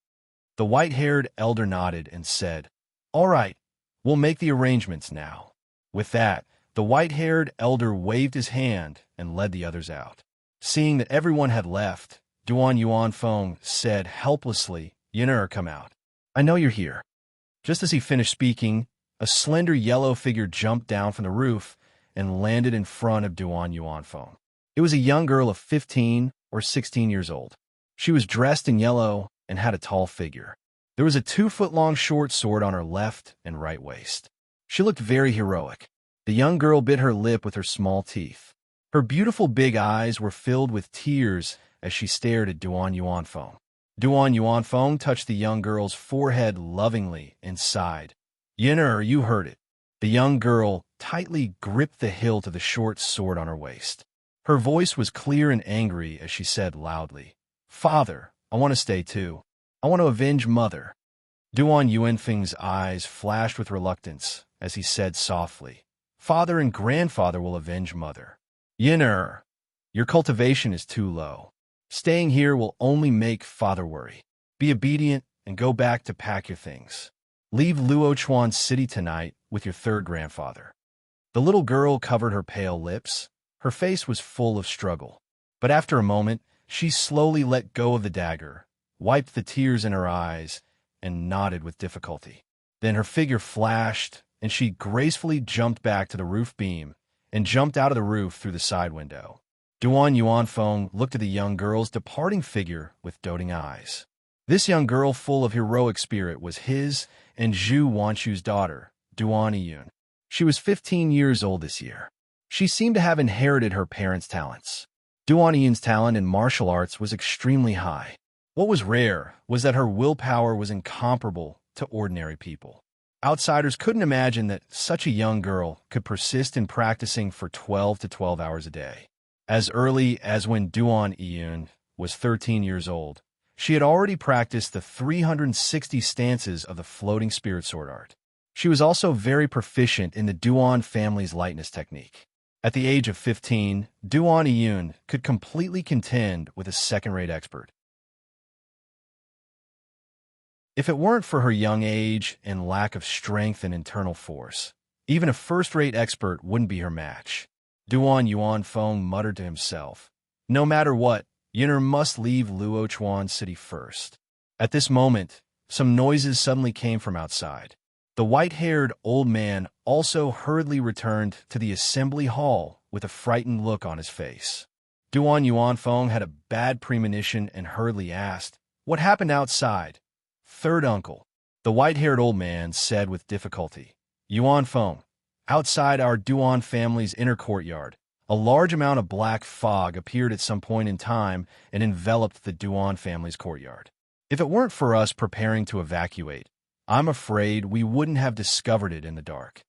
The white-haired elder nodded and said, All right, we'll make the arrangements now. With that, the white-haired elder waved his hand and led the others out. Seeing that everyone had left, Duan Yuanfeng said helplessly, Yuner, come out. I know you're here. Just as he finished speaking, a slender yellow figure jumped down from the roof and landed in front of Duan Yuanfeng. It was a young girl of 15 or 16 years old. She was dressed in yellow and had a tall figure. There was a 2-foot-long short sword on her left and right waist. She looked very heroic. The young girl bit her lip with her small teeth. Her beautiful big eyes were filled with tears as she stared at Duan Yuanfeng. Duan Yuanfeng touched the young girl's forehead lovingly and sighed. Yuner, you heard it. The young girl tightly gripped the hilt of the short sword on her waist. Her voice was clear and angry as she said loudly, Father, I want to stay too. I want to avenge Mother. Duan Yuanfeng's eyes flashed with reluctance as he said softly, Father and Grandfather will avenge Mother. Yuner, your cultivation is too low. Staying here will only make Father worry. Be obedient and go back to pack your things. Leave Luochuan City tonight with your third grandfather. The little girl covered her pale lips. Her face was full of struggle. But after a moment, she slowly let go of the dagger, wiped the tears in her eyes, and nodded with difficulty. Then her figure flashed, and she gracefully jumped back to the roof beam and jumped out of the roof through the side window. Duan Yuanfeng looked at the young girl's departing figure with doting eyes. This young girl full of heroic spirit was his and Zhu Wanshu's daughter, Duan Yiyun. She was 15 years old this year. She seemed to have inherited her parents' talents. Duan Yiyun's talent in martial arts was extremely high. What was rare was that her willpower was incomparable to ordinary people. Outsiders couldn't imagine that such a young girl could persist in practicing for 12 to 12 hours a day. As early as when Duan Yiyun was 13 years old, she had already practiced the 360 stances of the floating spirit sword art. She was also very proficient in the Duan family's lightness technique. At the age of 15, Duan Yiyun could completely contend with a second-rate expert. If it weren't for her young age and lack of strength and internal force, even a first-rate expert wouldn't be her match. Duan Yuanfeng muttered to himself, No matter what, Yuner must leave Luochuan City first. At this moment, some noises suddenly came from outside. The white-haired old man also hurriedly returned to the assembly hall with a frightened look on his face. Duan Yuanfeng had a bad premonition and hurriedly asked, What happened outside? Third uncle. The white-haired old man said with difficulty. Yuan Feng. Outside our Duan family's inner courtyard, a large amount of black fog appeared at some point in time and enveloped the Duan family's courtyard. If it weren't for us preparing to evacuate, I'm afraid we wouldn't have discovered it in the dark.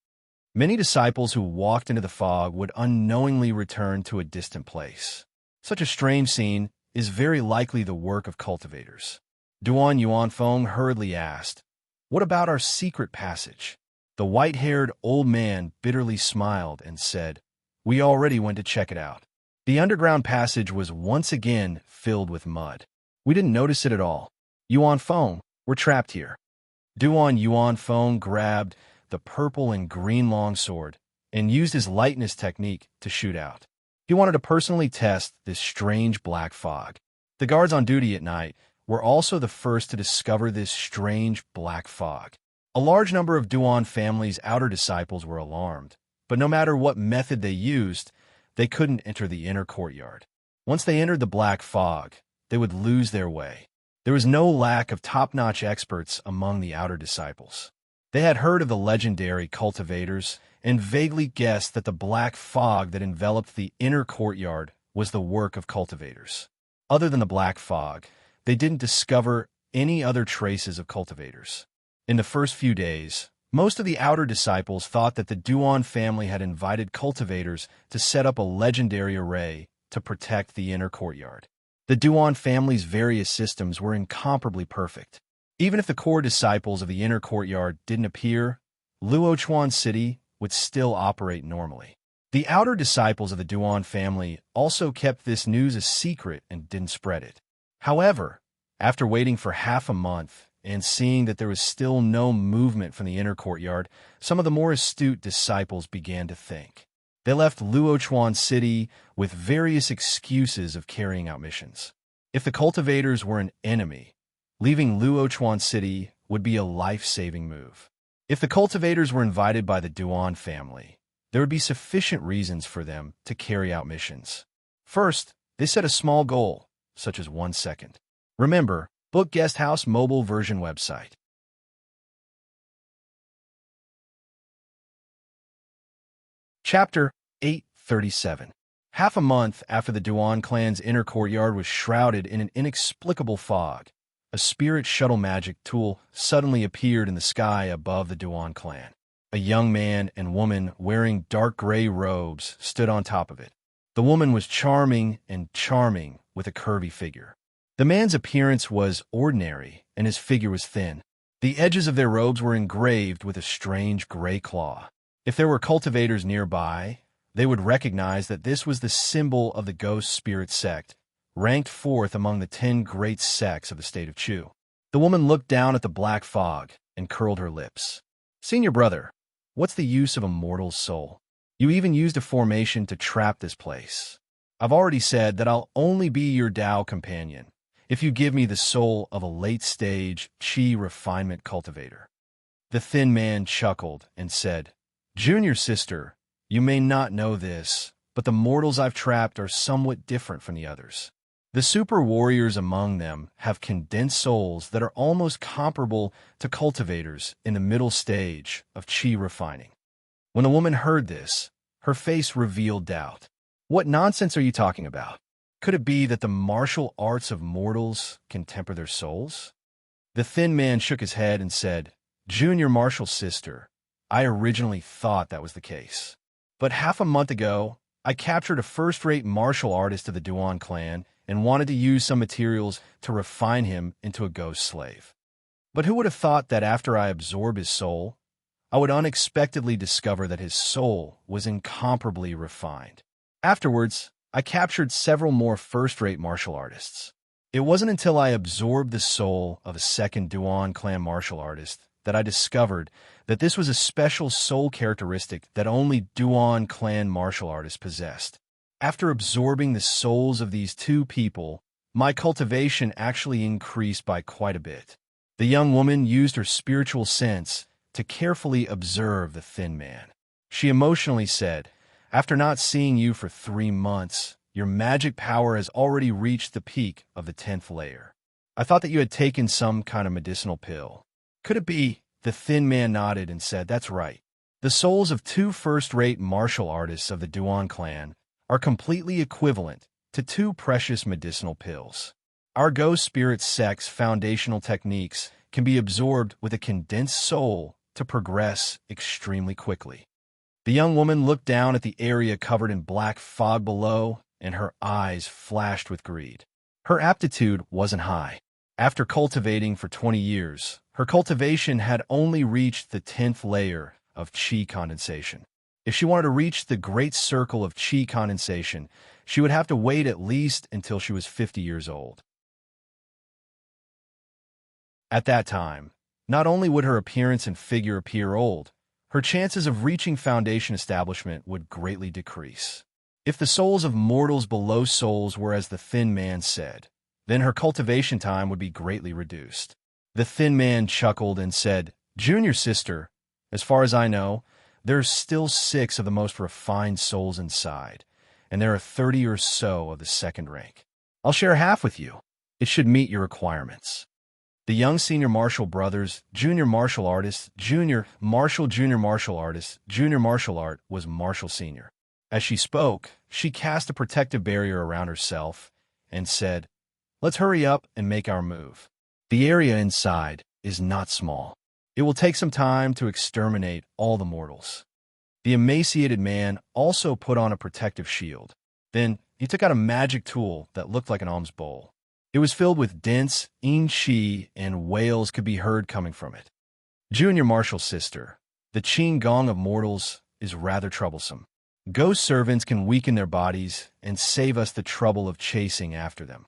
Many disciples who walked into the fog would unknowingly return to a distant place. Such a strange scene is very likely the work of cultivators. Duan Yuanfeng hurriedly asked, "What about our secret passage?" The white-haired old man bitterly smiled and said, "We already went to check it out. The underground passage was once again filled with mud. We didn't notice it at all. Yuanfeng, we're trapped here." Duan Yuanfeng grabbed the purple and green longsword and used his lightness technique to shoot out. He wanted to personally test this strange black fog. The guards on duty at night were also the first to discover this strange black fog. A large number of Duan family's outer disciples were alarmed, but no matter what method they used, they couldn't enter the inner courtyard. Once they entered the black fog, they would lose their way. There was no lack of top-notch experts among the outer disciples. They had heard of the legendary cultivators and vaguely guessed that the black fog that enveloped the inner courtyard was the work of cultivators. Other than the black fog, they didn't discover any other traces of cultivators. In the first few days, most of the outer disciples thought that the Duan family had invited cultivators to set up a legendary array to protect the inner courtyard. The Duan family's various systems were incomparably perfect. Even if the core disciples of the inner courtyard didn't appear, Luochuan City would still operate normally. The outer disciples of the Duan family also kept this news a secret and didn't spread it. However, after waiting for half a month and seeing that there was still no movement from the inner courtyard, some of the more astute disciples began to think. They left Luochuan City with various excuses of carrying out missions. If the cultivators were an enemy, leaving Luochuan City would be a life-saving move. If the cultivators were invited by the Duan family, there would be sufficient reasons for them to carry out missions. First, they set a small goal, such as 1 second. Remember, book Guesthouse mobile version website. Chapter 837. Half a month after the Duan clan's inner courtyard was shrouded in an inexplicable fog, a spirit shuttle magic tool suddenly appeared in the sky above the Duan clan. A young man and woman wearing dark gray robes stood on top of it. The woman was charming with a curvy figure. The man's appearance was ordinary and his figure was thin. The edges of their robes were engraved with a strange gray claw. If there were cultivators nearby, they would recognize that this was the symbol of the ghost spirit sect, ranked fourth among the 10 great sects of the state of Chu. The woman looked down at the black fog and curled her lips. "Senior brother, what's the use of a mortal's soul? You even used a formation to trap this place. I've already said that I'll only be your Tao companion if you give me the soul of a late-stage Qi refinement cultivator." The thin man chuckled and said, "Junior sister, you may not know this, but the mortals I've trapped are somewhat different from the others. The super warriors among them have condensed souls that are almost comparable to cultivators in the middle stage of Qi refining." When the woman heard this, her face revealed doubt. "What nonsense are you talking about? Could it be that the martial arts of mortals can temper their souls?" The thin man shook his head and said, "Junior martial sister, I originally thought that was the case. But half a month ago, I captured a first-rate martial artist of the Duan clan and wanted to use some materials to refine him into a ghost slave. But who would have thought that after I absorb his soul, I would unexpectedly discover that his soul was incomparably refined. Afterwards, I captured several more first-rate martial artists. It wasn't until I absorbed the soul of a second Duan clan martial artist that I discovered that this was a special soul characteristic that only Duan clan martial artists possessed. After absorbing the souls of these two people, my cultivation actually increased by quite a bit." The young woman used her spiritual sense to carefully observe the thin man. She emotionally said, "After not seeing you for 3 months, your magic power has already reached the peak of the 10th layer. I thought that you had taken some kind of medicinal pill. Could it be? The thin man nodded and said, "That's right. The souls of two first-rate martial artists of the Duan clan are completely equivalent to two precious medicinal pills. Our ghost spirit sect's foundational techniques can be absorbed with a condensed soul to progress extremely quickly." The young woman looked down at the area covered in black fog below, and her eyes flashed with greed. Her aptitude wasn't high. After cultivating for 20 years, her cultivation had only reached the 10th layer of chi condensation. If she wanted to reach the great circle of chi condensation, she would have to wait at least until she was 50 years old. At that time, not only would her appearance and figure appear old, her chances of reaching foundation establishment would greatly decrease. If the souls of mortals below souls were as the thin man said, then her cultivation time would be greatly reduced. The thin man chuckled and said, "Junior sister, as far as I know, there's still 6 of the most refined souls inside, and there are 30 or so of the second rank. I'll share half with you. It should meet your requirements." The young senior martial brothers, junior martial artist, junior martial artist, junior martial art was martial senior. As she spoke, she cast a protective barrier around herself and said, "Let's hurry up and make our move. The area inside is not small. It will take some time to exterminate all the mortals." The emaciated man also put on a protective shield. Then he took out a magic tool that looked like an alms bowl. It was filled with dense chi, and wails could be heard coming from it. "Junior martial sister, the qing gong of mortals is rather troublesome. Ghost servants can weaken their bodies and save us the trouble of chasing after them."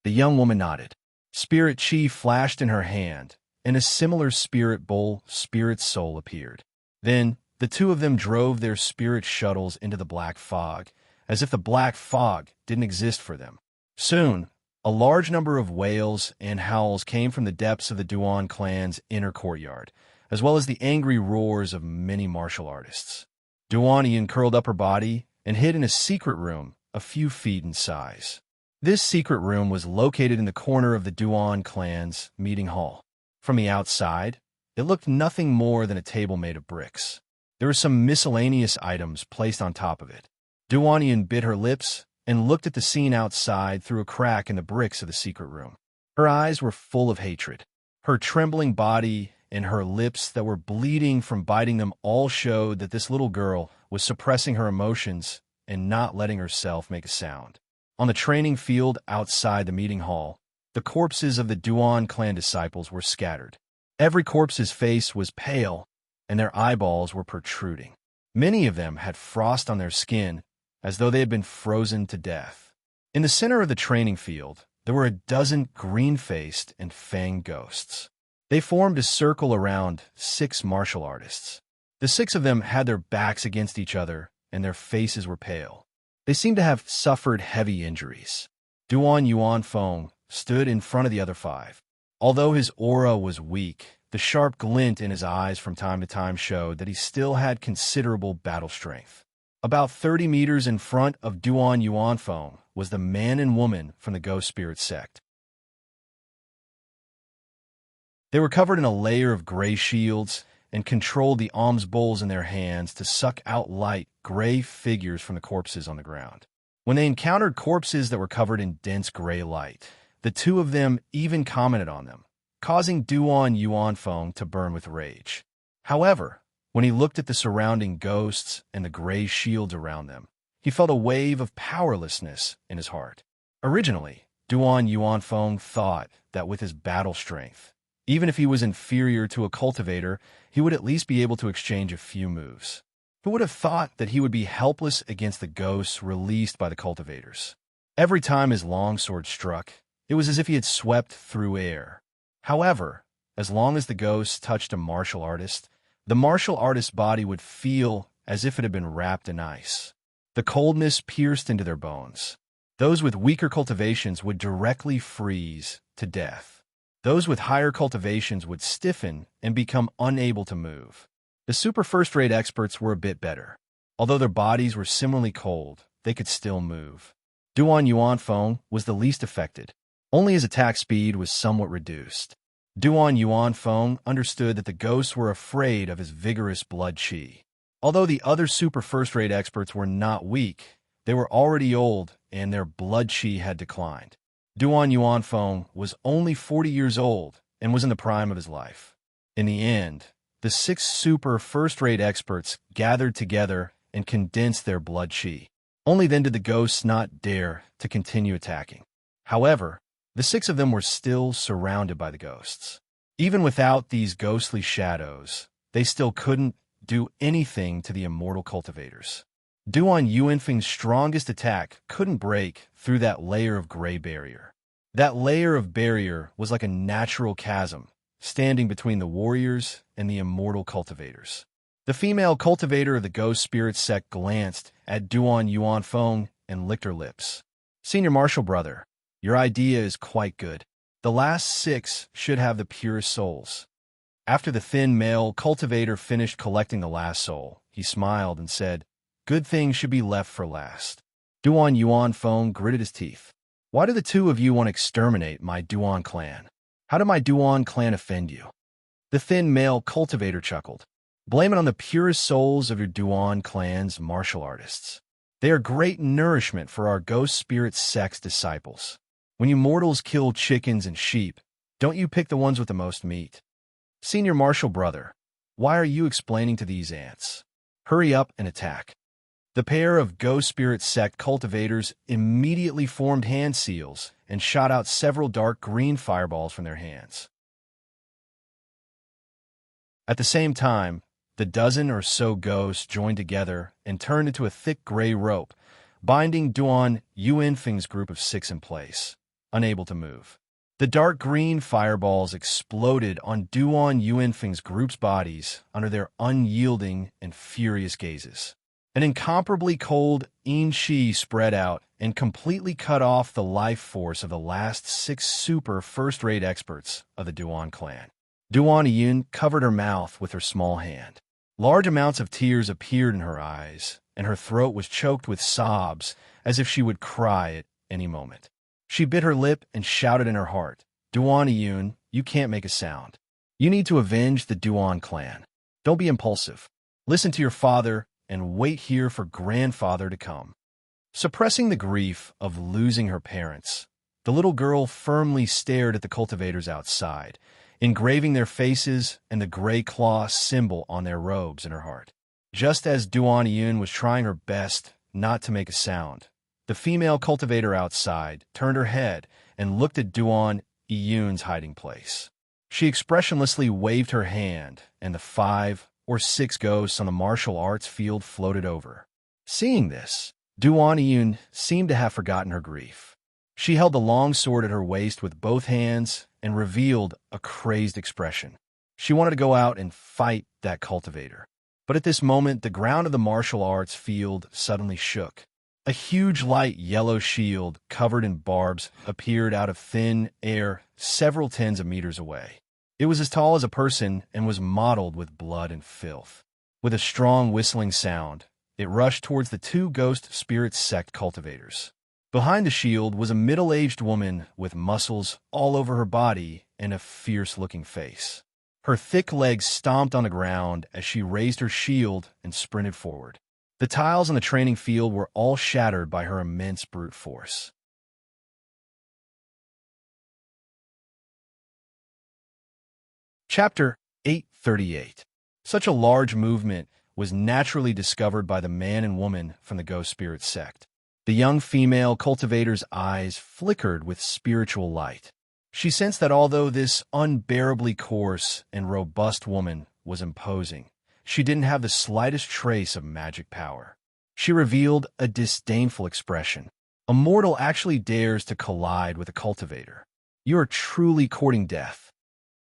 The young woman nodded. Spirit chi flashed in her hand, and a similar spirit bowl, spirit soul appeared. Then the two of them drove their spirit shuttles into the black fog, as if the black fog didn't exist for them. Soon, a large number of wails and howls came from the depths of the Duan clan's inner courtyard, as well as the angry roars of many martial artists. Duanian curled up her body and hid in a secret room a few feet in size. This secret room was located in the corner of the Duan clan's meeting hall. From the outside, it looked nothing more than a table made of bricks. There were some miscellaneous items placed on top of it. Duanian bit her lips and looked at the scene outside through a crack in the bricks of the secret room. Her eyes were full of hatred. Her trembling body and her lips that were bleeding from biting them all showed that this little girl was suppressing her emotions and not letting herself make a sound. On the training field outside the meeting hall, the corpses of the Duan clan disciples were scattered. Every corpse's face was pale, and their eyeballs were protruding. Many of them had frost on their skin, as though they had been frozen to death. In the center of the training field, there were a dozen green-faced and fanged ghosts. They formed a circle around 6 martial artists. The 6 of them had their backs against each other, and their faces were pale. They seemed to have suffered heavy injuries. Duan Yuanfeng stood in front of the other 5. Although his aura was weak, the sharp glint in his eyes from time to time showed that he still had considerable battle strength. About 30 meters in front of Duan Yuanfeng was the man and woman from the Ghost Spirit sect. They were covered in a layer of gray shields and controlled the alms bowls in their hands to suck out light, gray figures from the corpses on the ground. When they encountered corpses that were covered in dense gray light, the two of them even commented on them, causing Duan Yuanfeng to burn with rage. However, when he looked at the surrounding ghosts and the gray shields around them, he felt a wave of powerlessness in his heart. Originally, Duan Yuanfeng thought that with his battle strength, even if he was inferior to a cultivator, he would at least be able to exchange a few moves. Who would have thought that he would be helpless against the ghosts released by the cultivators? Every time his longsword struck, it was as if he had swept through air. However, as long as the ghosts touched a martial artist, the martial artist's body would feel as if it had been wrapped in ice. The coldness pierced into their bones. Those with weaker cultivations would directly freeze to death. Those with higher cultivations would stiffen and become unable to move. The super first-rate experts were a bit better. Although their bodies were similarly cold, they could still move. Duan Yuanfeng was the least affected. Only his attack speed was somewhat reduced. Duan Yuan Feng understood that the ghosts were afraid of his vigorous blood qi. Although the other super first-rate experts were not weak, they were already old and their blood qi had declined. Duan Yuan Feng was only 40 years old and was in the prime of his life. In the end, the 6 super first-rate experts gathered together and condensed their blood qi. Only then did the ghosts not dare to continue attacking. However, the 6 of them were still surrounded by the ghosts. Even without these ghostly shadows, they still couldn't do anything to the immortal cultivators. Duan Yuanfeng's strongest attack couldn't break through that layer of gray barrier. That layer of barrier was like a natural chasm, standing between the warriors and the immortal cultivators. The female cultivator of the ghost spirit sect glanced at Duan Yuanfeng and licked her lips. Senior Marshal Brother, your idea is quite good. The last 6 should have the purest souls. After the thin male cultivator finished collecting the last soul, he smiled and said, "Good things should be left for last." Duan Yuanfeng gritted his teeth. "Why do the 2 of you want to exterminate my Duan clan? How did my Duan clan offend you?" The thin male cultivator chuckled. "Blame it on the purest souls of your Duan clan's martial artists. They are great nourishment for our ghost spirit sect's disciples. When you mortals kill chickens and sheep, don't you pick the ones with the most meat? Senior Marshal Brother, why are you explaining to these ants? Hurry up and attack." The pair of ghost spirit sect cultivators immediately formed hand seals and shot out several dark green fireballs from their hands. At the same time, the dozen or so ghosts joined together and turned into a thick gray rope, binding Duan Yuanfeng's group of 6 in place, unable to move. The dark green fireballs exploded on Duan Yuanfeng's group's bodies under their unyielding and furious gazes. An incomparably cold yin qi spread out and completely cut off the life force of the last 6 super first-rate experts of the Duan clan. Duan Yun covered her mouth with her small hand. Large amounts of tears appeared in her eyes, and her throat was choked with sobs as if she would cry at any moment. She bit her lip and shouted in her heart, "Duan Yun, you can't make a sound. You need to avenge the Duan clan. Don't be impulsive. Listen to your father and wait here for grandfather to come." Suppressing the grief of losing her parents, the little girl firmly stared at the cultivators outside, engraving their faces and the gray claw symbol on their robes in her heart. Just as Duan Yun was trying her best not to make a sound, the female cultivator outside turned her head and looked at Duan Yun's hiding place. She expressionlessly waved her hand, and the 5 or 6 ghosts on the martial arts field floated over. Seeing this, Duan Yun seemed to have forgotten her grief. She held the long sword at her waist with both hands and revealed a crazed expression. She wanted to go out and fight that cultivator. But at this moment, the ground of the martial arts field suddenly shook. A huge light yellow shield covered in barbs appeared out of thin air several tens of meters away. It was as tall as a person and was mottled with blood and filth. With a strong whistling sound, it rushed towards the 2 ghost spirit sect cultivators. Behind the shield was a middle-aged woman with muscles all over her body and a fierce-looking face. Her thick legs stomped on the ground as she raised her shield and sprinted forward. The tiles on the training field were all shattered by her immense brute force. Chapter 838. Such a large movement was naturally discovered by the man and woman from the Ghost Spirit sect. The young female cultivator's eyes flickered with spiritual light. She sensed that although this unbearably coarse and robust woman was imposing, she didn't have the slightest trace of magic power. She revealed a disdainful expression. A mortal actually dares to collide with a cultivator. You are truly courting death.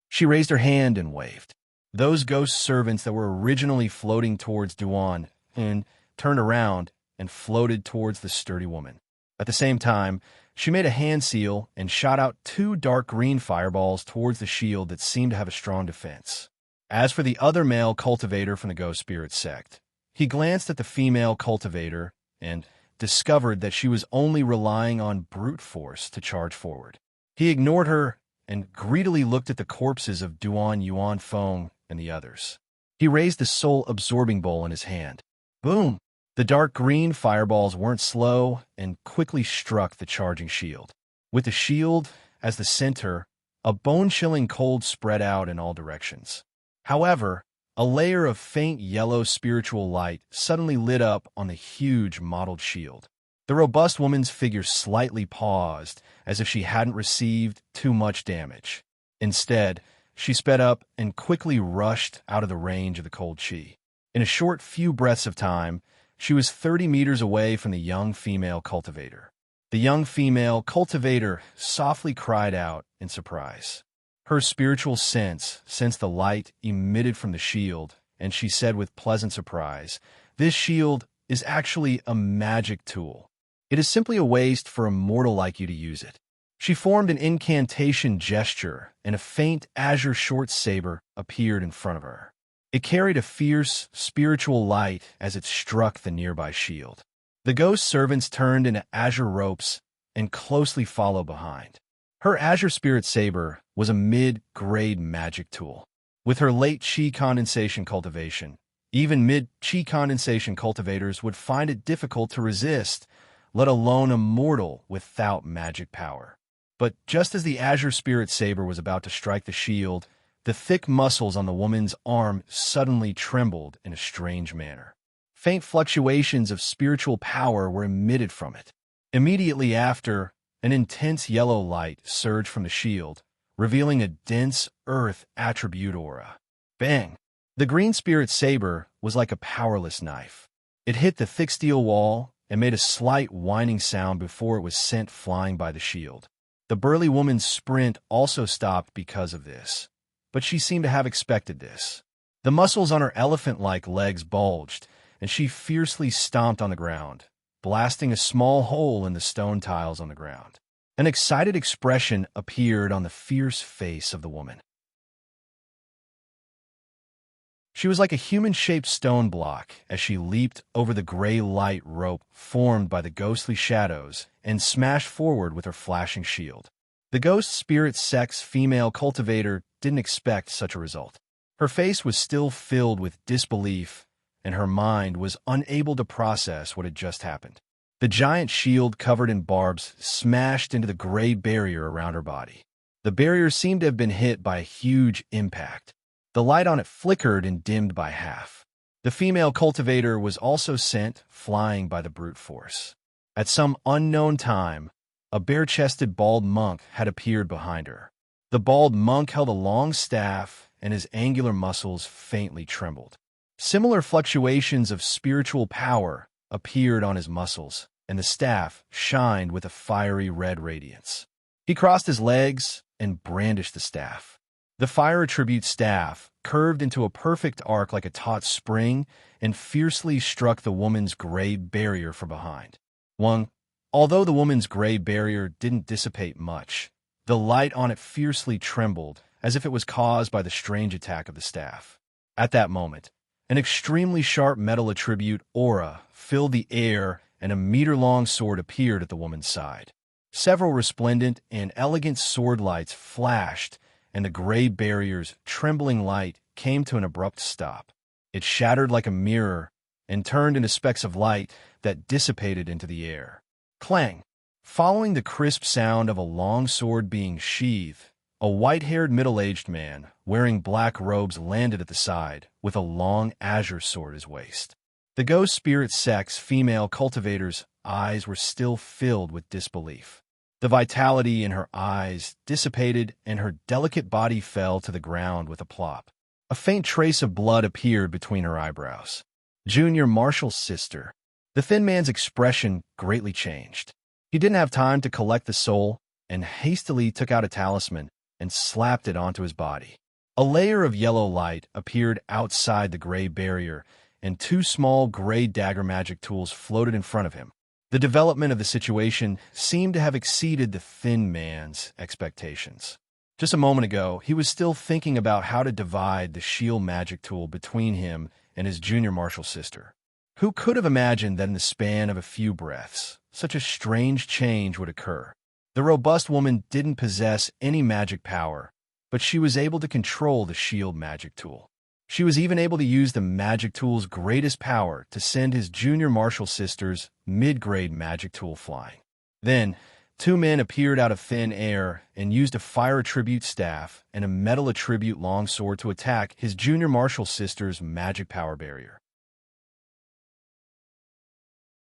She raised her hand and waved. Those ghost servants that were originally floating towards Duan and turned around and floated towards the sturdy woman. At the same time, she made a hand seal and shot out 2 dark green fireballs towards the shield that seemed to have a strong defense. As for the other male cultivator from the Ghost Spirit sect, he glanced at the female cultivator and discovered that she was only relying on brute force to charge forward. He ignored her and greedily looked at the corpses of Duan Yuan Feng and the others. He raised the soul-absorbing bowl in his hand. Boom! The dark green fireballs weren't slow and quickly struck the charging shield. With the shield as the center, a bone-chilling cold spread out in all directions. However, a layer of faint yellow spiritual light suddenly lit up on the huge mottled shield. The robust woman's figure slightly paused, as if she hadn't received too much damage. Instead, she sped up and quickly rushed out of the range of the cold chi. In a short few breaths of time, she was 30 meters away from the young female cultivator. The young female cultivator softly cried out in surprise. Her spiritual sense sensed the light emitted from the shield, and she said with pleasant surprise, "This shield is actually a magic tool. It is simply a waste for a mortal like you to use it." She formed an incantation gesture, and a faint azure short saber appeared in front of her. It carried a fierce, spiritual light as it struck the nearby shield. The ghost servants turned into azure ropes and closely followed behind. Her azure spirit saber was a mid-grade magic tool. With her late chi condensation cultivation, even mid-chi condensation cultivators would find it difficult to resist, let alone a mortal without magic power. But just as the azure spirit saber was about to strike the shield, the thick muscles on the woman's arm suddenly trembled in a strange manner. Faint fluctuations of spiritual power were emitted from it. Immediately after, an intense yellow light surged from the shield, revealing a dense earth attribute aura. Bang! The green spirit saber was like a powerless knife. It hit the thick steel wall and made a slight whining sound before it was sent flying by the shield. The burly woman's sprint also stopped because of this, but she seemed to have expected this. The muscles on her elephant-like legs bulged, and she fiercely stomped on the ground, blasting a small hole in the stone tiles on the ground. An excited expression appeared on the fierce face of the woman. She was like a human-shaped stone block as she leaped over the gray light rope formed by the ghostly shadows and smashed forward with her flashing shield. The ghost spirit sex female cultivator didn't expect such a result. Her face was still filled with disbelief, and her mind was unable to process what had just happened. The giant shield covered in barbs smashed into the gray barrier around her body. The barrier seemed to have been hit by a huge impact. The light on it flickered and dimmed by half. The female cultivator was also sent flying by the brute force. At some unknown time, a bare-chested bald monk had appeared behind her. The bald monk held a long staff, and his angular muscles faintly trembled. Similar fluctuations of spiritual power appeared on his muscles, and the staff shined with a fiery red radiance. He crossed his legs and brandished the staff. The fire attribute staff curved into a perfect arc like a taut spring and fiercely struck the woman's gray barrier from behind. Although the woman's gray barrier didn't dissipate much, the light on it fiercely trembled as if it was caused by the strange attack of the staff. At that moment, an extremely sharp metal attribute aura filled the air and a meter-long sword appeared at the woman's side. Several resplendent and elegant sword lights flashed, and the gray barrier's trembling light came to an abrupt stop. It shattered like a mirror and turned into specks of light that dissipated into the air. Clang! Following the crisp sound of a long sword being sheathed, a white-haired middle-aged man wearing black robes landed at the side with a long azure sword at his waist. The ghost spirit sex female cultivator's eyes were still filled with disbelief. The vitality in her eyes dissipated and her delicate body fell to the ground with a plop. A faint trace of blood appeared between her eyebrows. Junior Marshall's sister. The thin man's expression greatly changed. He didn't have time to collect the soul and hastily took out a talisman and slapped it onto his body. A layer of yellow light appeared outside the gray barrier, and two small gray dagger magic tools floated in front of him. The development of the situation seemed to have exceeded the thin man's expectations. Just a moment ago, he was still thinking about how to divide the shield magic tool between him and his junior martial sister. Who could have imagined that in the span of a few breaths, such a strange change would occur? The robust woman didn't possess any magic power, but she was able to control the shield magic tool. She was even able to use the magic tool's greatest power to send his junior martial sister's mid-grade magic tool flying. Then, two men appeared out of thin air and used a fire attribute staff and a metal attribute longsword to attack his junior martial sister's magic power barrier.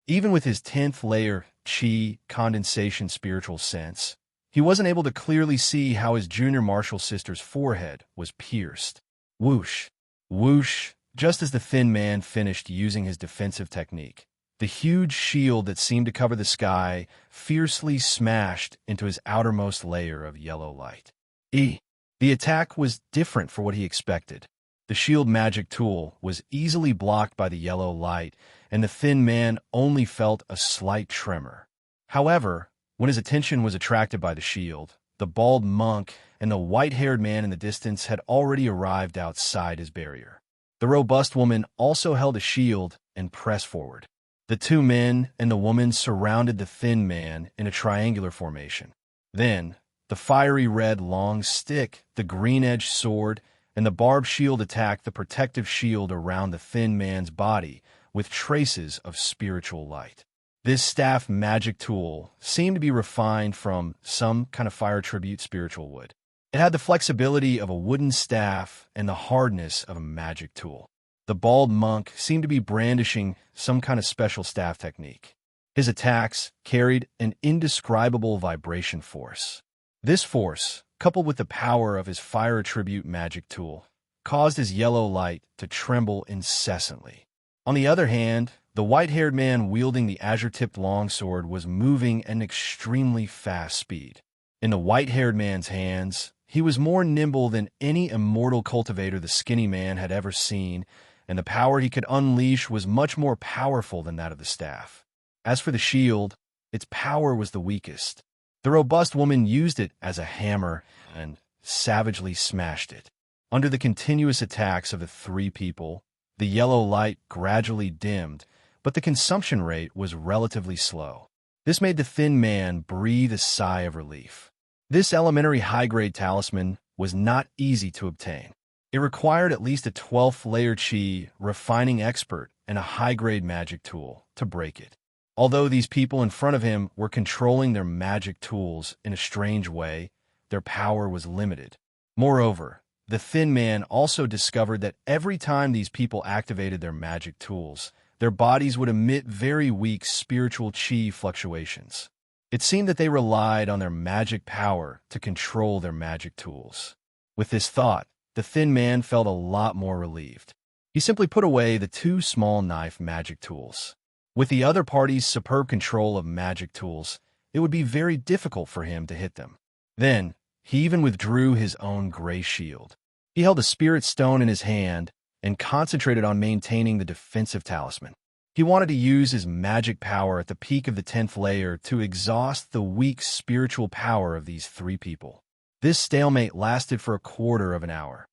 Even with his 10th layer chi condensation spiritual sense, he wasn't able to clearly see how his junior martial sister's forehead was pierced. Whoosh, whoosh, just as the thin man finished using his defensive technique. The huge shield that seemed to cover the sky fiercely smashed into his outermost layer of yellow light. The attack was different for what he expected. The shield magic tool was easily blocked by the yellow light, and the thin man only felt a slight tremor. However, when his attention was attracted by the shield, the bald monk and the white-haired man in the distance had already arrived outside his barrier. The robust woman also held a shield and pressed forward. The two men and the woman surrounded the thin man in a triangular formation. Then, the fiery red long stick, the green-edged sword, and the barbed shield attacked the protective shield around the thin man's body with traces of spiritual light. This staff magic tool seemed to be refined from some kind of fire tribute spiritual wood. It had the flexibility of a wooden staff and the hardness of a magic tool. The bald monk seemed to be brandishing some kind of special staff technique. His attacks carried an indescribable vibration force. This force, coupled with the power of his fire attribute magic tool, caused his yellow light to tremble incessantly. On the other hand, the white-haired man wielding the azure-tipped longsword was moving at an extremely fast speed. In the white-haired man's hands, he was more nimble than any immortal cultivator the skinny man had ever seen, and the power he could unleash was much more powerful than that of the staff. As for the shield, its power was the weakest. The robust woman used it as a hammer and savagely smashed it. Under the continuous attacks of the three people, the yellow light gradually dimmed, but the consumption rate was relatively slow. This made the thin man breathe a sigh of relief. This elementary high-grade talisman was not easy to obtain. It required at least a 12th layer chi refining expert and a high-grade magic tool to break it. Although these people in front of him were controlling their magic tools in a strange way, their power was limited. Moreover, the thin man also discovered that every time these people activated their magic tools, their bodies would emit very weak spiritual chi fluctuations. It seemed that they relied on their magic power to control their magic tools. With this thought, the thin man felt a lot more relieved. He simply put away the two small knife magic tools. With the other party's superb control of magic tools, it would be very difficult for him to hit them. Then, he even withdrew his own gray shield. He held a spirit stone in his hand and concentrated on maintaining the defensive talisman. He wanted to use his magic power at the peak of the 10th layer to exhaust the weak spiritual power of these three people. This stalemate lasted for a quarter of an hour.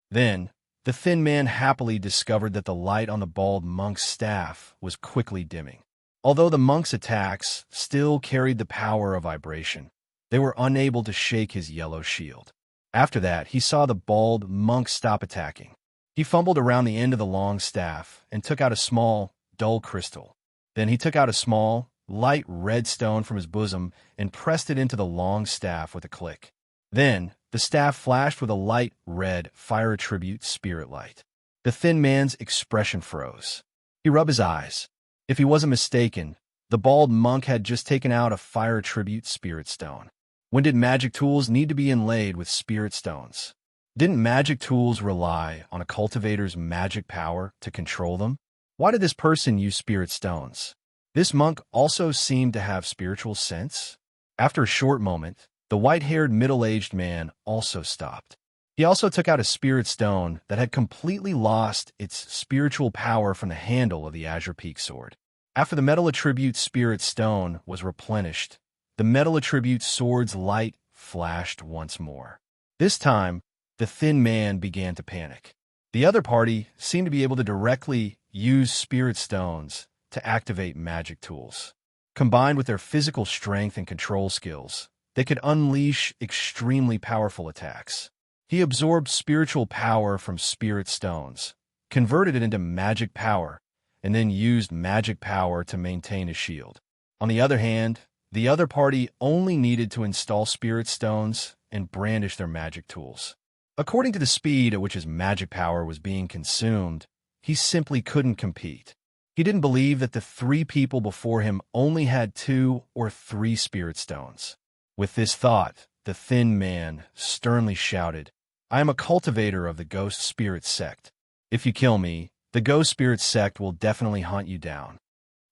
Then, the thin man happily discovered that the light on the bald monk's staff was quickly dimming. Although the monk's attacks still carried the power of vibration, they were unable to shake his yellow shield. After that, he saw the bald monk stop attacking. He fumbled around the end of the long staff and took out a small, dull crystal. Then he took out a small, light red stone from his bosom and pressed it into the long staff with a click. Then, the staff flashed with a light red fire attribute spirit light. The thin man's expression froze. He rubbed his eyes. If he wasn't mistaken, the bald monk had just taken out a fire attribute spirit stone. When did magic tools need to be inlaid with spirit stones? Didn't magic tools rely on a cultivator's magic power to control them? Why did this person use spirit stones? This monk also seemed to have spiritual sense. After a short moment, the white-haired middle-aged man also stopped. He also took out a spirit stone that had completely lost its spiritual power from the handle of the Azure Peak sword. After the metal attribute spirit stone was replenished, the metal attribute sword's light flashed once more. This time, the thin man began to panic. The other party seemed to be able to directly use spirit stones to activate magic tools. Combined with their physical strength and control skills, they could unleash extremely powerful attacks. He absorbed spiritual power from spirit stones, converted it into magic power, and then used magic power to maintain his shield. On the other hand, the other party only needed to install spirit stones and brandish their magic tools. According to the speed at which his magic power was being consumed, he simply couldn't compete. He didn't believe that the 3 people before him only had 2 or 3 spirit stones. With this thought, the thin man sternly shouted, "I am a cultivator of the ghost spirit sect. If you kill me, the ghost spirit sect will definitely hunt you down."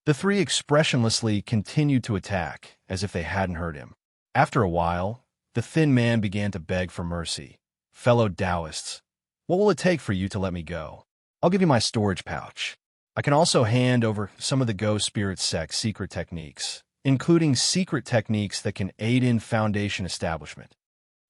The 3 expressionlessly continued to attack, as if they hadn't heard him. After a while, the thin man began to beg for mercy. "Fellow Taoists, what will it take for you to let me go? I'll give you my storage pouch. I can also hand over some of the ghost spirit sect's secret techniques, including secret techniques that can aid in Foundation establishment."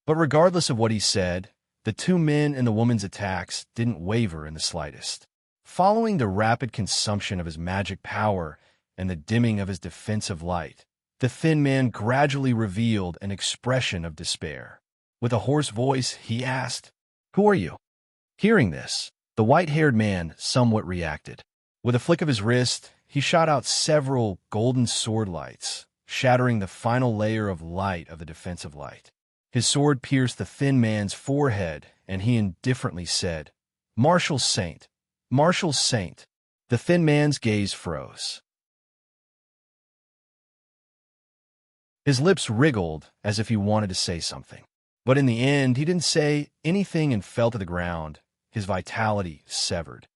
But regardless of what he said, the 2 men and the woman's attacks didn't waver in the slightest. Following the rapid consumption of his magic power and the dimming of his defensive light, the thin man gradually revealed an expression of despair. With a hoarse voice, he asked, "Who are you?" Hearing this, the white-haired man somewhat reacted. With a flick of his wrist, he shot out several golden sword lights, shattering the final layer of light of the defensive light. His sword pierced the thin man's forehead, and he indifferently said, "Martial Saint, Martial Saint." The thin man's gaze froze. His lips wriggled as if he wanted to say something. But in the end, he didn't say anything and fell to the ground, his vitality severed.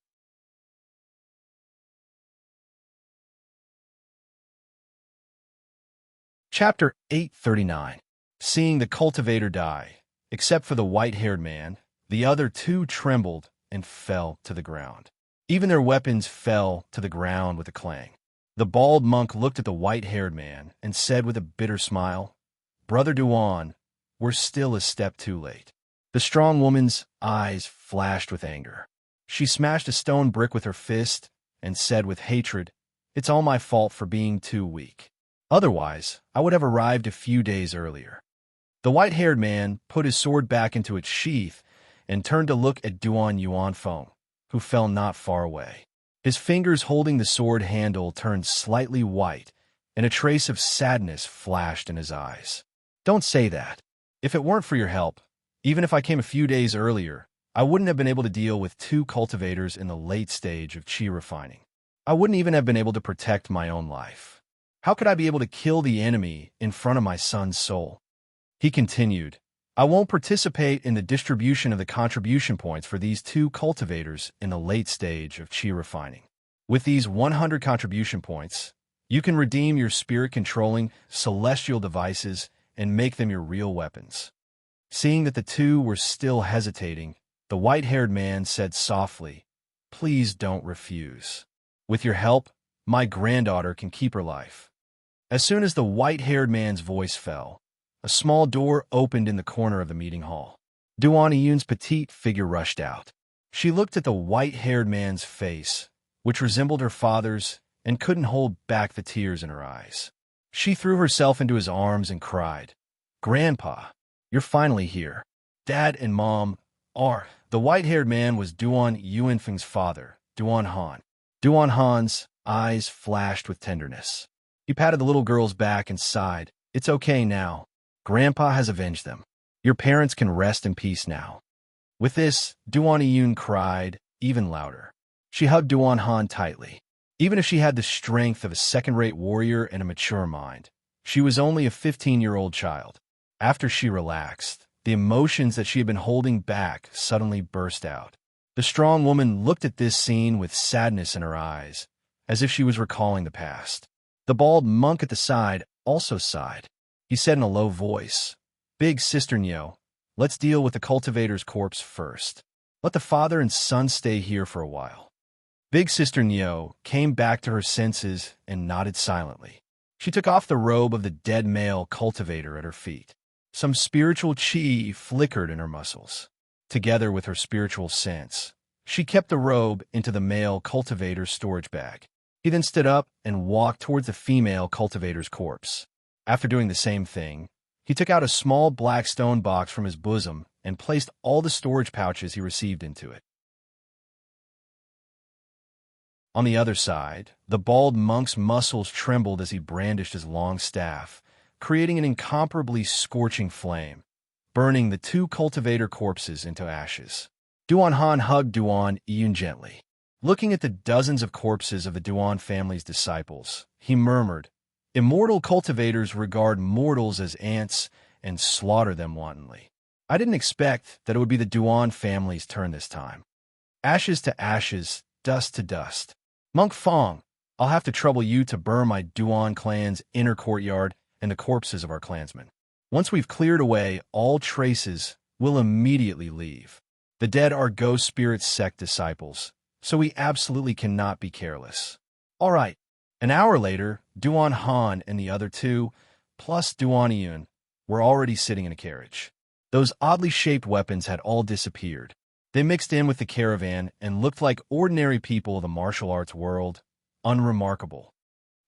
Chapter 839. Seeing the cultivator die, except for the white-haired man, the other 2 trembled and fell to the ground. Even their weapons fell to the ground with a clang. The bald monk looked at the white-haired man and said with a bitter smile, "Brother Duan, we're still a step too late." The strong woman's eyes flashed with anger. She smashed a stone brick with her fist and said with hatred, "It's all my fault for being too weak. Otherwise, I would have arrived a few days earlier." The white-haired man put his sword back into its sheath and turned to look at Duan Yuanfeng, who fell not far away. His fingers holding the sword handle turned slightly white, and a trace of sadness flashed in his eyes. "Don't say that. If it weren't for your help, even if I came a few days earlier, I wouldn't have been able to deal with 2 cultivators in the late stage of chi refining. I wouldn't even have been able to protect my own life. How could I be able to kill the enemy in front of my son's soul?" He continued, "I won't participate in the distribution of the contribution points for these 2 cultivators in the late stage of chi refining. With these 100 contribution points, you can redeem your spirit-controlling celestial devices and make them your real weapons." Seeing that the 2 were still hesitating, the white-haired man said softly, "Please don't refuse. With your help, my granddaughter can keep her life." As soon as the white-haired man's voice fell, a small door opened in the corner of the meeting hall. Duan Yun's petite figure rushed out. She looked at the white-haired man's face, which resembled her father's, and couldn't hold back the tears in her eyes. She threw herself into his arms and cried, "Grandpa, you're finally here. Dad and Mom are..." The white-haired man was Duan Yuanfeng's father, Duan Han. Duan Han's eyes flashed with tenderness. He patted the little girl's back and sighed, "It's okay now. Grandpa has avenged them. Your parents can rest in peace now." With this, Duan Yun cried even louder. She hugged Duan Han tightly. Even if she had the strength of a second-rate warrior and a mature mind, she was only a 15-year-old child. After she relaxed, the emotions that she had been holding back suddenly burst out. The strong woman looked at this scene with sadness in her eyes, as if she was recalling the past. The bald monk at the side also sighed. He said in a low voice, "Big Sister Nyo, let's deal with the cultivator's corpse first. Let the father and son stay here for a while." Big Sister Nyo came back to her senses and nodded silently. She took off the robe of the dead male cultivator at her feet. Some spiritual chi flickered in her muscles. Together with her spiritual sense, she kept the robe into the male cultivator's storage bag. He then stood up and walked towards the female cultivator's corpse. After doing the same thing, he took out a small black stone box from his bosom and placed all the storage pouches he received into it. On the other side, the bald monk's muscles trembled as he brandished his long staff, creating an incomparably scorching flame, burning the two cultivator corpses into ashes. Duan Han hugged Duan Yun gently. Looking at the dozens of corpses of the Duan family's disciples, he murmured, "Immortal cultivators regard mortals as ants and slaughter them wantonly. I didn't expect that it would be the Duan family's turn this time. Ashes to ashes, dust to dust. Monk Fong, I'll have to trouble you to burn my Duan clan's inner courtyard and the corpses of our clansmen. Once we've cleared away all traces, we'll immediately leave. The dead are ghost spirit sect disciples, so we absolutely cannot be careless." All right. An hour later, Duan Han and the other two, plus Duan Yun, were already sitting in a carriage. Those oddly shaped weapons had all disappeared. They mixed in with the caravan and looked like ordinary people of the martial arts world. Unremarkable.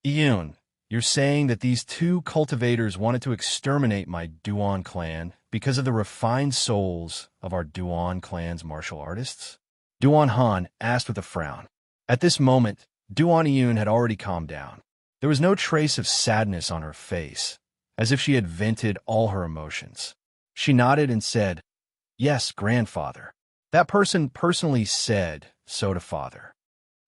"Yun, you're saying that these two cultivators wanted to exterminate my Duan clan because of the refined souls of our Duan clan's martial artists?" Duan Han asked with a frown. At this moment, Duan Yun had already calmed down. There was no trace of sadness on her face, as if she had vented all her emotions. She nodded and said, "Yes, grandfather. That person personally said so to father."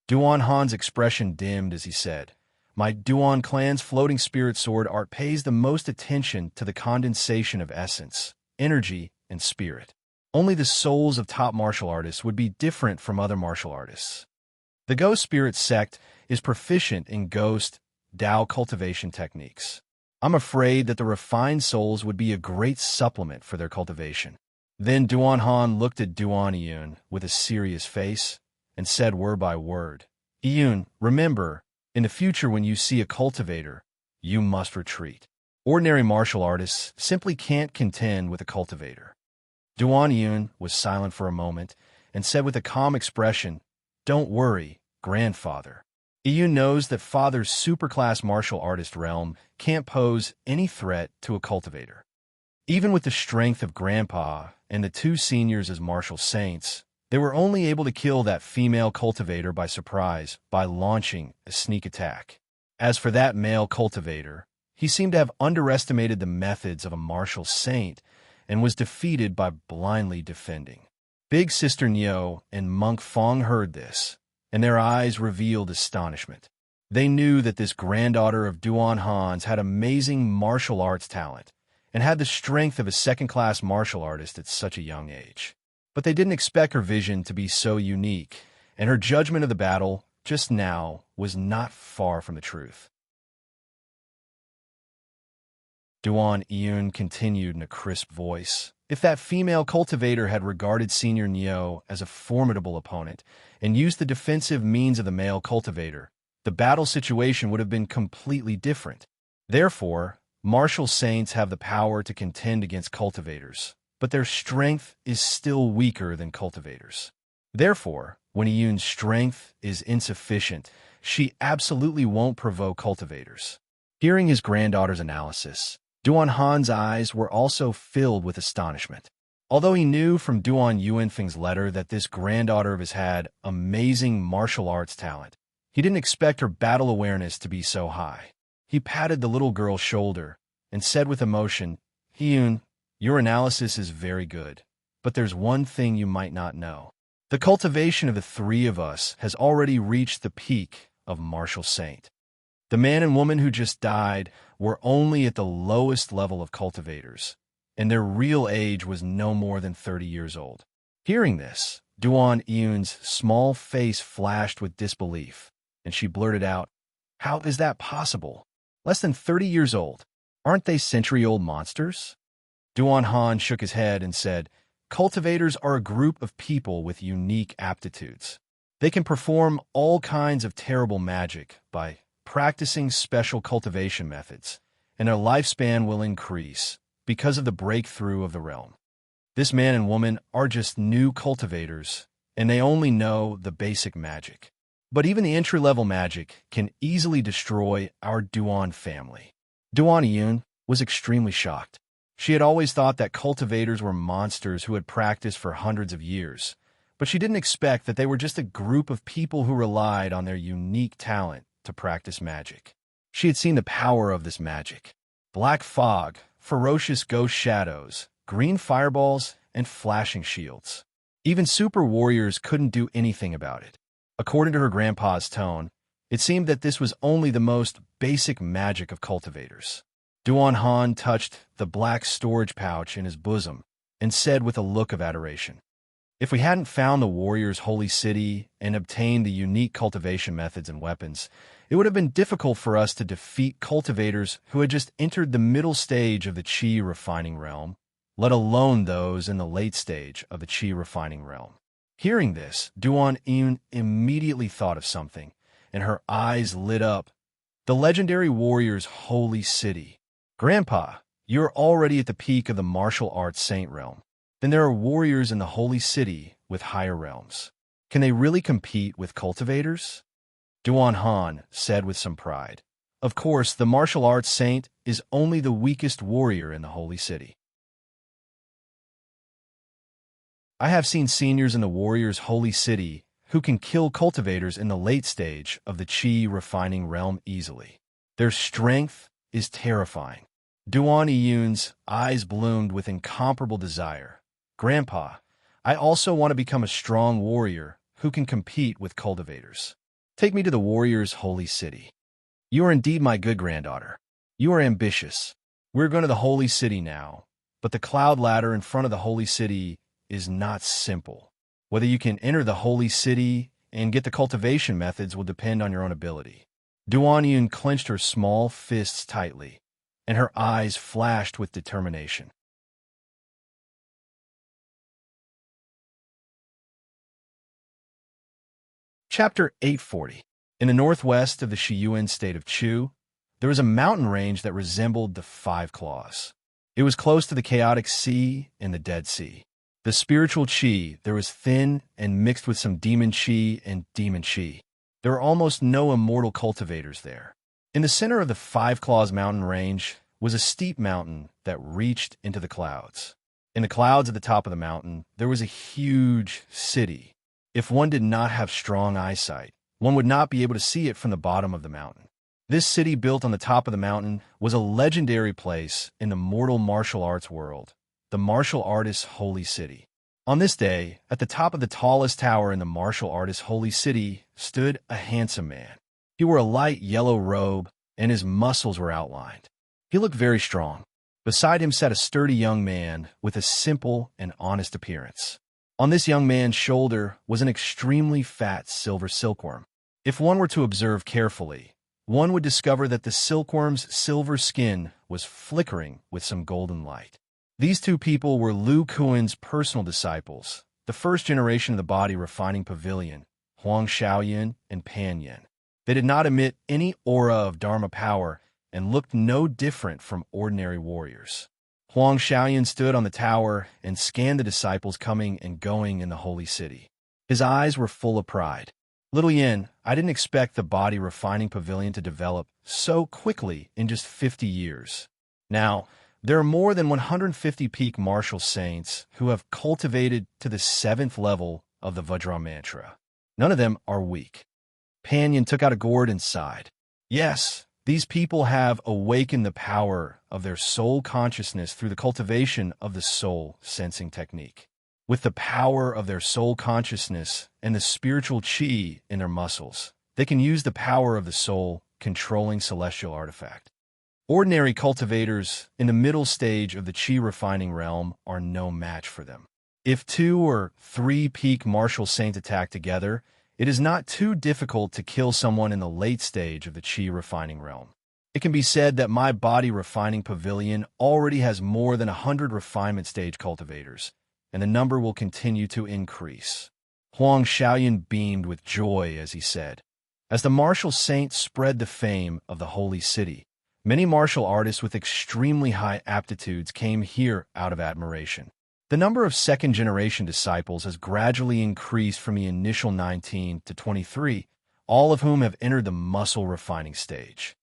Duan Han's expression dimmed as he said, "My Duan clan's floating spirit sword art pays the most attention to the condensation of essence, energy, and spirit. Only the souls of top martial artists would be different from other martial artists. The Ghost Spirit sect is proficient in ghost Tao cultivation techniques. I'm afraid that the refined souls would be a great supplement for their cultivation." Then Duan Han looked at Duan Yun with a serious face and said word by word, "Yun, remember, in the future when you see a cultivator, you must retreat. Ordinary martial artists simply can't contend with a cultivator." Duan Yun was silent for a moment and said with a calm expression, "Don't worry, grandfather. Yun knows that father's superclass martial artist realm can't pose any threat to a cultivator. Even with the strength of grandpa and the two seniors as martial saints, they were only able to kill that female cultivator by surprise by launching a sneak attack. As for that male cultivator, he seemed to have underestimated the methods of a martial saint and was defeated by blindly defending." Big Sister Nyo and Monk Fong heard this, and their eyes revealed astonishment. They knew that this granddaughter of Duan Han's had amazing martial arts talent and had the strength of a second-class martial artist at such a young age. But they didn't expect her vision to be so unique, and her judgment of the battle just now was not far from the truth. Duan Yun continued in a crisp voice. If that female cultivator had regarded Senior Neo as a formidable opponent and used the defensive means of the male cultivator, the battle situation would have been completely different. Therefore, martial saints have the power to contend against cultivators, but their strength is still weaker than cultivators. Therefore, when Yun's strength is insufficient, she absolutely won't provoke cultivators. Hearing his granddaughter's analysis, Duan Han's eyes were also filled with astonishment. Although he knew from Duan Yuanfeng's letter that this granddaughter of his had amazing martial arts talent, he didn't expect her battle awareness to be so high. He patted the little girl's shoulder and said with emotion, "Yun, your analysis is very good, but there's one thing you might not know. The cultivation of the three of us has already reached the peak of martial saint. The man and woman who just died were only at the lowest level of cultivators, and their real age was no more than 30 years old." Hearing this, Duan Yun's small face flashed with disbelief, and she blurted out, "How is that possible? Less than 30 years old. Aren't they century-old monsters?" Duan Han shook his head and said, "Cultivators are a group of people with unique aptitudes. They can perform all kinds of terrible magic by practicing special cultivation methods, and their lifespan will increase because of the breakthrough of the realm. This man and woman are just new cultivators, and they only know the basic magic. But even the entry-level magic can easily destroy our Duan family. Duan Yun was extremely shocked. She had always thought that cultivators were monsters who had practiced for hundreds of years, but she didn't expect that they were just a group of people who relied on their unique talent to practice magic. She had seen the power of this magic. Black fog, ferocious ghost shadows, green fireballs, and flashing shields. Even super warriors couldn't do anything about it. According to her grandpa's tone, it seemed that this was only the most basic magic of cultivators. Duan Han touched the black storage pouch in his bosom and said with a look of adoration, "If we hadn't found the warrior's holy city and obtained the unique cultivation methods and weapons, it would have been difficult for us to defeat cultivators who had just entered the middle stage of the Qi refining realm, let alone those in the late stage of the Qi refining realm." Hearing this, Duan Yun immediately thought of something, and her eyes lit up. The legendary warrior's holy city. "Grandpa, you're already at the peak of the martial arts saint realm. Then there are warriors in the holy city with higher realms. Can they really compete with cultivators?" Duan Han said with some pride. "Of course, the martial arts saint is only the weakest warrior in the holy city. I have seen seniors in the warrior's holy city who can kill cultivators in the late stage of the Qi refining realm easily. Their strength is terrifying." Duan Yun's eyes bloomed with incomparable desire. "Grandpa, I also want to become a strong warrior who can compete with cultivators. Take me to the warrior's holy city." "You are indeed my good granddaughter. You are ambitious. We're going to the holy city now, but the cloud ladder in front of the holy city is not simple. Whether you can enter the holy city and get the cultivation methods will depend on your own ability." Duan Yun clenched her small fists tightly, and her eyes flashed with determination. Chapter 840. In the northwest of the Shiyuan state of Chu, there was a mountain range that resembled the Five Claws. It was close to the chaotic sea and the Dead Sea. The spiritual Qi there was thin and mixed with some demon Qi and demon Qi. There were almost no immortal cultivators there. In the center of the Five Claws mountain range was a steep mountain that reached into the clouds. In the clouds at the top of the mountain, there was a huge city. If one did not have strong eyesight, one would not be able to see it from the bottom of the mountain. This city built on the top of the mountain was a legendary place in the mortal martial arts world, the martial artist's holy city. On this day, at the top of the tallest tower in the martial artist's holy city stood a handsome man. He wore a light yellow robe, and his muscles were outlined. He looked very strong. Beside him sat a sturdy young man with a simple and honest appearance. On this young man's shoulder was an extremely fat silver silkworm. If one were to observe carefully, one would discover that the silkworm's silver skin was flickering with some golden light. These two people were Lu Kuan's personal disciples, the first generation of the body refining pavilion, Huang Xiaoyan and Pan Yin. They did not emit any aura of Dharma power and looked no different from ordinary warriors. Huang Xiaoyan stood on the tower and scanned the disciples coming and going in the holy city. His eyes were full of pride. "Little Yin, I didn't expect the body refining pavilion to develop so quickly in just 50 years. Now, there are more than 150 peak martial saints who have cultivated to the 7th level of the Vajra mantra. None of them are weak." Pan Yin took out a gourd and sighed. "Yes, these people have awakened the power of their soul consciousness through the cultivation of the soul sensing technique. With the power of their soul consciousness and the spiritual Qi in their muscles, they can use the power of the soul controlling celestial artifact. Ordinary cultivators in the middle stage of the Qi refining realm are no match for them. If 2 or 3 peak martial saints attack together, it is not too difficult to kill someone in the late stage of the Qi refining realm. It can be said that my body refining pavilion already has more than 100 refinement stage cultivators, and the number will continue to increase." Huang Xiaoyan beamed with joy as he said. As the martial saints spread the fame of the holy city, many martial artists with extremely high aptitudes came here out of admiration. The number of second-generation disciples has gradually increased from the initial 19 to 23, all of whom have entered the muscle refining stage.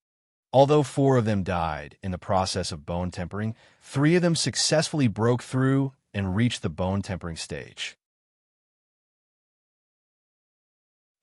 Although 4 of them died in the process of bone tempering, 3 of them successfully broke through and reached the bone tempering stage.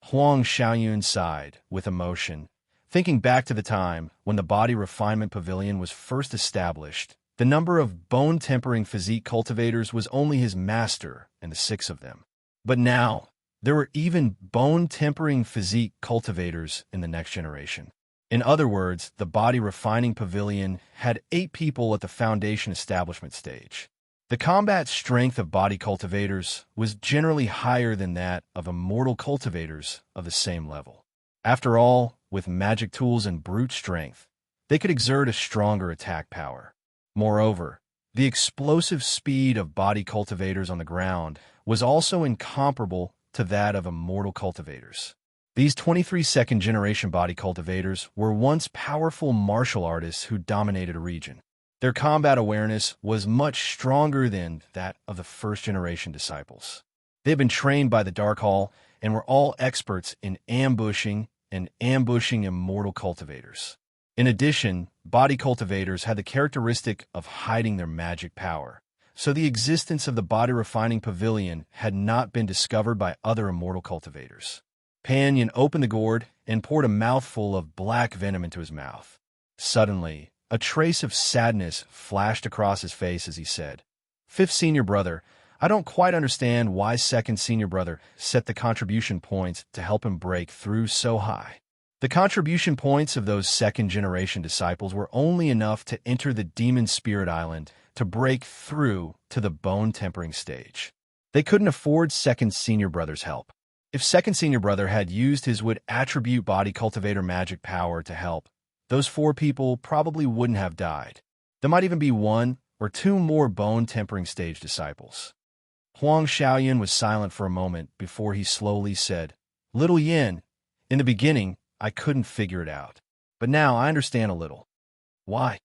Huang Xiaoyun sighed with emotion, thinking back to the time when the Body Refinement Pavilion was first established. The number of bone-tempering physique cultivators was only his master and the 6 of them. But now, there were even bone-tempering physique cultivators in the next generation. In other words, the Body Refining Pavilion had 8 people at the foundation establishment stage. The combat strength of body cultivators was generally higher than that of immortal cultivators of the same level. After all, with magic tools and brute strength, they could exert a stronger attack power. Moreover, the explosive speed of body cultivators on the ground was also incomparable to that of immortal cultivators. These 23 second-generation body cultivators were once powerful martial artists who dominated a region. Their combat awareness was much stronger than that of the first-generation disciples. They had been trained by the Dark Hall and were all experts in ambushing immortal cultivators. In addition, body cultivators had the characteristic of hiding their magic power, so the existence of the Body Refining Pavilion had not been discovered by other immortal cultivators. Pan Yin opened the gourd and poured a mouthful of black venom into his mouth. Suddenly, a trace of sadness flashed across his face as he said, "Fifth senior brother, I don't quite understand why second senior brother set the contribution points to help him break through so high. The contribution points of those second-generation disciples were only enough to enter the Demon Spirit Island to break through to the bone-tempering stage. They couldn't afford second senior brother's help. If second senior brother had used his wood attribute body cultivator magic power to help, those 4 people probably wouldn't have died. There might even be 1 or 2 more bone-tempering stage disciples." Huang Xiaoyun was silent for a moment before he slowly said, "Little Yin, in the beginning, I couldn't figure it out. But now I understand a little." "Why?"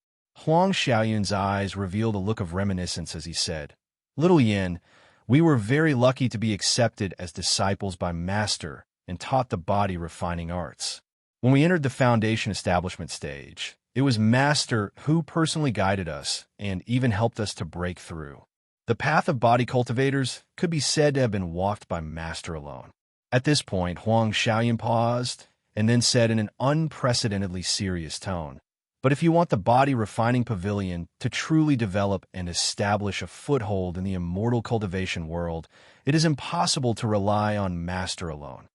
Huang Xiaoyun's eyes revealed a look of reminiscence as he said, "Little Yin, we were very lucky to be accepted as disciples by Master and taught the body refining arts. When we entered the foundation establishment stage, it was Master who personally guided us and even helped us to break through. The path of body cultivators could be said to have been walked by Master alone." At this point, Huang Xiaoyun paused and then said in an unprecedentedly serious tone, "But if you want the Body Refining Pavilion to truly develop and establish a foothold in the immortal cultivation world, it is impossible to rely on Master alone.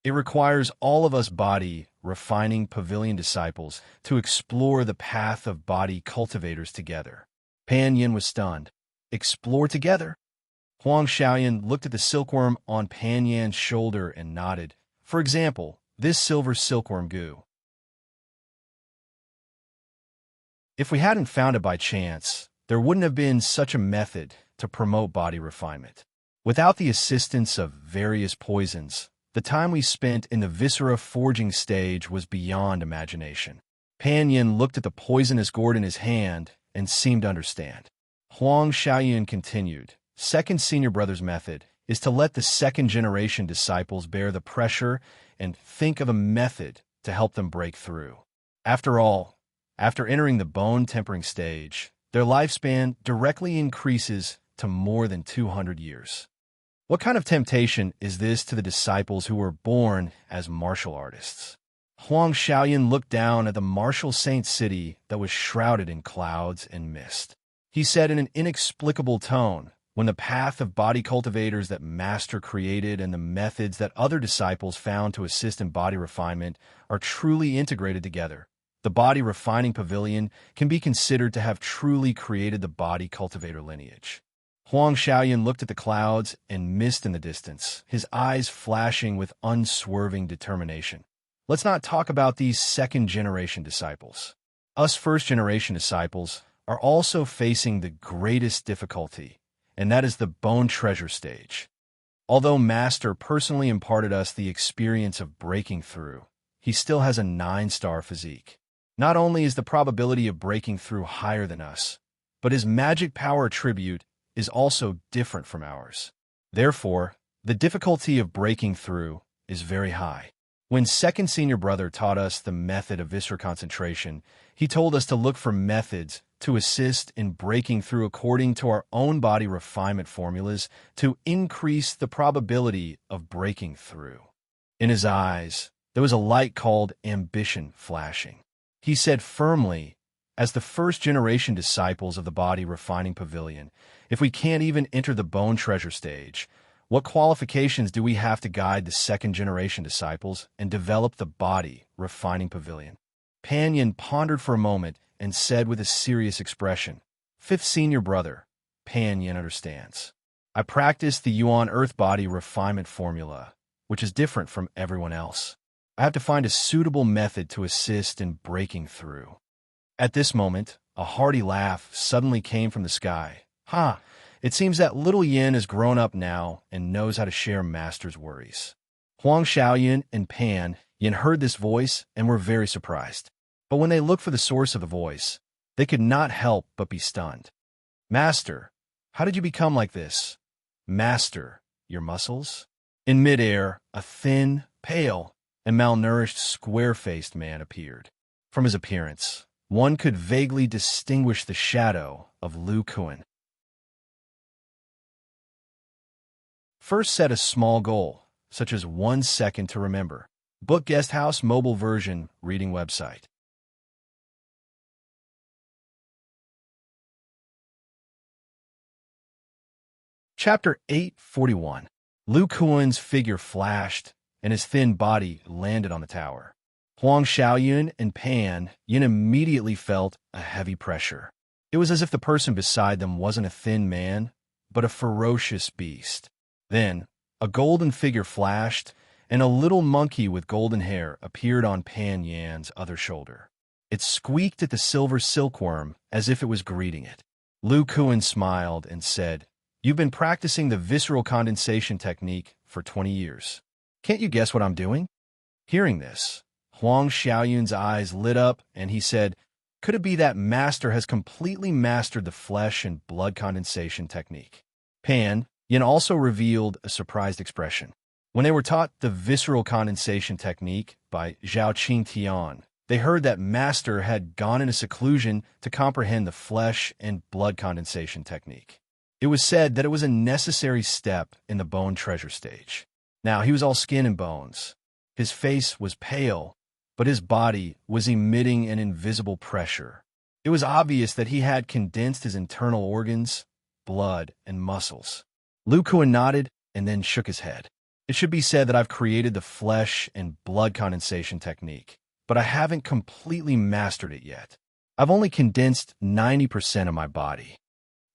It requires all of us Body Refining Pavilion disciples to explore the path of body cultivators together." Pan Yin was stunned. "Explore together?" Huang Xiaoyun looked at the silkworm on Pan Yan's shoulder and nodded. "For example, this silver silkworm goo. If we hadn't found it by chance, there wouldn't have been such a method to promote body refinement. Without the assistance of various poisons, the time we spent in the viscera forging stage was beyond imagination." Pan Yin looked at the poisonous gourd in his hand and seemed to understand. Huang Xiaoyun continued, "Second senior brother's method is to let the second-generation disciples bear the pressure and think of a method to help them break through. After all, after entering the bone-tempering stage, their lifespan directly increases to more than 200 years. What kind of temptation is this to the disciples who were born as martial artists?" Huang Xiaoyun looked down at the martial saint city that was shrouded in clouds and mist. He said in an inexplicable tone, "When the path of body cultivators that Master created and the methods that other disciples found to assist in body refinement are truly integrated together, the Body Refining Pavilion can be considered to have truly created the body cultivator lineage." Huang Xiaoyun looked at the clouds and mist in the distance, his eyes flashing with unswerving determination. "Let's not talk about these second-generation disciples. Us first-generation disciples are also facing the greatest difficulty, and that is the bone treasure stage. Although Master personally imparted us the experience of breaking through, he still has a 9-star physique. Not only is the probability of breaking through higher than us, but his magic power attribute is also different from ours. Therefore, the difficulty of breaking through is very high. When second senior brother taught us the method of visceral concentration, he told us to look for methods to assist in breaking through according to our own body refinement formulas to increase the probability of breaking through. In his eyes, there was a light called ambition flashing. He said firmly, as the first-generation disciples of the body refining pavilion, if we can't even enter the bone treasure stage, what qualifications do we have to guide the second-generation disciples and develop the body refining pavilion? Pan Yin pondered for a moment and said with a serious expression, "Fifth senior brother, Pan Yin understands. I practice the Yuan Earth body refinement formula, which is different from everyone else. I have to find a suitable method to assist in breaking through." At this moment, a hearty laugh suddenly came from the sky. "Ha! It seems that little Yin is grown up now and knows how to share master's worries." Huang Xiaoyan and Pan Yin heard this voice and were very surprised. But when they looked for the source of the voice, they could not help but be stunned. "Master, how did you become like this? Master, your muscles?" In midair, a thin, pale, and malnourished, square-faced man appeared. From his appearance, one could vaguely distinguish the shadow of Lu Kuan. First, set a small goal, such as 1 second to remember. Book Guesthouse mobile version reading website. Chapter 841. Lu Kuan's figure flashed, and his thin body landed on the tower. Huang Xiaoyun and Pan Yin immediately felt a heavy pressure. It was as if the person beside them wasn't a thin man, but a ferocious beast. Then, a golden figure flashed, and a little monkey with golden hair appeared on Pan Yan's other shoulder. It squeaked at the silver silkworm as if it was greeting it. Lu Kuan smiled and said, "You've been practicing the visceral condensation technique for 20 years. Can't you guess what I'm doing?" Hearing this, Huang Xiaoyun's eyes lit up, and he said, "Could it be that master has completely mastered the flesh and blood condensation technique?" Pan Yin also revealed a surprised expression. When they were taught the visceral condensation technique by Zhao Qing Tian, they heard that master had gone into seclusion to comprehend the flesh and blood condensation technique. It was said that it was a necessary step in the bone treasure stage. Now he was all skin and bones. His face was pale, but his body was emitting an invisible pressure. It was obvious that he had condensed his internal organs, blood, and muscles. Lu Kuan nodded and then shook his head. "It should be said that I've created the flesh and blood condensation technique, but I haven't completely mastered it yet. I've only condensed 90% of my body."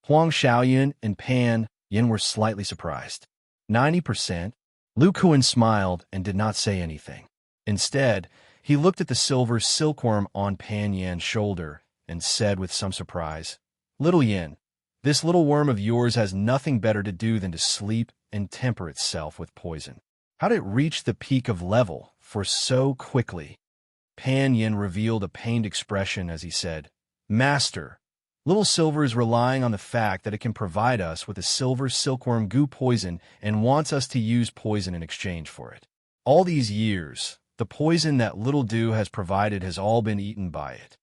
Huang Xiaoyun and Pan Yin were slightly surprised. 90%? Lu Kuan smiled and did not say anything. Instead, he looked at the silver silkworm on Pan Yan's shoulder and said with some surprise, "Little Yin, this little worm of yours has nothing better to do than to sleep and temper itself with poison. How did it reach the peak of level for so quickly?" Pan Yin revealed a pained expression as he said, "Master, Little Silver is relying on the fact that it can provide us with a silver silkworm goo poison and wants us to use poison in exchange for it. All these years, the poison that Little Dew has provided has all been eaten by it.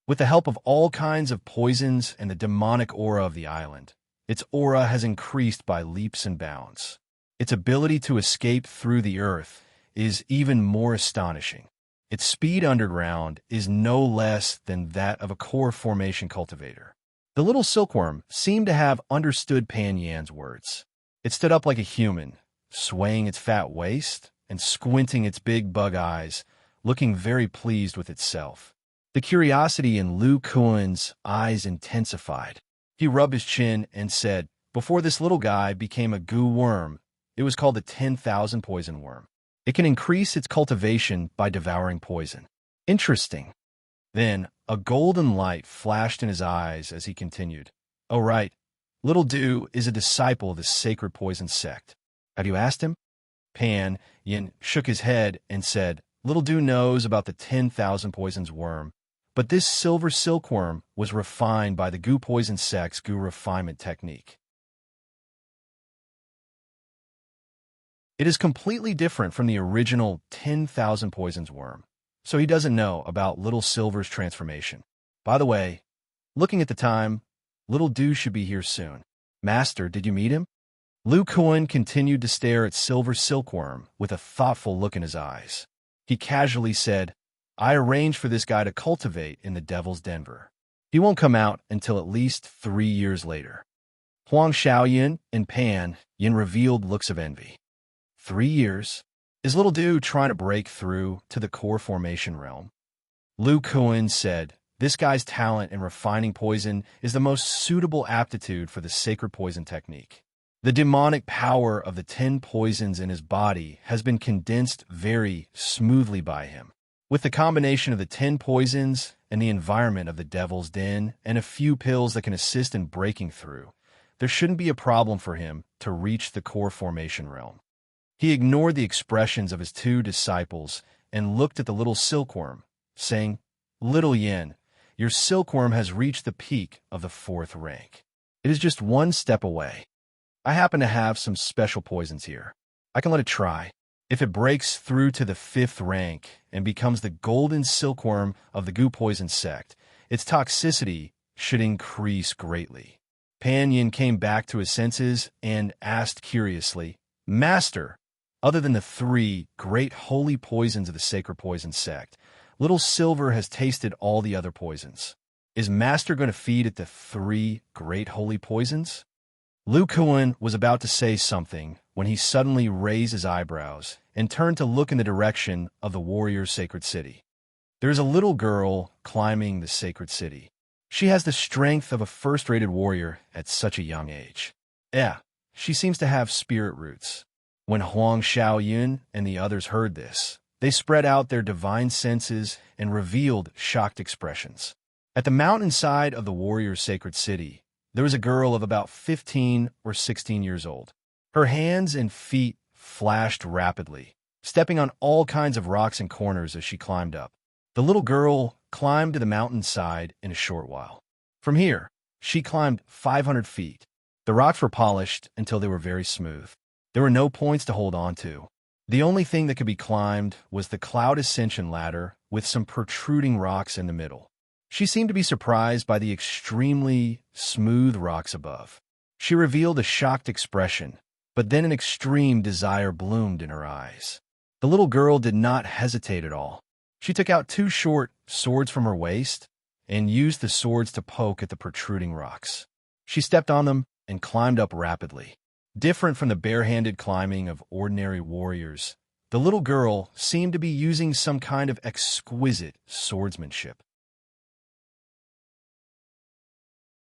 With the help of all kinds of poisons and the demonic aura of the island, its aura has increased by leaps and bounds. Its ability to escape through the earth is even more astonishing. Its speed underground is no less than that of a core formation cultivator." The little silkworm seemed to have understood Pan Yan's words. It stood up like a human, swaying its fat waist and squinting its big bug eyes, looking very pleased with itself. The curiosity in Lu Kuan's eyes intensified. He rubbed his chin and said, "Before this little guy became a goo worm, it was called the 10,000 poison worm. It can increase its cultivation by devouring poison." "Interesting." Then a golden light flashed in his eyes as he continued, "Oh, right. Little Dew is a disciple of the sacred poison sect. Have you asked him?" Pan Yin shook his head and said, "Little Dew knows about the 10,000 poisons worm, but this silver silkworm was refined by the goo poison sect's goo refinement technique." It is completely different from the original 10,000 Poisons worm, so he doesn't know about Little Silver's transformation. By the way, looking at the time, Little Dew should be here soon. Master, did you meet him? Lu Kuan continued to stare at Silver Silkworm with a thoughtful look in his eyes. He casually said, I arranged for this guy to cultivate in the Devil's Denver. He won't come out until at least 3 years later. Huang Xiaoyan and Pan Yin revealed looks of envy. 3 years? Is Little Dew trying to break through to the core formation realm? Lu Kuan said, this guy's talent in refining poison is the most suitable aptitude for the sacred poison technique. The demonic power of the 10 poisons in his body has been condensed very smoothly by him. With the combination of the 10 poisons and the environment of the Devil's Den and a few pills that can assist in breaking through, there shouldn't be a problem for him to reach the core formation realm. He ignored the expressions of his 2 disciples and looked at the little silkworm, saying, Little Yin, your silkworm has reached the peak of the 4th rank. It is just 1 step away. I happen to have some special poisons here. I can let it try. If it breaks through to the 5th rank and becomes the golden silkworm of the goo poison sect, its toxicity should increase greatly. Pan Yin came back to his senses and asked curiously, Master, other than the 3 great holy poisons of the sacred poison sect, Little Silver has tasted all the other poisons. Is Master going to feed it the 3 great holy poisons? Lu Kuan was about to say something when he suddenly raised his eyebrows and turned to look in the direction of the warrior's sacred city. There is a little girl climbing the sacred city. She has the strength of a first-rated warrior at such a young age. Yeah, she seems to have spirit roots. When Huang Xiaoyun and the others heard this, they spread out their divine senses and revealed shocked expressions. At the mountainside of the warrior's sacred city, there was a girl of about 15 or 16 years old. Her hands and feet flashed rapidly, stepping on all kinds of rocks and corners as she climbed up. The little girl climbed to the mountainside in a short while. From here, she climbed 500 feet. The rocks were polished until they were very smooth. There were no points to hold on to. The only thing that could be climbed was the cloud ascension ladder with some protruding rocks in the middle. She seemed to be surprised by the extremely smooth rocks above. She revealed a shocked expression, but then an extreme desire bloomed in her eyes. The little girl did not hesitate at all. She took out 2 short swords from her waist and used the swords to poke at the protruding rocks. She stepped on them and climbed up rapidly. Different from the barehanded climbing of ordinary warriors, the little girl seemed to be using some kind of exquisite swordsmanship.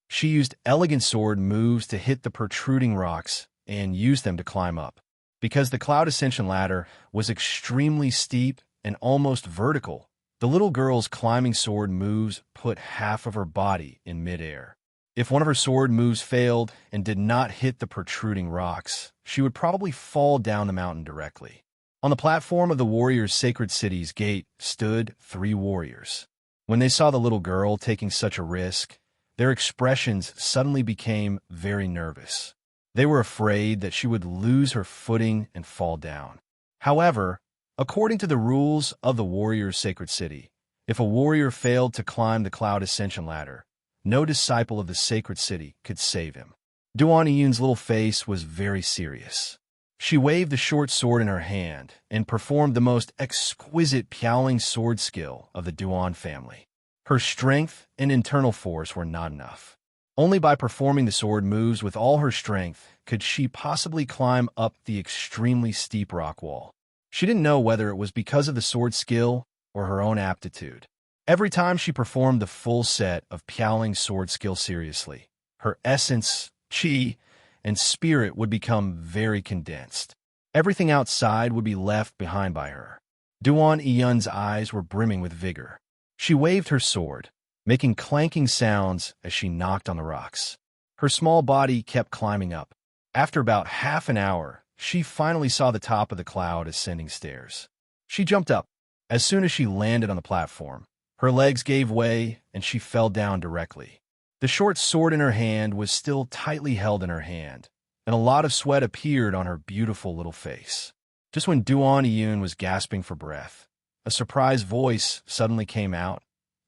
She used elegant sword moves to hit the protruding rocks and used them to climb up. Because the cloud ascension ladder was extremely steep and almost vertical, the little girl's climbing sword moves put half of her body in midair. If one of her sword moves failed and did not hit the protruding rocks, she would probably fall down the mountain directly. On the platform of the warrior's sacred city's gate stood 3 warriors. When they saw the little girl taking such a risk, their expressions suddenly became very nervous. They were afraid that she would lose her footing and fall down. However, according to the rules of the warrior's sacred city, if a warrior failed to climb the cloud ascension ladder, no disciple of the sacred city could save him. Duan Yun's little face was very serious. She waved the short sword in her hand and performed the most exquisite piaoling sword skill of the Duan family. Her strength and internal force were not enough. Only by performing the sword moves with all her strength could she possibly climb up the extremely steep rock wall. She didn't know whether it was because of the sword skill or her own aptitude. Every time she performed the full set of piaoling sword skill seriously, her essence, qi, and spirit would become very condensed. Everything outside would be left behind by her. Duan Yun's eyes were brimming with vigor. She waved her sword, making clanking sounds as she knocked on the rocks. Her small body kept climbing up. After about half an hour, she finally saw the top of the cloud ascending stairs. She jumped up. As soon as she landed on the platform, her legs gave way and she fell down directly. The short sword in her hand was still tightly held in her hand, and a lot of sweat appeared on her beautiful little face. Just when Duan Iyun was gasping for breath, a surprised voice suddenly came out.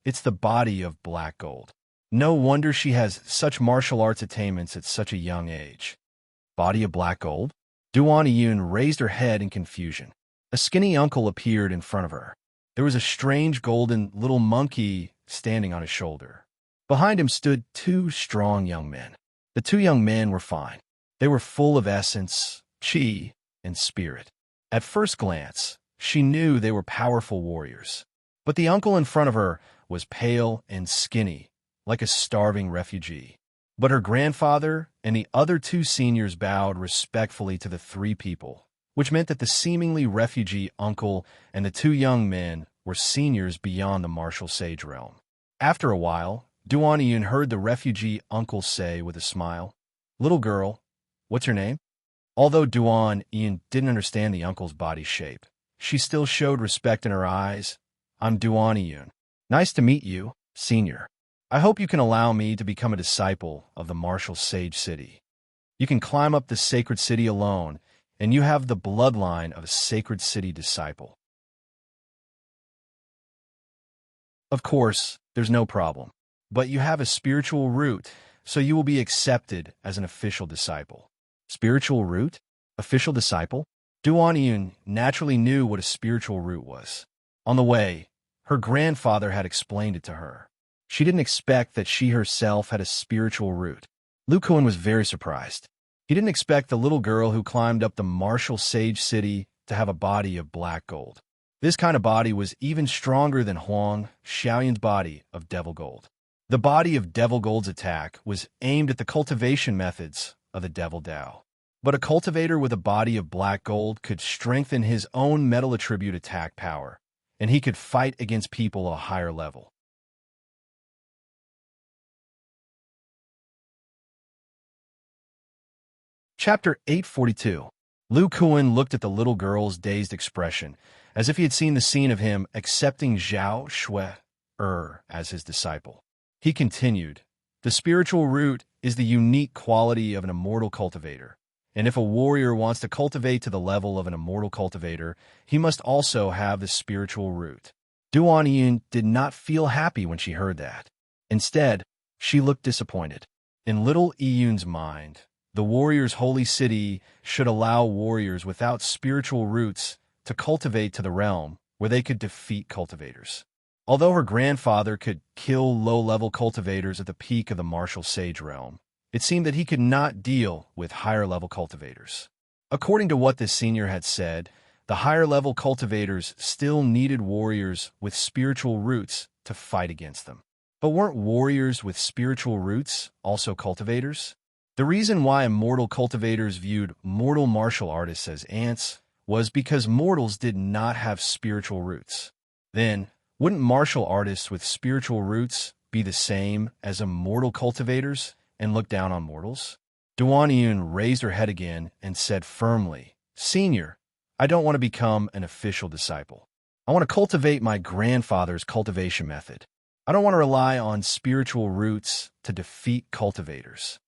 It's the body of Black Gold. No wonder she has such martial arts attainments at such a young age. Body of Black Gold? Duan Iyun raised her head in confusion. A skinny uncle appeared in front of her. There was a strange golden little monkey standing on his shoulder. Behind him stood two strong young men. The two young men were fine. They were full of essence, chi, and spirit. At first glance, she knew they were powerful warriors. But the uncle in front of her was pale and skinny, like a starving refugee. But her grandfather and the other two seniors bowed respectfully to the three people, which meant that the seemingly refugee uncle and the two young men were seniors beyond the martial sage realm. After a while, Duan Iyun heard the refugee uncle say with a smile, "Little girl, what's your name?" Although Duan Iyun didn't understand the uncle's body shape, she still showed respect in her eyes. "I'm Duan Iyun. Nice to meet you, senior. I hope you can allow me to become a disciple of the martial sage city. You can climb up the sacred city alone, and you have the bloodline of a sacred city disciple. Of course, there's no problem, but you have a spiritual root, so you will be accepted as an official disciple." Spiritual root? Official disciple? Duan Iyun naturally knew what a spiritual root was. On the way, her grandfather had explained it to her. She didn't expect that she herself had a spiritual root. Lu Kuan was very surprised. He didn't expect the little girl who climbed up the martial sage city to have a body of black gold. This kind of body was even stronger than Huang Xiaoyan's body of devil gold. The body of devil gold's attack was aimed at the cultivation methods of the devil Dao. But a cultivator with a body of black gold could strengthen his own metal attribute attack power, and he could fight against people at a higher level. Chapter 842. Lu Kuan looked at the little girl's dazed expression, as if he had seen the scene of him accepting Zhao Shui as his disciple. He continued, "The spiritual root is the unique quality of an immortal cultivator, and if a warrior wants to cultivate to the level of an immortal cultivator, he must also have the spiritual root." Duan Iyun did not feel happy when she heard that. Instead, she looked disappointed. In little Iyun's mind, the warrior's holy city should allow warriors without spiritual roots to cultivate to the realm where they could defeat cultivators. Although her grandfather could kill low-level cultivators at the peak of the martial sage realm, it seemed that he could not deal with higher-level cultivators. According to what this senior had said, the higher-level cultivators still needed warriors with spiritual roots to fight against them. But weren't warriors with spiritual roots also cultivators? The reason why immortal cultivators viewed mortal martial artists as ants was because mortals did not have spiritual roots. Then, wouldn't martial artists with spiritual roots be the same as immortal cultivators and look down on mortals? Duan Iyun raised her head again and said firmly, "Senior, I don't want to become an official disciple. I want to cultivate my grandfather's cultivation method. I don't want to rely on spiritual roots to defeat cultivators."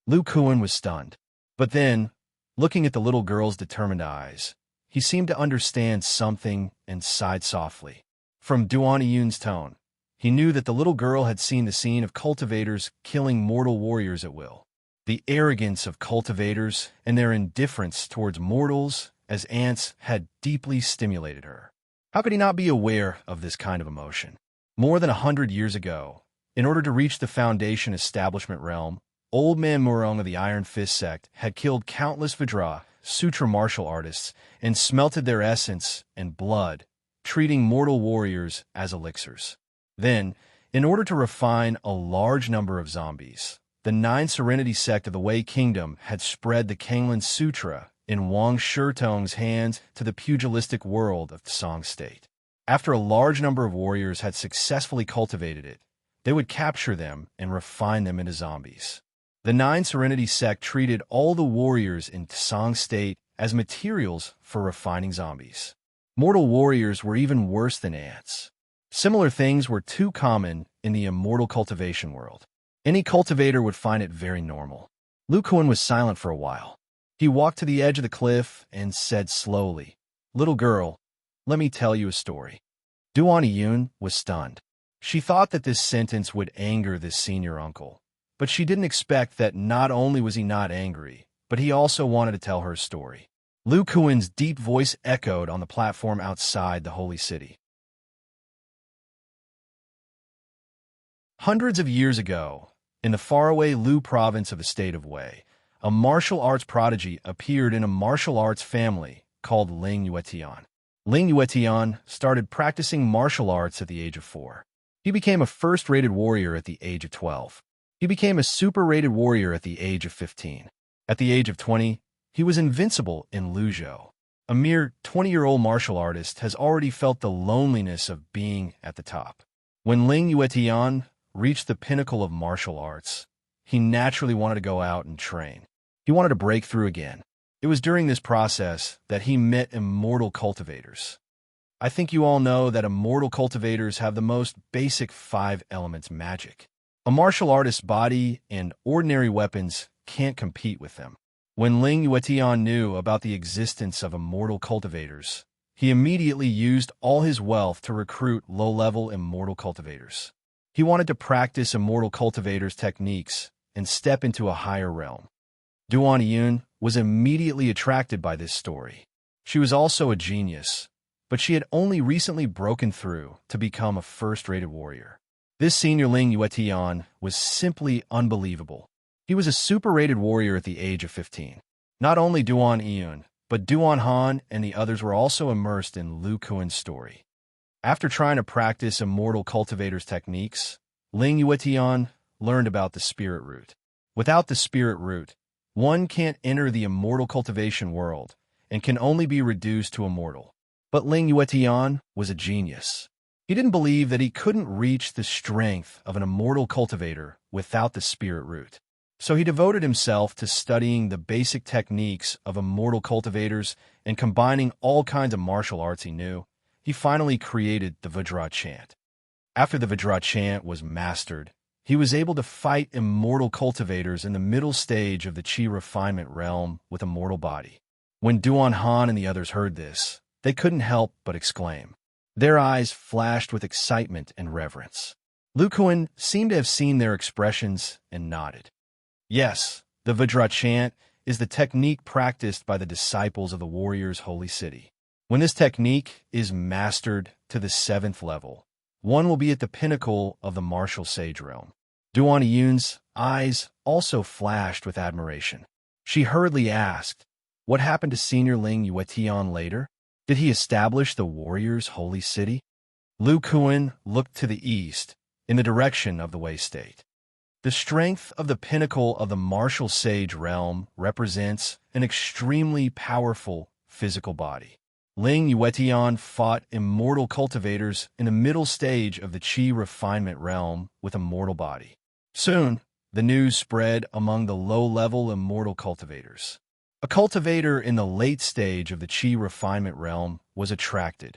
Lu Kuan was stunned. But then, looking at the little girl's determined eyes, he seemed to understand something and sighed softly. From Duan Iyun's tone, he knew that the little girl had seen the scene of cultivators killing mortal warriors at will. The arrogance of cultivators and their indifference towards mortals as ants had deeply stimulated her. How could he not be aware of this kind of emotion? More than 100 years ago, in order to reach the Foundation establishment realm, Old Man Murong of the Iron Fist sect had killed countless Vajra, sutra martial artists, and smelted their essence and blood, treating mortal warriors as elixirs. Then, in order to refine a large number of zombies, the Nine Serenity sect of the Wei Kingdom had spread the Kanglan Sutra in Wang Shitong's hands to the pugilistic world of the Song State. After a large number of warriors had successfully cultivated it, they would capture them and refine them into zombies. The Nine Serenity sect treated all the warriors in Song State as materials for refining zombies. Mortal warriors were even worse than ants. Similar things were too common in the immortal cultivation world. Any cultivator would find it very normal. Lu Kuan was silent for a while. He walked to the edge of the cliff and said slowly, Little girl, let me tell you a story. Duan Iyun was stunned. She thought that this sentence would anger this senior uncle, but she didn't expect that not only was he not angry, but he also wanted to tell her a story. Lu Kuan's deep voice echoed on the platform outside the holy city. Hundreds of years ago, in the faraway Lu province of the state of Wei, a martial arts prodigy appeared in a martial arts family called Ling Yuetian. Ling Yuetian started practicing martial arts at the age of 4. He became a first-rated warrior at the age of 12. He became a super-rated warrior at the age of 15. At the age of 20, he was invincible in Luzhou. A mere 20-year-old martial artist has already felt the loneliness of being at the top. When Ling Yuetian reached the pinnacle of martial arts, he naturally wanted to go out and train. He wanted to break through again. It was during this process that he met immortal cultivators. I think you all know that immortal cultivators have the most basic 5 elements magic. A martial artist's body and ordinary weapons can't compete with them. When Ling Yuetian knew about the existence of immortal cultivators, he immediately used all his wealth to recruit low-level immortal cultivators. He wanted to practice immortal cultivators' techniques and step into a higher realm. Duan Iyun was immediately attracted by this story. She was also a genius, but she had only recently broken through to become a first-rated warrior. This senior Ling Yuetian was simply unbelievable. He was a super-rated warrior at the age of 15. Not only Duan Iyun, but Duan Han and the others were also immersed in Lu Kuan's story. After trying to practice immortal cultivators' techniques, Ling Yuetian learned about the spirit root. Without the spirit root, one can't enter the immortal cultivation world and can only be reduced to immortal. But Ling Yuetian was a genius. He didn't believe that he couldn't reach the strength of an immortal cultivator without the spirit root. So he devoted himself to studying the basic techniques of immortal cultivators and combining all kinds of martial arts he knew. He finally created the Vajra chant. After the Vajra chant was mastered, he was able to fight immortal cultivators in the middle stage of the Qi refinement realm with a mortal body. When Duan Han and the others heard this, they couldn't help but exclaim. Their eyes flashed with excitement and reverence. Lu Kuan seemed to have seen their expressions and nodded. Yes, the Vajra chant is the technique practiced by the disciples of the warrior's holy city. When this technique is mastered to the 7th level, one will be at the pinnacle of the martial sage realm. Duan Iyun's eyes also flashed with admiration. She hurriedly asked, what happened to Senior Ling Yuetian later? Did he establish the warrior's holy city? Lu Kuan looked to the east, in the direction of the Wei state. The strength of the pinnacle of the martial sage realm represents an extremely powerful physical body. Ling Yuetian fought immortal cultivators in the middle stage of the Qi refinement realm with a mortal body. Soon, the news spread among the low-level immortal cultivators. A cultivator in the late stage of the Qi refinement realm was attracted.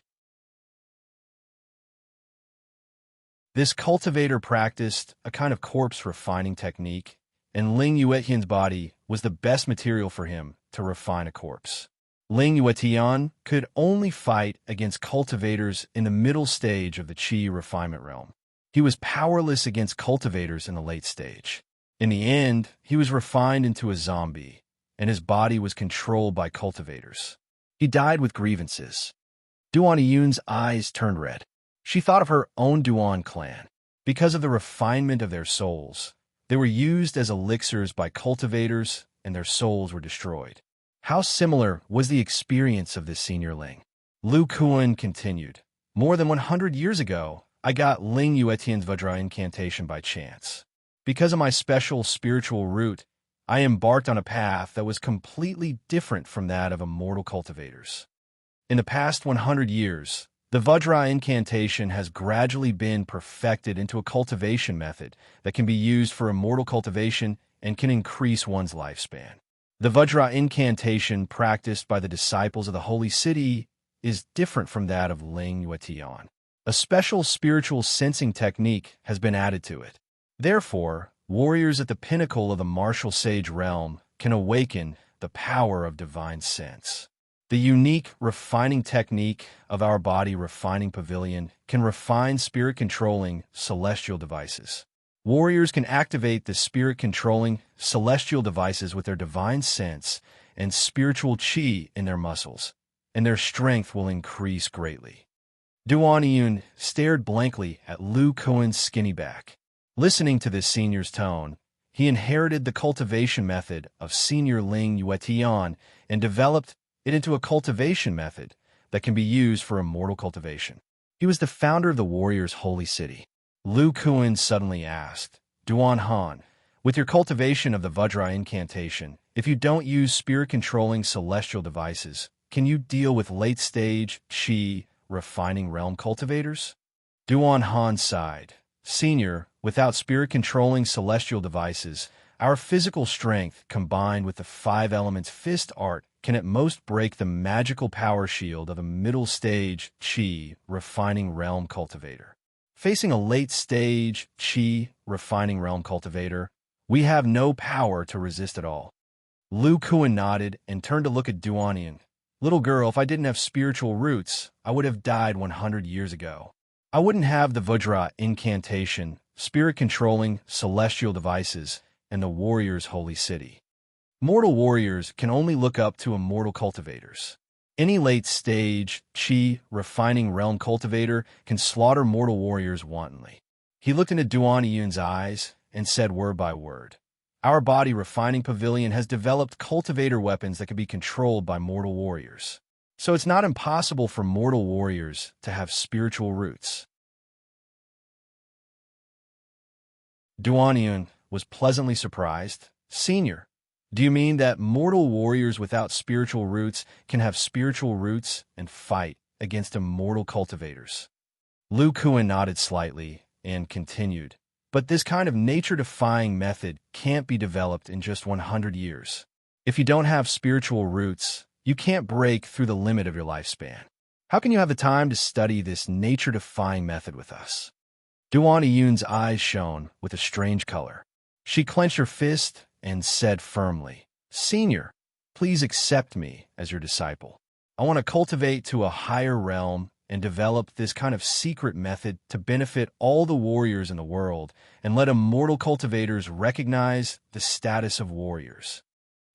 This cultivator practiced a kind of corpse refining technique, and Ling Yuetian's body was the best material for him to refine a corpse. Ling Yuetian could only fight against cultivators in the middle stage of the Qi refinement realm. He was powerless against cultivators in the late stage. In the end, he was refined into a zombie, and his body was controlled by cultivators. He died with grievances. Duan Iyun's eyes turned red. She thought of her own Duan clan. Because of the refinement of their souls, they were used as elixirs by cultivators, and their souls were destroyed. How similar was the experience of this senior Ling? Lu Kuan continued. More than 100 years ago, I got Ling Yuetian's Vajra incantation by chance. Because of my special spiritual root, I embarked on a path that was completely different from that of immortal cultivators. In the past 100 years, the Vajra incantation has gradually been perfected into a cultivation method that can be used for immortal cultivation and can increase one's lifespan. The Vajra incantation practiced by the disciples of the holy city is different from that of Ling Yuetian. A special spiritual sensing technique has been added to it. Therefore, warriors at the pinnacle of the martial sage realm can awaken the power of divine sense. The unique refining technique of our body refining pavilion can refine spirit-controlling celestial devices. Warriors can activate the spirit-controlling celestial devices with their divine sense and spiritual chi in their muscles, and their strength will increase greatly. Duan Iyun stared blankly at Lu Kuan's skinny back. Listening to this senior's tone, he inherited the cultivation method of Senior Ling Yuetian and developed it into a cultivation method that can be used for immortal cultivation. He was the founder of the warrior's holy city. Lu Kuan suddenly asked, Duan Han, with your cultivation of the Vajra incantation, if you don't use spirit-controlling celestial devices, can you deal with late-stage Qi refining realm cultivators? Duan Han sighed. Senior, without spirit-controlling celestial devices, our physical strength, combined with the 5 elements fist art, can at most break the magical power shield of a middle-stage Qi refining realm cultivator. Facing a late-stage Qi refining realm cultivator, we have no power to resist at all. Lu Kuan nodded and turned to look at Duanian. Little girl, if I didn't have spiritual roots, I would have died 100 years ago. I wouldn't have the Vajra incantation, spirit-controlling celestial devices, and the warrior's holy city. Mortal warriors can only look up to immortal cultivators. Any late-stage Qi refining realm cultivator can slaughter mortal warriors wantonly. He looked into Duan Iyun's eyes and said word by word, Our body refining pavilion has developed cultivator weapons that can be controlled by mortal warriors. So it's not impossible for mortal warriors to have spiritual roots. Duan Iyun was pleasantly surprised. Senior, do you mean that mortal warriors without spiritual roots can have spiritual roots and fight against immortal cultivators? Lu Kuan nodded slightly and continued, but this kind of nature-defying method can't be developed in just 100 years. If you don't have spiritual roots, you can't break through the limit of your lifespan. How can you have the time to study this nature-defying method with us? Duan Iyun's eyes shone with a strange color. She clenched her fist and said firmly, Senior, please accept me as your disciple. I want to cultivate to a higher realm and develop this kind of secret method to benefit all the warriors in the world and let immortal cultivators recognize the status of warriors.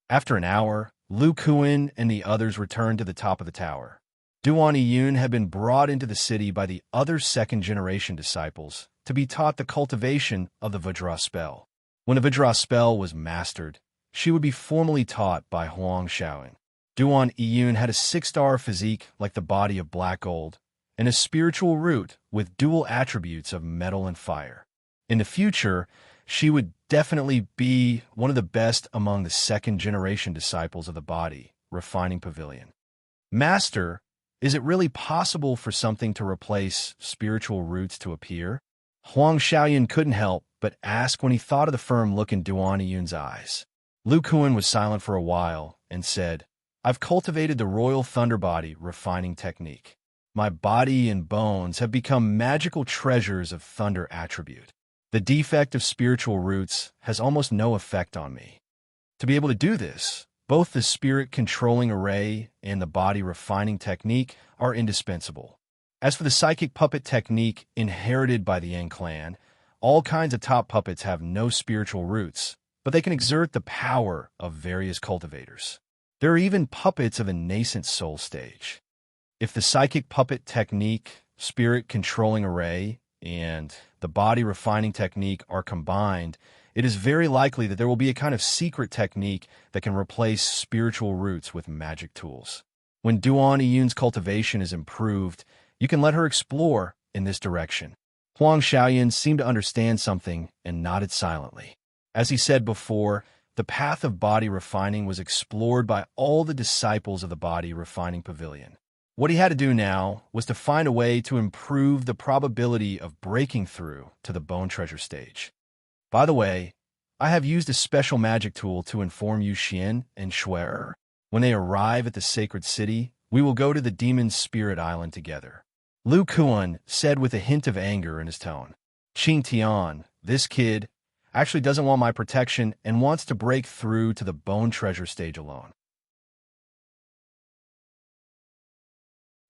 After an hour, Lu Kuan and the others returned to the top of the tower. Duan Iyun had been brought into the city by the other second-generation disciples to be taught the cultivation of the Vajra spell. When the Vajra spell was mastered, she would be formally taught by Huang Shaoyin. Duan Iyun had a 6-star physique like the body of black gold, and a spiritual root with dual attributes of metal and fire. In the future, she would definitely be one of the best among the second-generation disciples of the body refining pavilion. Master, is it really possible for something to replace spiritual roots to appear? Huang Shaoyin couldn't help but ask when he thought of the firm look in Duan Iyun's eyes. Lu Kuan was silent for a while and said, I've cultivated the Royal Thunder Body refining technique. My body and bones have become magical treasures of thunder attribute. The defect of spiritual roots has almost no effect on me. To be able to do this, both the spirit-controlling array and the body refining technique are indispensable. As for the psychic puppet technique inherited by the Yang clan, all kinds of top puppets have no spiritual roots, but they can exert the power of various cultivators. There are even puppets of a nascent soul stage. If the psychic puppet technique, spirit-controlling array, and the body refining technique are combined, it is very likely that there will be a kind of secret technique that can replace spiritual roots with magic tools. When Duan Iyun's cultivation is improved, you can let her explore in this direction. Huang Shaoyin seemed to understand something and nodded silently. As he said before, the path of body refining was explored by all the disciples of the body refining pavilion. What he had to do now was to find a way to improve the probability of breaking through to the bone treasure stage. By the way, I have used a special magic tool to inform Yu Xian and Shuer. When they arrive at the sacred city, we will go to the Demon's Spirit Island together. Lu Kuan said with a hint of anger in his tone. Qing Tian, this kid, actually doesn't want my protection and wants to break through to the bone treasure stage alone.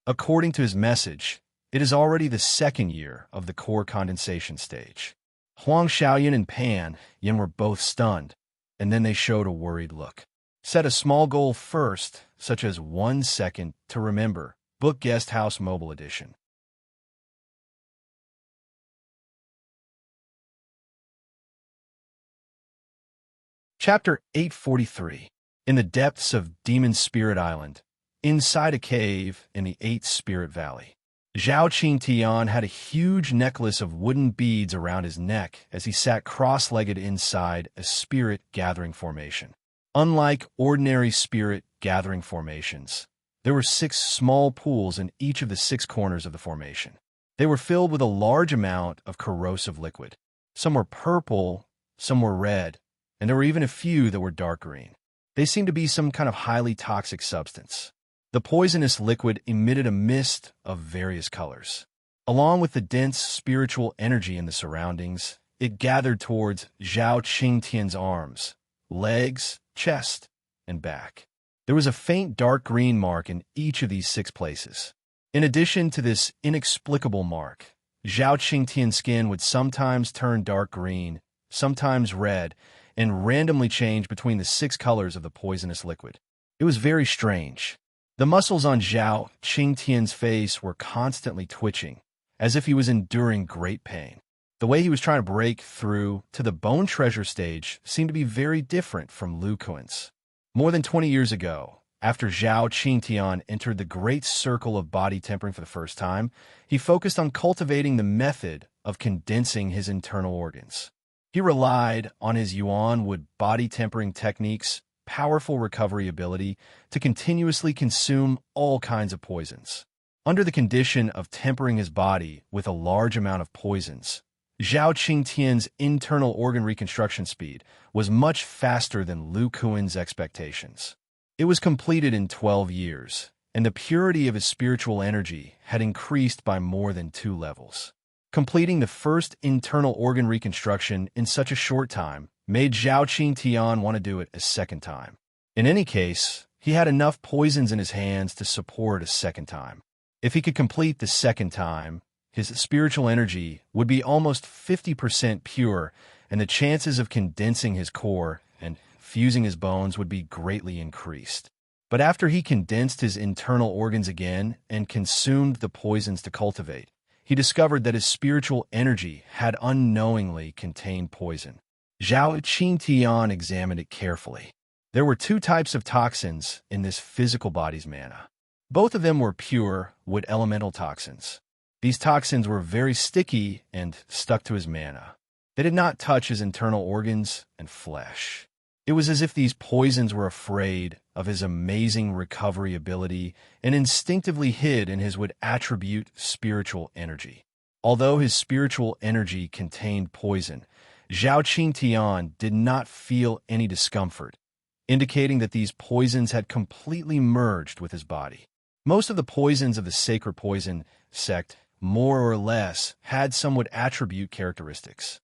According to his message, it is already the second year of the core condensation stage. Huang Xiaoyan and Pan Yin were both stunned, and then they showed a worried look. Set a small goal first, such as 1 second to remember. Book Guest House Mobile Edition. Chapter 843. In the depths of Demon Spirit Island, inside a cave in the 8th Spirit Valley, Zhao Qingtian had a huge necklace of wooden beads around his neck as he sat cross-legged inside a spirit gathering formation. Unlike ordinary spirit gathering formations, there were 6 small pools in each of the 6 corners of the formation. They were filled with a large amount of corrosive liquid. Some were purple, some were red, and there were even a few that were dark green. They seemed to be some kind of highly toxic substance. The poisonous liquid emitted a mist of various colors. Along with the dense spiritual energy in the surroundings, it gathered towards Zhao Qingtian's arms, legs, chest, and back. There was a faint dark green mark in each of these 6 places. In addition to this inexplicable mark, Zhao Qingtian's skin would sometimes turn dark green, sometimes red, and randomly change between the 6 colors of the poisonous liquid. It was very strange. The muscles on Zhao Qingtian's face were constantly twitching, as if he was enduring great pain. The way he was trying to break through to the bone treasure stage seemed to be very different from Lu Kuan's. More than 20 years ago, after Zhao Qingtian entered the great circle of body tempering for the first time, he focused on cultivating the method of condensing his internal organs. He relied on his yuan wood body tempering techniques, powerful recovery ability, to continuously consume all kinds of poisons. Under the condition of tempering his body with a large amount of poisons, Zhao Qingtian's internal organ reconstruction speed was much faster than Lu Kuan's expectations. It was completed in 12 years, and the purity of his spiritual energy had increased by more than 2 levels. Completing the first internal organ reconstruction in such a short time made Zhao Qingtian want to do it a second time. In any case, he had enough poisons in his hands to support a second time. If he could complete the second time, his spiritual energy would be almost 50% pure, and the chances of condensing his core and fusing his bones would be greatly increased. But after he condensed his internal organs again and consumed the poisons to cultivate, he discovered that his spiritual energy had unknowingly contained poison. Zhao Qingtian examined it carefully. There were 2 types of toxins in this physical body's mana. Both of them were pure wood elemental toxins. These toxins were very sticky and stuck to his mana. They did not touch his internal organs and flesh. It was as if these poisons were afraid of his amazing recovery ability and instinctively hid in his would attribute spiritual energy. Although his spiritual energy contained poison, Zhao Qingtian did not feel any discomfort, indicating that these poisons had completely merged with his body. Most of the poisons of the sacred poison sect, more or less, had somewhat attribute characteristics.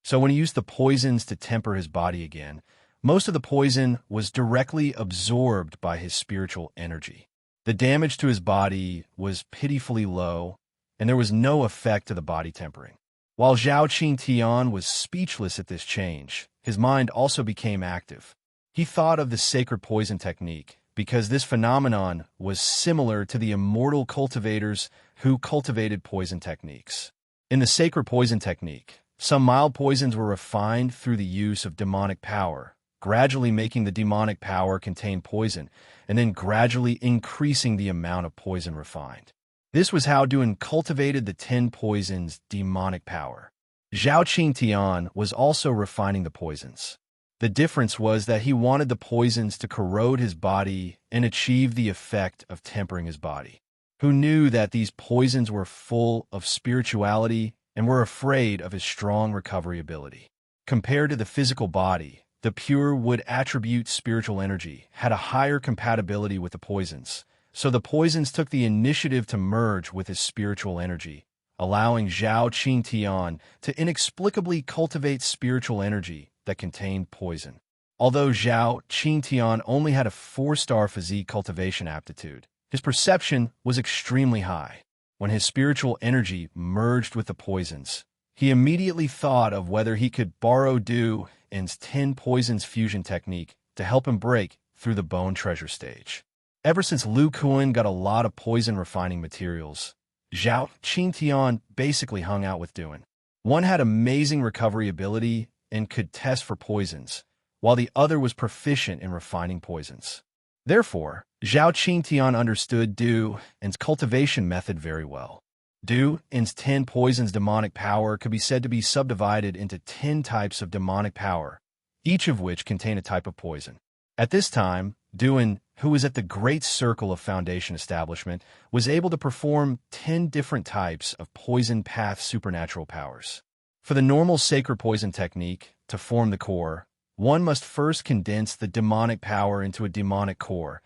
So when he used the poisons to temper his body again, most of the poison was directly absorbed by his spiritual energy. The damage to his body was pitifully low, and there was no effect to the body tempering. While Zhao Qingtian was speechless at this change, his mind also became active. He thought of the sacred poison technique because this phenomenon was similar to the immortal cultivators who cultivated poison techniques. In the sacred poison technique, some mild poisons were refined through the use of demonic power, gradually making the demonic power contain poison, and then gradually increasing the amount of poison refined. This was how Duan cultivated the 10 poisons' demonic power. Zhao Qingtian was also refining the poisons. The difference was that he wanted the poisons to corrode his body and achieve the effect of tempering his body. Who knew that these poisons were full of spirituality and were afraid of his strong recovery ability. Compared to the physical body, the pure would attribute spiritual energy had a higher compatibility with the poisons, so the poisons took the initiative to merge with his spiritual energy, allowing Zhao Qingtian to inexplicably cultivate spiritual energy that contained poison. Although Zhao Qingtian only had a 4-star physique cultivation aptitude, his perception was extremely high. When his spiritual energy merged with the poisons, he immediately thought of whether he could borrow Du In's 10 poisons fusion technique to help him break through the bone treasure stage. Ever since Lu Kuan got a lot of poison refining materials, Zhao Qingtian basically hung out with Du In. One had amazing recovery ability and could test for poisons, while the other was proficient in refining poisons. Therefore, Zhao Qingtian understood Du In's cultivation method very well. Du In's 10 poisons demonic power could be said to be subdivided into 10 types of demonic power, each of which contain a type of poison. At this time, Du In, who was at the Great Circle of Foundation Establishment, was able to perform 10 different types of poison path supernatural powers. For the normal sacred poison technique, to form the core, one must first condense the demonic power into a demonic core,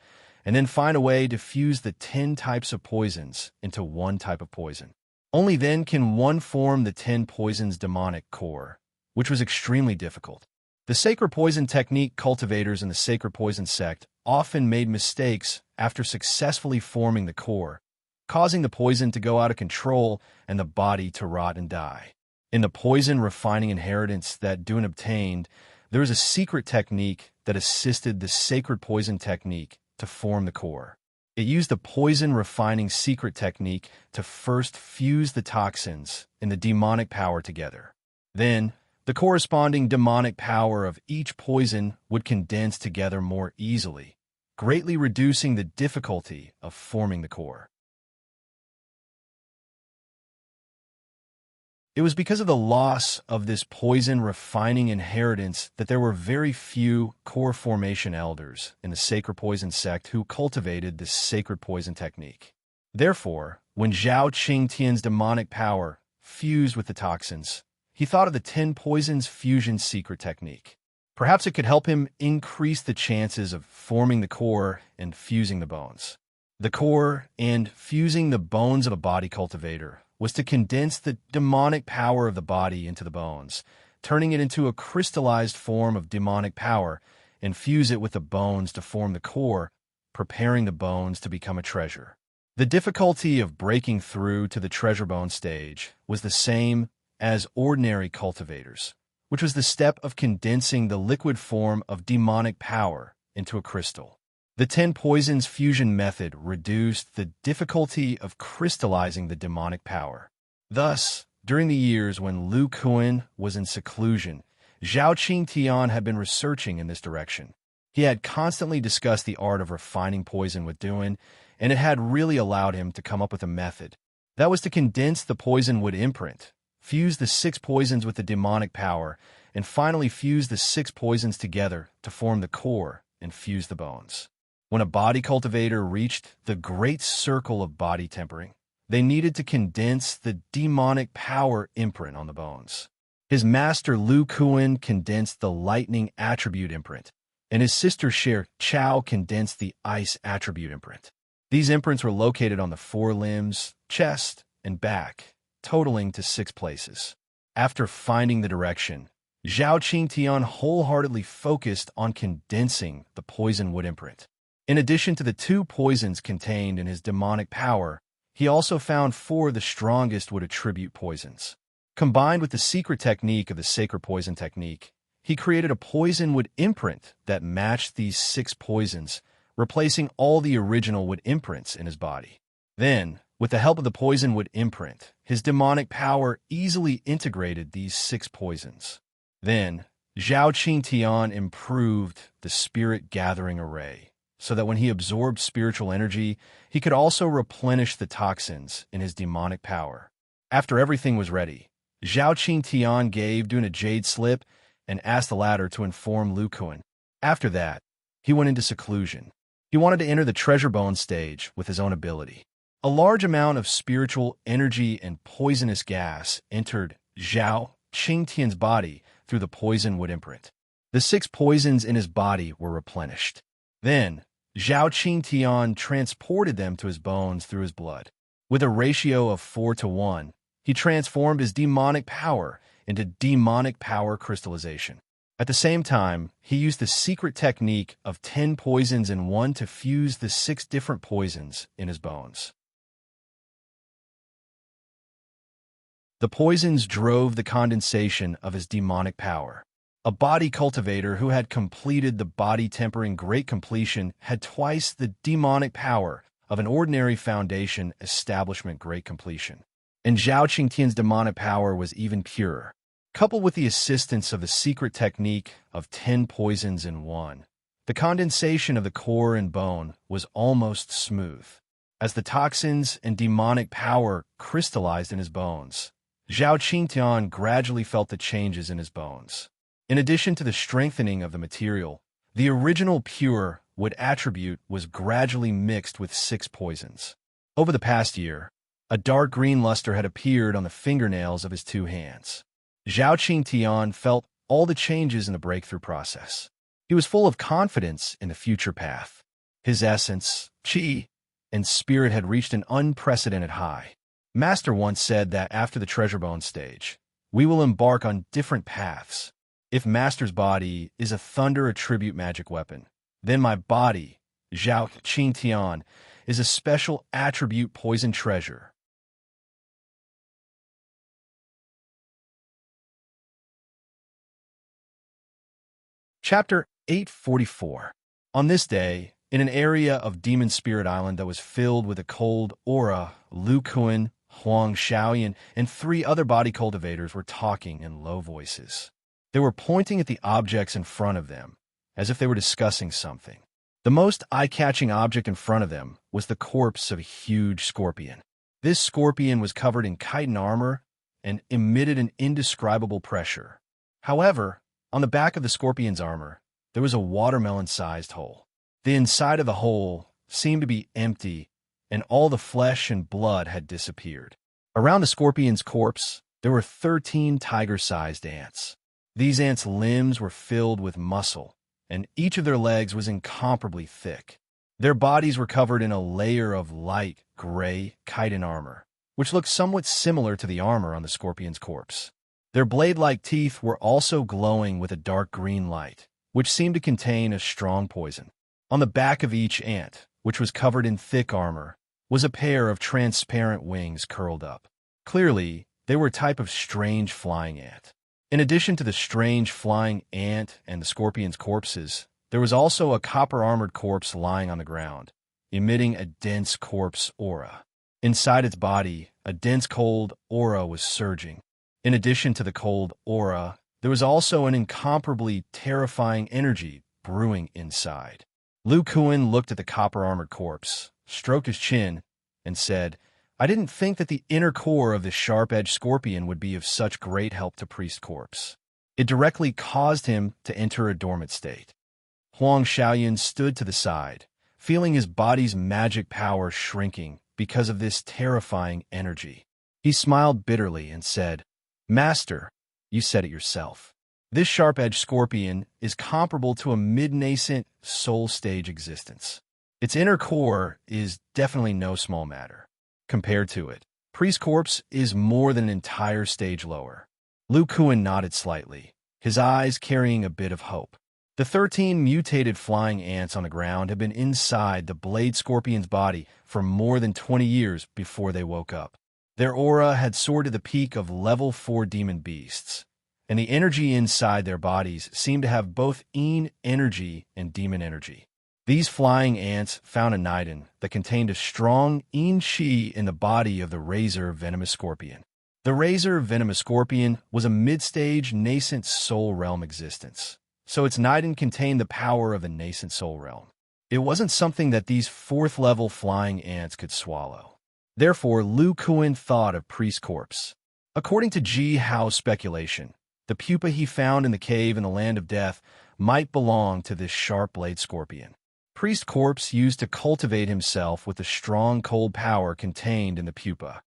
and then find a way to fuse the 10 types of poisons into one type of poison. Only then can one form the 10 poisons demonic core, which was extremely difficult. The sacred poison technique cultivators in the sacred poison sect often made mistakes after successfully forming the core, causing the poison to go out of control and the body to rot and die. In the poison refining inheritance that Du In obtained, there is a secret technique that assisted the sacred poison technique to form the core. It used the poison refining secret technique to first fuse the toxins and the demonic power together. Then, the corresponding demonic power of each poison would condense together more easily, greatly reducing the difficulty of forming the core. It was because of the loss of this poison refining inheritance that there were very few core formation elders in the sacred poison sect who cultivated this sacred poison technique. Therefore, when Zhao Qingtian's demonic power fused with the toxins, he thought of the 10 poisons fusion secret technique. Perhaps it could help him increase the chances of forming the core and fusing the bones. The core and fusing the bones of a body cultivator was to condense the demonic power of the body into the bones, turning it into a crystallized form of demonic power, and fuse it with the bones to form the core, preparing the bones to become a treasure. The difficulty of breaking through to the treasure bone stage was the same as ordinary cultivators, which was the step of condensing the liquid form of demonic power into a crystal. The 10 poisons fusion method reduced the difficulty of crystallizing the demonic power. Thus, during the years when Lu Kuan was in seclusion, Zhao Qingtian had been researching in this direction. He had constantly discussed the art of refining poison with Du In, and it had really allowed him to come up with a method. That was to condense the poison wood imprint, fuse the 6 poisons with the demonic power, and finally fuse the 6 poisons together to form the core and fuse the bones. When a body cultivator reached the great circle of body tempering, they needed to condense the demonic power imprint on the bones. His master Lu Kuan condensed the lightning attribute imprint, and his sister Sher Chao condensed the ice attribute imprint. These imprints were located on the forelimbs, chest, and back, totaling to 6 places. After finding the direction, Zhao Qingtian wholeheartedly focused on condensing the poison wood imprint. In addition to the 2 poisons contained in his demonic power, he also found 4 of the strongest wood attribute poisons. Combined with the secret technique of the sacred poison technique, he created a poison wood imprint that matched these 6 poisons, replacing all the original wood imprints in his body. Then, with the help of the poison wood imprint, his demonic power easily integrated these 6 poisons. Then, Zhao Qingtian improved the spirit gathering array, so that when he absorbed spiritual energy, he could also replenish the toxins in his demonic power. After everything was ready, Zhao Qingtian gave Du In a jade slip and asked the latter to inform Lu Kuan. After that, he went into seclusion. He wanted to enter the treasure bone stage with his own ability. A large amount of spiritual energy and poisonous gas entered Zhao Qingtian's body through the poison wood imprint. The 6 poisons in his body were replenished. Then, Zhao Qingtian transported them to his bones through his blood. With a ratio of 4:1, he transformed his demonic power into demonic power crystallization. At the same time, he used the secret technique of 10 poisons in one to fuse the 6 different poisons in his bones. The poisons drove the condensation of his demonic power. A body cultivator who had completed the body-tempering great completion had twice the demonic power of an ordinary foundation establishment great completion. And Zhao Qingtian's demonic power was even purer. Coupled with the assistance of the secret technique of 10 poisons in one, the condensation of the core and bone was almost smooth. As the toxins and demonic power crystallized in his bones, Zhao Qingtian gradually felt the changes in his bones. In addition to the strengthening of the material, the original pure wood attribute was gradually mixed with 6 poisons. Over the past year, a dark green luster had appeared on the fingernails of his 2 hands. Zhao Qingtian felt all the changes in the breakthrough process. He was full of confidence in the future path. His essence, qi, and spirit had reached an unprecedented high. Master once said that after the treasure bone stage, we will embark on different paths. If Master's body is a thunder attribute magic weapon, then my body, Zhao Qingtian, is a special attribute poison treasure. Chapter 844. On this day, in an area of Demon Spirit Island that was filled with a cold aura, Lu Kuan, Huang Xiaoyan, and 3 other body cultivators were talking in low voices. They were pointing at the objects in front of them, as if they were discussing something. The most eye-catching object in front of them was the corpse of a huge scorpion. This scorpion was covered in chitin armor and emitted an indescribable pressure. However, on the back of the scorpion's armor, there was a watermelon-sized hole. The inside of the hole seemed to be empty, and all the flesh and blood had disappeared. Around the scorpion's corpse, there were 13 tiger-sized ants. These ants' limbs were filled with muscle, and each of their legs was incomparably thick. Their bodies were covered in a layer of light gray chitin armor, which looked somewhat similar to the armor on the scorpion's corpse. Their blade-like teeth were also glowing with a dark green light, which seemed to contain a strong poison. On the back of each ant, which was covered in thick armor, was a pair of transparent wings curled up. Clearly, they were a type of strange flying ant. In addition to the strange flying ant and the scorpion's corpses, there was also a copper-armored corpse lying on the ground, emitting a dense corpse aura. Inside its body, a dense cold aura was surging. In addition to the cold aura, there was also an incomparably terrifying energy brewing inside. Lu Kuan looked at the copper-armored corpse, stroked his chin, and said, I didn't think that the inner core of this sharp-edged scorpion would be of such great help to Priest Corpse. It directly caused him to enter a dormant state. Huang Xiaoyan stood to the side, feeling his body's magic power shrinking because of this terrifying energy. He smiled bitterly and said, Master, you said it yourself. This sharp-edged scorpion is comparable to a mid-nascent soul stage existence. Its inner core is definitely no small matter. Compared to it, Priest Corpse is more than an entire stage lower. Lu Kuan nodded slightly, his eyes carrying a bit of hope. The 13 mutated flying ants on the ground had been inside the blade scorpion's body for more than 20 years before they woke up. Their aura had soared to the peak of level 4 demon beasts, and the energy inside their bodies seemed to have both Yin energy and demon energy. These flying ants found a nidin that contained a strong Yin Qi in the body of the razor venomous scorpion. The razor venomous scorpion was a mid-stage nascent soul realm existence, so its nidin contained the power of the nascent soul realm. It wasn't something that these 4th-level flying ants could swallow. Therefore, Lu Kuan thought of Priest Corpse. According to Ji Hao's speculation, the pupa he found in the cave in the Land of Death might belong to this sharp-blade scorpion. Priest Corpse used to cultivate himself with the strong cold power contained in the pupa.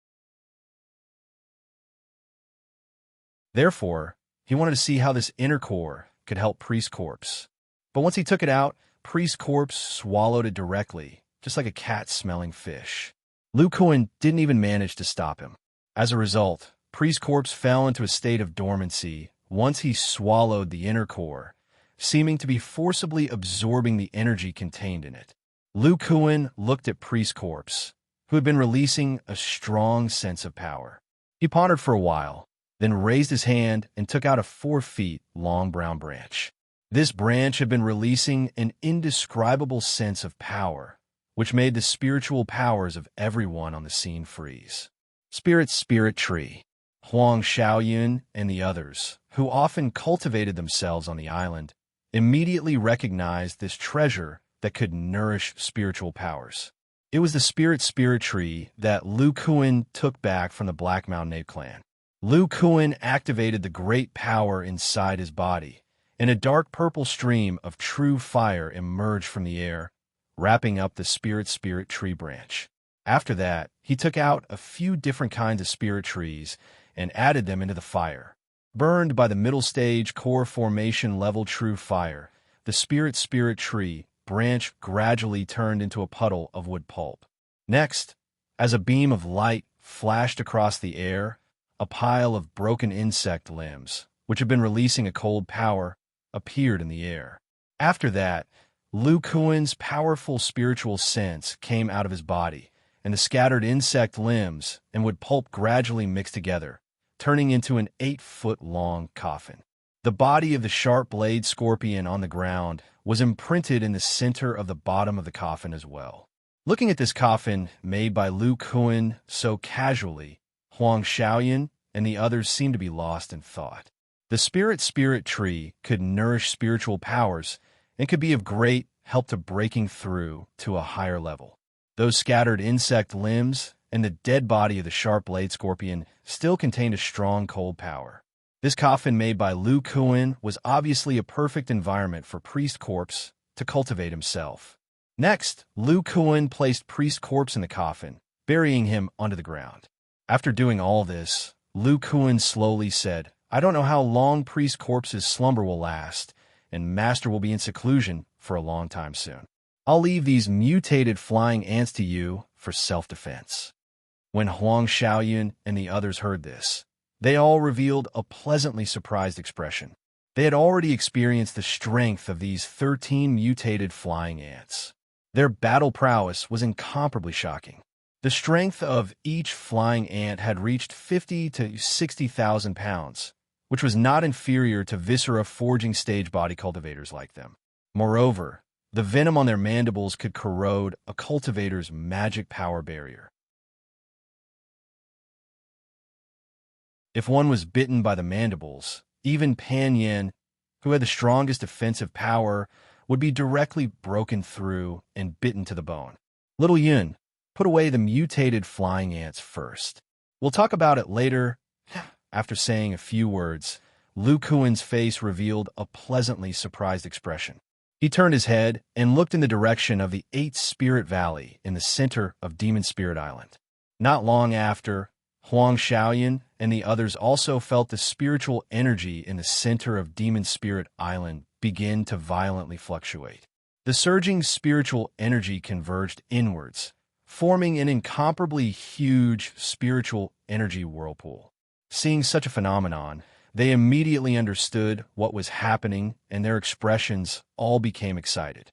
Therefore, he wanted to see how this inner core could help Priest Corpse. But once he took it out, Priest Corpse swallowed it directly, just like a cat smelling fish. Lu Kuan didn't even manage to stop him. As a result, Priest Corpse fell into a state of dormancy once he swallowed the inner core, seeming to be forcibly absorbing the energy contained in it. Lu Kuan looked at Priest Corpse, who had been releasing a strong sense of power. He pondered for a while, then raised his hand and took out a 4 feet long brown branch. This branch had been releasing an indescribable sense of power, which made the spiritual powers of everyone on the scene freeze. Spirit Tree. Huang Xiaoyun and the others, who often cultivated themselves on the island, immediately recognized this treasure that could nourish spiritual powers. It was the Spirit Tree that Lu Kuan took back from the Black Mountain Ape clan. Lu Kuan activated the great power inside his body, and a dark purple stream of true fire emerged from the air, wrapping up the Spirit Tree branch. After that, he took out a few different kinds of spirit trees and added them into the fire. Burned by the middle stage core formation level true fire, the Spirit Tree branch gradually turned into a puddle of wood pulp. Next, as a beam of light flashed across the air, a pile of broken insect limbs, which had been releasing a cold power, appeared in the air. After that, Lu Kuan's powerful spiritual sense came out of his body, and the scattered insect limbs and wood pulp gradually mixed together, turning into an 8-foot-long coffin. The body of the sharp-blade scorpion on the ground was imprinted in the center of the bottom of the coffin as well. Looking at this coffin made by Lu Kuan so casually, Huang Xiaoyun and the others seemed to be lost in thought. The Spirit Tree could nourish spiritual powers and could be of great help to breaking through to a higher level. Those scattered insect limbs and the dead body of the sharp-blade scorpion still contained a strong cold power. This coffin made by Lu Kuan was obviously a perfect environment for Priest Corpse to cultivate himself. Next, Lu Kuan placed Priest Corpse in the coffin, burying him under the ground. After doing all this, Lu Kuan slowly said, "I don't know how long Priest Corpse's slumber will last, and Master will be in seclusion for a long time soon. I'll leave these mutated flying ants to you for self-defense." When Huang Xiaoyun and the others heard this, they all revealed a pleasantly surprised expression. They had already experienced the strength of these 13 mutated flying ants. Their battle prowess was incomparably shocking. The strength of each flying ant had reached 50 to 60,000 pounds, which was not inferior to viscera forging stage body cultivators like them. Moreover, the venom on their mandibles could corrode a cultivator's magic power barrier. If one was bitten by the mandibles, even Pan Yin, who had the strongest defensive power, would be directly broken through and bitten to the bone. Little Yun, put away the mutated flying ants first. We'll talk about it later. After saying a few words, Lu Kuan's face revealed a pleasantly surprised expression. He turned his head and looked in the direction of the 8th Spirit Valley in the center of Demon Spirit Island. Not long after, Huang Xiaoyun and the others also felt the spiritual energy in the center of Demon Spirit Island begin to violently fluctuate. The surging spiritual energy converged inwards, forming an incomparably huge spiritual energy whirlpool. Seeing such a phenomenon, they immediately understood what was happening, and their expressions all became excited.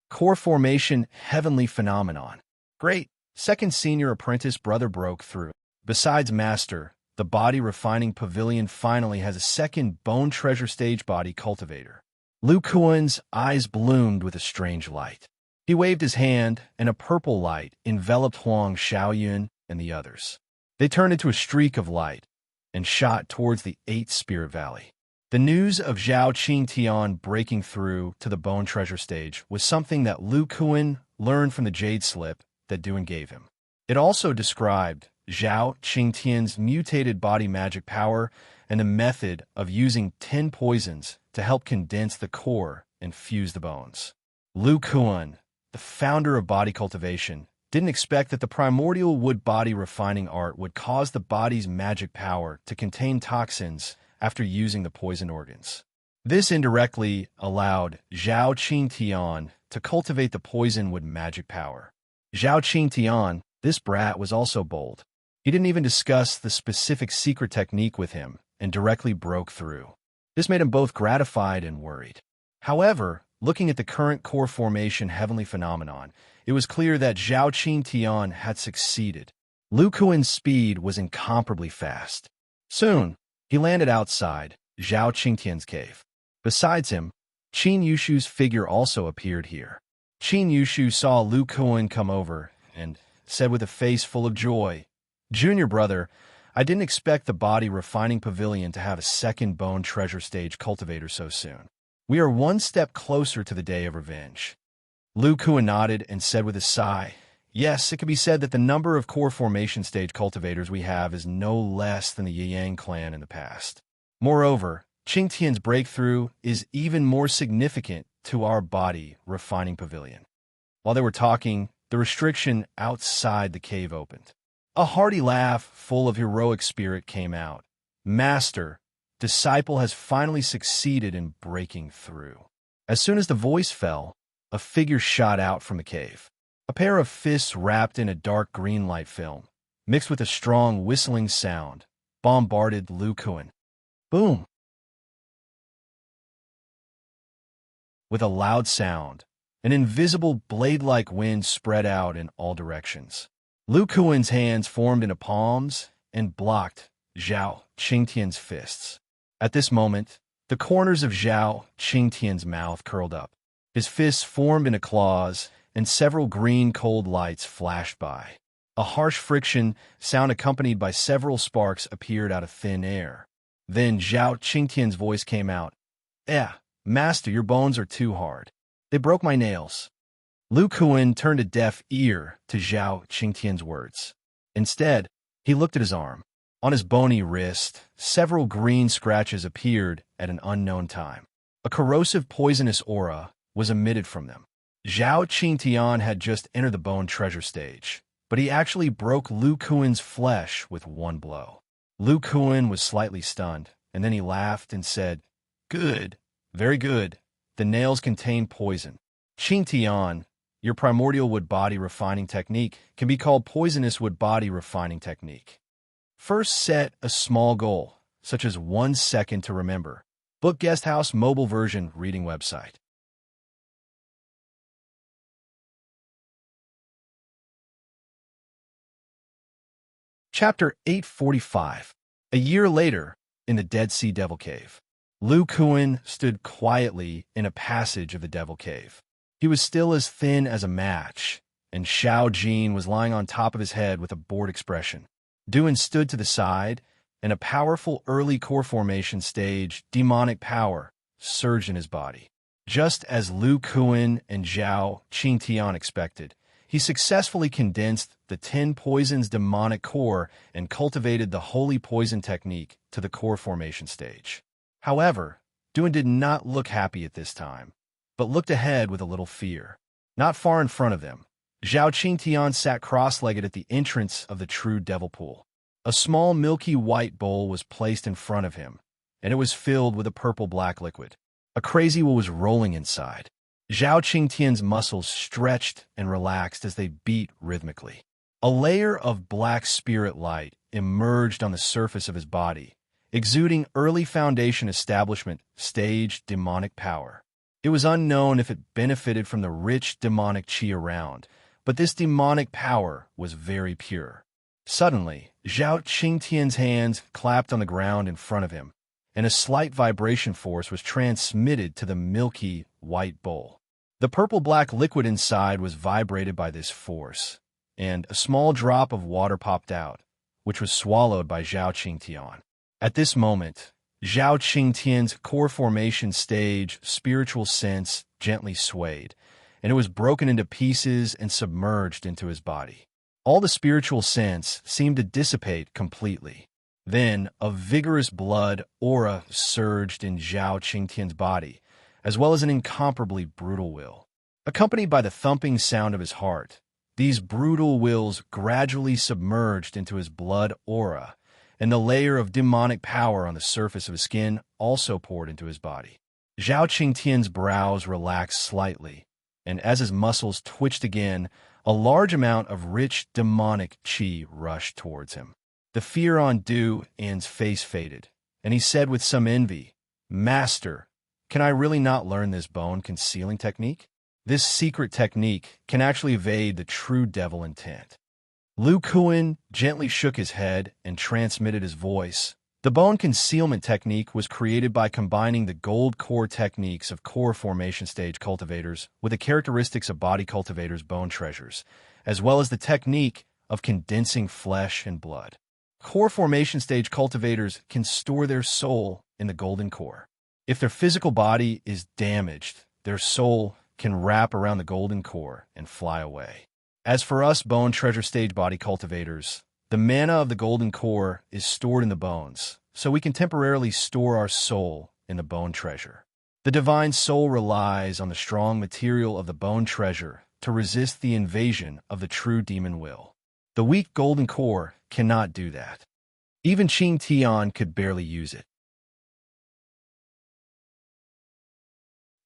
Core formation heavenly phenomenon. Great! Second senior apprentice brother broke through. Besides Master, the body refining pavilion finally has a second bone treasure stage body cultivator. Lu Kuan's eyes bloomed with a strange light. He waved his hand, and a purple light enveloped Huang Xiaoyun and the others. They turned into a streak of light and shot towards the 8th Spirit Valley. The news of Zhao Qingtian breaking through to the bone treasure stage was something that Lu Kuan learned from the jade slip that Duan gave him. It also described Zhao Qingtian's mutated body magic power and the method of using 10 poisons to help condense the core and fuse the bones. Lu Kuan, the founder of body cultivation, didn't expect that the primordial wood body refining art would cause the body's magic power to contain toxins after using the poisoned organs. This indirectly allowed Zhao Qingtian to cultivate the poison with magic power. Zhao Qingtian, this brat, was also bold. He didn't even discuss the specific secret technique with him and directly broke through. This made him both gratified and worried. However, looking at the current core formation heavenly phenomenon, it was clear that Zhao Qingtian had succeeded. Lu Kuan's speed was incomparably fast. Soon, he landed outside Zhao Qingtian's cave. Besides him, Qin Yushu's figure also appeared here. Qin Yushu saw Lu Kuan come over and said with a face full of joy, "Junior brother, I didn't expect the body refining pavilion to have a second bone treasure stage cultivator so soon. We are one step closer to the day of revenge." Lu Kuan nodded and said with a sigh, "Yes, it can be said that the number of core formation stage cultivators we have is no less than the Yang clan in the past. Moreover, Qingtian's breakthrough is even more significant to our body refining pavilion." While they were talking, the restriction outside the cave opened. A hearty laugh full of heroic spirit came out. "Master, disciple has finally succeeded in breaking through." As soon as the voice fell, a figure shot out from the cave. A pair of fists wrapped in a dark green light film, mixed with a strong whistling sound, bombarded Lu Kuan. Boom! With a loud sound, an invisible blade-like wind spread out in all directions. Lu Kuan's hands formed into palms and blocked Zhao Qingtian's fists. At this moment, the corners of Zhao Qingtian's mouth curled up. His fists formed into claws, and several green cold lights flashed by. A harsh friction sound accompanied by several sparks appeared out of thin air. Then Zhao Qingtian's voice came out. Master, your bones are too hard. They broke my nails." Lu Kuan turned a deaf ear to Zhao Qingtian's words. Instead, he looked at his arm. On his bony wrist, several green scratches appeared at an unknown time. A corrosive poisonous aura was emitted from them. Zhao Qingtian had just entered the bone treasure stage, but he actually broke Lu Kuan's flesh with one blow. Lu Kuan was slightly stunned, and then he laughed and said, "Good, very good. The nails contain poison. Qingtian, your primordial wood body refining technique can be called poisonous wood body refining technique. First, set a small goal, such as 1 second to remember. Book Guesthouse mobile version reading website." Chapter 845. A year later, in the Dead Sea Devil Cave. Lu Kuan stood quietly in a passage of the Devil Cave. He was still as thin as a match, and Xiao Jin was lying on top of his head with a bored expression. Duan stood to the side, and a powerful early core formation stage demonic power surged in his body. Just as Lu Kuan and Zhao Qingtian expected, he successfully condensed the 10 poisons demonic core and cultivated the holy poison technique to the core formation stage. However, Duan did not look happy at this time, but looked ahead with a little fear. Not far in front of them, Zhao Qingtian sat cross-legged at the entrance of the true devil pool. A small milky white bowl was placed in front of him, and it was filled with a purple-black liquid. A crazy wheel was rolling inside. Zhao Qingtian's muscles stretched and relaxed as they beat rhythmically. A layer of black spirit light emerged on the surface of his body, exuding early foundation establishment stage demonic power. It was unknown if it benefited from the rich demonic qi around, but this demonic power was very pure. Suddenly, Zhao Qingtian's hands clapped on the ground in front of him, and a slight vibration force was transmitted to the milky white bowl. The purple-black liquid inside was vibrated by this force, and a small drop of water popped out, which was swallowed by Zhao Qingtian. At this moment, Zhao Qingtian's core formation stage spiritual sense gently swayed, and it was broken into pieces and submerged into his body. All the spiritual sense seemed to dissipate completely. Then, a vigorous blood aura surged in Zhao Qingtian's body, as well as an incomparably brutal will. Accompanied by the thumping sound of his heart, these brutal wills gradually submerged into his blood aura, and the layer of demonic power on the surface of his skin also poured into his body. Zhao Qingtian's brows relaxed slightly, and as his muscles twitched again, a large amount of rich demonic qi rushed towards him. The fear on Duan's face faded, and he said with some envy, "Master, can I really not learn this bone concealing technique? This secret technique can actually evade the true devil intent." Lu Kuan gently shook his head and transmitted his voice. The bone concealment technique was created by combining the gold core techniques of core formation stage cultivators with the characteristics of body cultivators' bone treasures, as well as the technique of condensing flesh and blood. Core formation stage cultivators can store their soul in the golden core. If their physical body is damaged, their soul can wrap around the golden core and fly away. As for us bone treasure stage body cultivators, the mana of the golden core is stored in the bones, so we can temporarily store our soul in the bone treasure. The divine soul relies on the strong material of the bone treasure to resist the invasion of the true demon will. The weak golden core cannot do that. Even Qing Tian could barely use it.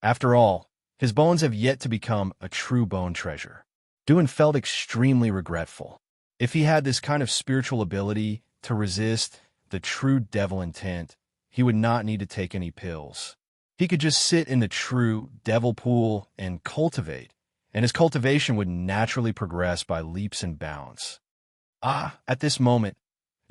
After all, his bones have yet to become a true bone treasure. Duan felt extremely regretful. If he had this kind of spiritual ability to resist the true devil intent, he would not need to take any pills. He could just sit in the true devil pool and cultivate, and his cultivation would naturally progress by leaps and bounds. At this moment,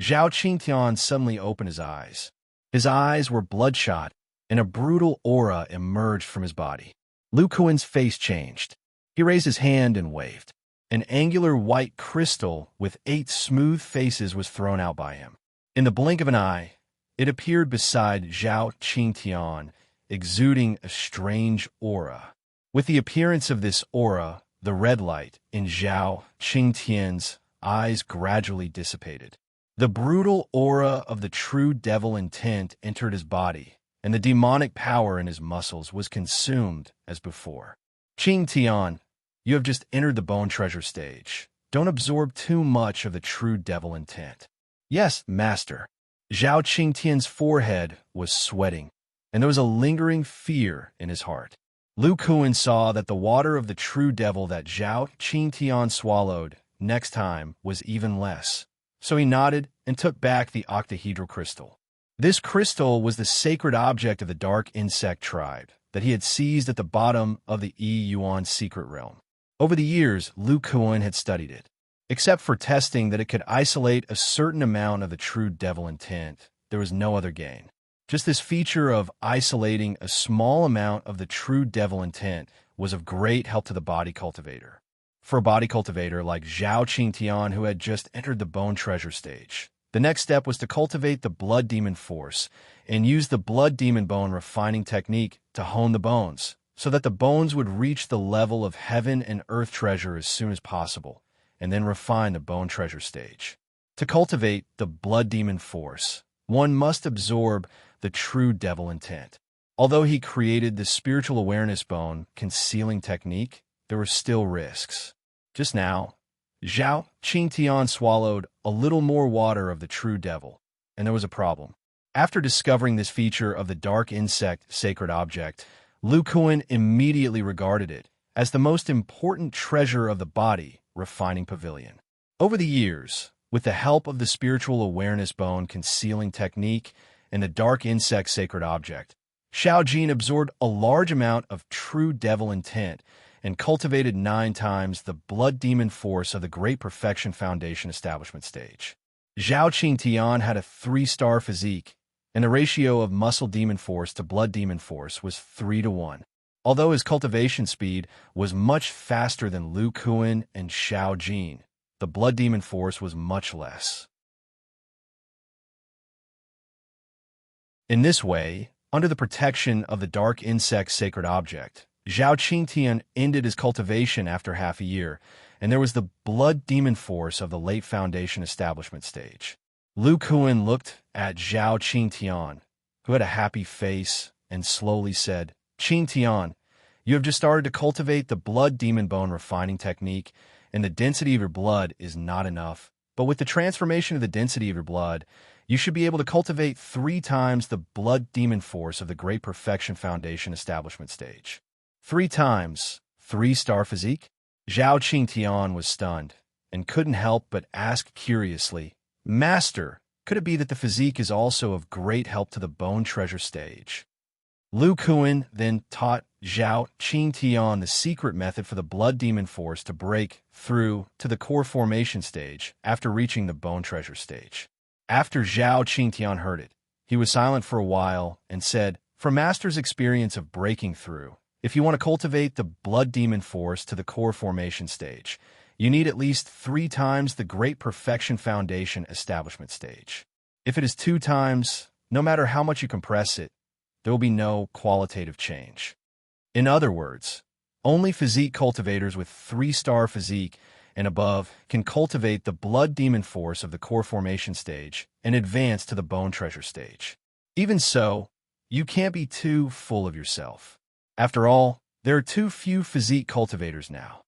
Zhao Qingtian suddenly opened his eyes. His eyes were bloodshot, and a brutal aura emerged from his body. Lu Kuan's face changed. He raised his hand and waved. An angular white crystal with 8 smooth faces was thrown out by him. In the blink of an eye, it appeared beside Zhao Qingtian, exuding a strange aura. With the appearance of this aura, the red light in Zhao Qingtian's eyes gradually dissipated. The brutal aura of the true devil intent entered his body, and the demonic power in his muscles was consumed as before. Qingtian, you have just entered the bone treasure stage. Don't absorb too much of the true devil intent. Yes, master. Zhao Qingtian's forehead was sweating, and there was a lingering fear in his heart. Lu Kuan saw that the water of the true devil that Zhao Qingtian swallowed next time was even less. So he nodded and took back the octahedral crystal. This crystal was the sacred object of the dark insect tribe that he had seized at the bottom of the Yi Yuan secret realm. Over the years, Lu Kuan had studied it. Except for testing that it could isolate a certain amount of the true devil intent, there was no other gain. Just this feature of isolating a small amount of the true devil intent was of great help to the body cultivator. For a body cultivator like Zhao Qingtian, who had just entered the bone treasure stage, the next step was to cultivate the blood demon force and use the blood demon bone refining technique to hone the bones, so that the bones would reach the level of heaven and earth treasure as soon as possible, and then refine the bone treasure stage. To cultivate the blood demon force, one must absorb the true devil intent. Although he created the spiritual awareness bone concealing technique, there were still risks. Just now, Zhao Qingtian swallowed a little more water of the true devil, and there was a problem. After discovering this feature of the dark insect sacred object, Lu Kuan immediately regarded it as the most important treasure of the body refining pavilion. Over the years, with the help of the spiritual awareness bone concealing technique and the dark insect sacred object, Xiao Jin absorbed a large amount of true devil intent and cultivated 9 times the blood demon force of the Great Perfection Foundation establishment stage. Zhao Qingtian had a 3-star physique, and the ratio of muscle demon force to blood demon force was 3-to-1. Although his cultivation speed was much faster than Lu Kuan and Xiao Jin, the blood demon force was much less. In this way, under the protection of the dark insect sacred object, Zhao Qingtian ended his cultivation after half a year, and there was the blood demon force of the late foundation establishment stage. Lu Kuan looked at Zhao Qingtian, who had a happy face, and slowly said, "Qingtian, you have just started to cultivate the blood demon bone refining technique, and the density of your blood is not enough. But with the transformation of the density of your blood, you should be able to cultivate 3 times the blood demon force of the Great Perfection Foundation establishment stage." 3 times, 3-star physique? Zhao Qingtian was stunned, and couldn't help but ask curiously, "Master, could it be that the physique is also of great help to the bone treasure stage?" Lu Kuan then taught Zhao Qingtian the secret method for the blood demon force to break through to the core formation stage after reaching the bone treasure stage. After Zhao Qingtian heard it, he was silent for a while and said, "From Master's experience of breaking through, if you want to cultivate the blood demon force to the core formation stage, you need at least 3 times the Great Perfection Foundation establishment stage. If it is 2 times, no matter how much you compress it, there will be no qualitative change." In other words, only physique cultivators with 3-star physique and above can cultivate the blood demon force of the core formation stage and advance to the bone treasure stage. Even so, you can't be too full of yourself. After all, there are too few physique cultivators now.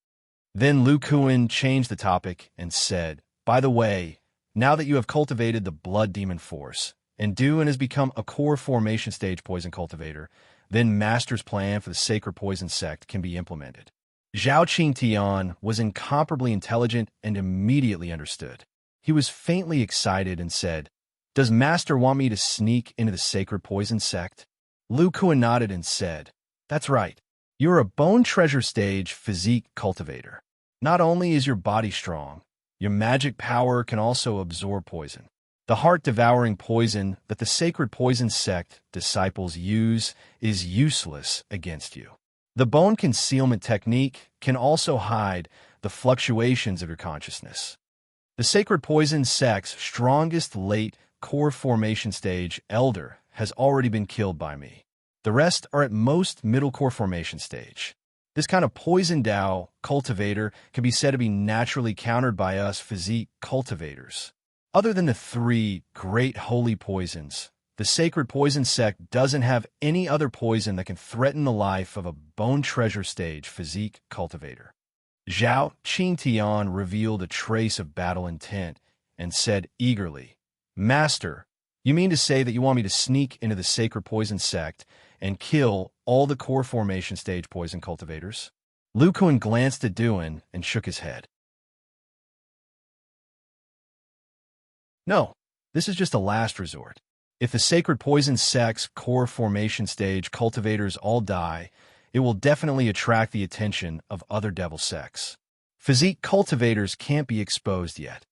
Then Lu Kuan changed the topic and said, "By the way, now that you have cultivated the blood demon force, and Duan has become a core formation stage poison cultivator, then Master's plan for the sacred poison sect can be implemented." Zhao Qingtian was incomparably intelligent and immediately understood. He was faintly excited and said, "Does Master want me to sneak into the sacred poison sect?" Lu Kuan nodded and said, "That's right. You're a bone treasure stage physique cultivator. Not only is your body strong, your magic power can also absorb poison. The heart-devouring poison that the sacred poison sect disciples use is useless against you. The bone concealment technique can also hide the fluctuations of your consciousness. The sacred poison sect's strongest late core formation stage elder has already been killed by me. The rest are at most middle core formation stage. This kind of poison Dao cultivator can be said to be naturally countered by us physique cultivators. Other than the 3 great holy poisons, the sacred poison sect doesn't have any other poison that can threaten the life of a bone treasure stage physique cultivator." Zhao Qingtian revealed a trace of battle intent and said eagerly, "Master, you mean to say that you want me to sneak into the sacred poison sect and kill all the core formation stage poison cultivators?" Lu Kuan glanced at Duan and shook his head. "No, this is just a last resort. If the sacred poison sect's core formation stage cultivators all die, it will definitely attract the attention of other devil sects. Physique cultivators can't be exposed yet.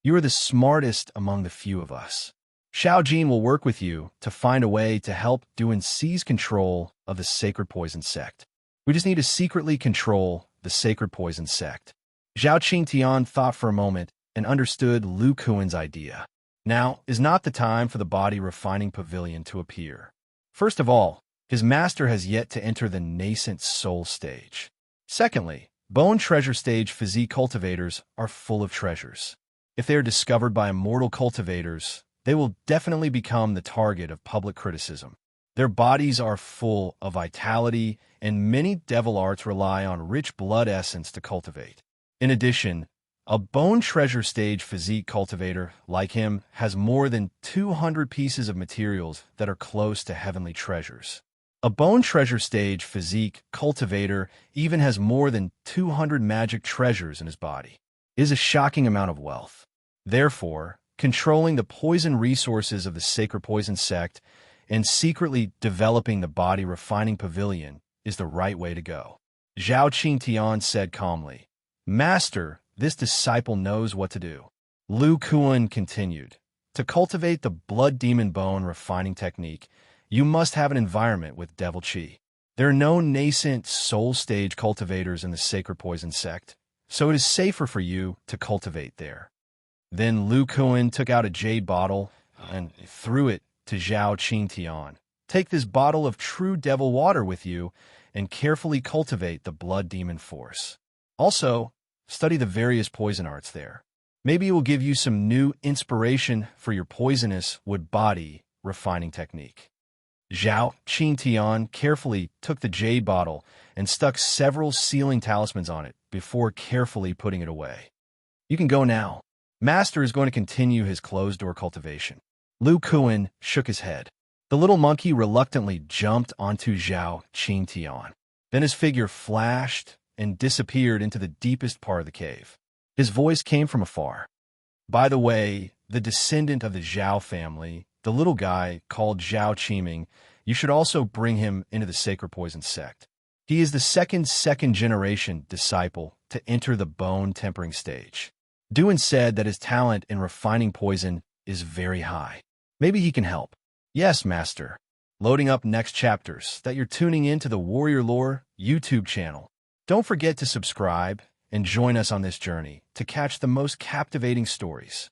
You are the smartest among the few of us. Xiao Jin will work with you to find a way to help Duan seize control of the sacred poison sect. We just need to secretly control the sacred poison sect." Zhao Qingtian thought for a moment and understood Lu Kuan's idea. Now is not the time for the body refining pavilion to appear. First of all, his master has yet to enter the nascent soul stage. Secondly, bone treasure stage physique cultivators are full of treasures. If they are discovered by immortal cultivators, they will definitely become the target of public criticism. Their bodies are full of vitality, and many devil arts rely on rich blood essence to cultivate. In addition, a bone treasure stage physique cultivator like him has more than 200 pieces of materials that are close to heavenly treasures. A bone treasure stage physique cultivator even has more than 200 magic treasures in his body. It is a shocking amount of wealth. Therefore, controlling the poison resources of the sacred poison sect and secretly developing the body refining pavilion is the right way to go. Zhao Qingtian said calmly, "Master, this disciple knows what to do." Lu Kuan continued, "To cultivate the blood demon bone refining technique, you must have an environment with devil chi. There are no nascent soul stage cultivators in the sacred poison sect, so it is safer for you to cultivate there." Then Lu Kuan took out a jade bottle and threw it to Zhao Qingtian. "Take this bottle of true devil water with you and carefully cultivate the blood demon force. Also, study the various poison arts there. Maybe it will give you some new inspiration for your poisonous wood body refining technique." Zhao Qingtian carefully took the jade bottle and stuck several sealing talismans on it before carefully putting it away. "You can go now. Master is going to continue his closed-door cultivation." Lu Kuan shook his head. The little monkey reluctantly jumped onto Zhao Qingtian. Then his figure flashed and disappeared into the deepest part of the cave. His voice came from afar. "By the way, the descendant of the Zhao family, the little guy called Zhao Qiming, You should also bring him into the Sacred Poison sect. He is the second-generation disciple to enter the bone-tempering stage. Duan said that his talent in refining poison is very high. Maybe he can help. Yes, Master. Loading up next chapters that you're tuning in to the Warrior Lore YouTube channel. Don't forget to subscribe and join us on this journey to catch the most captivating stories.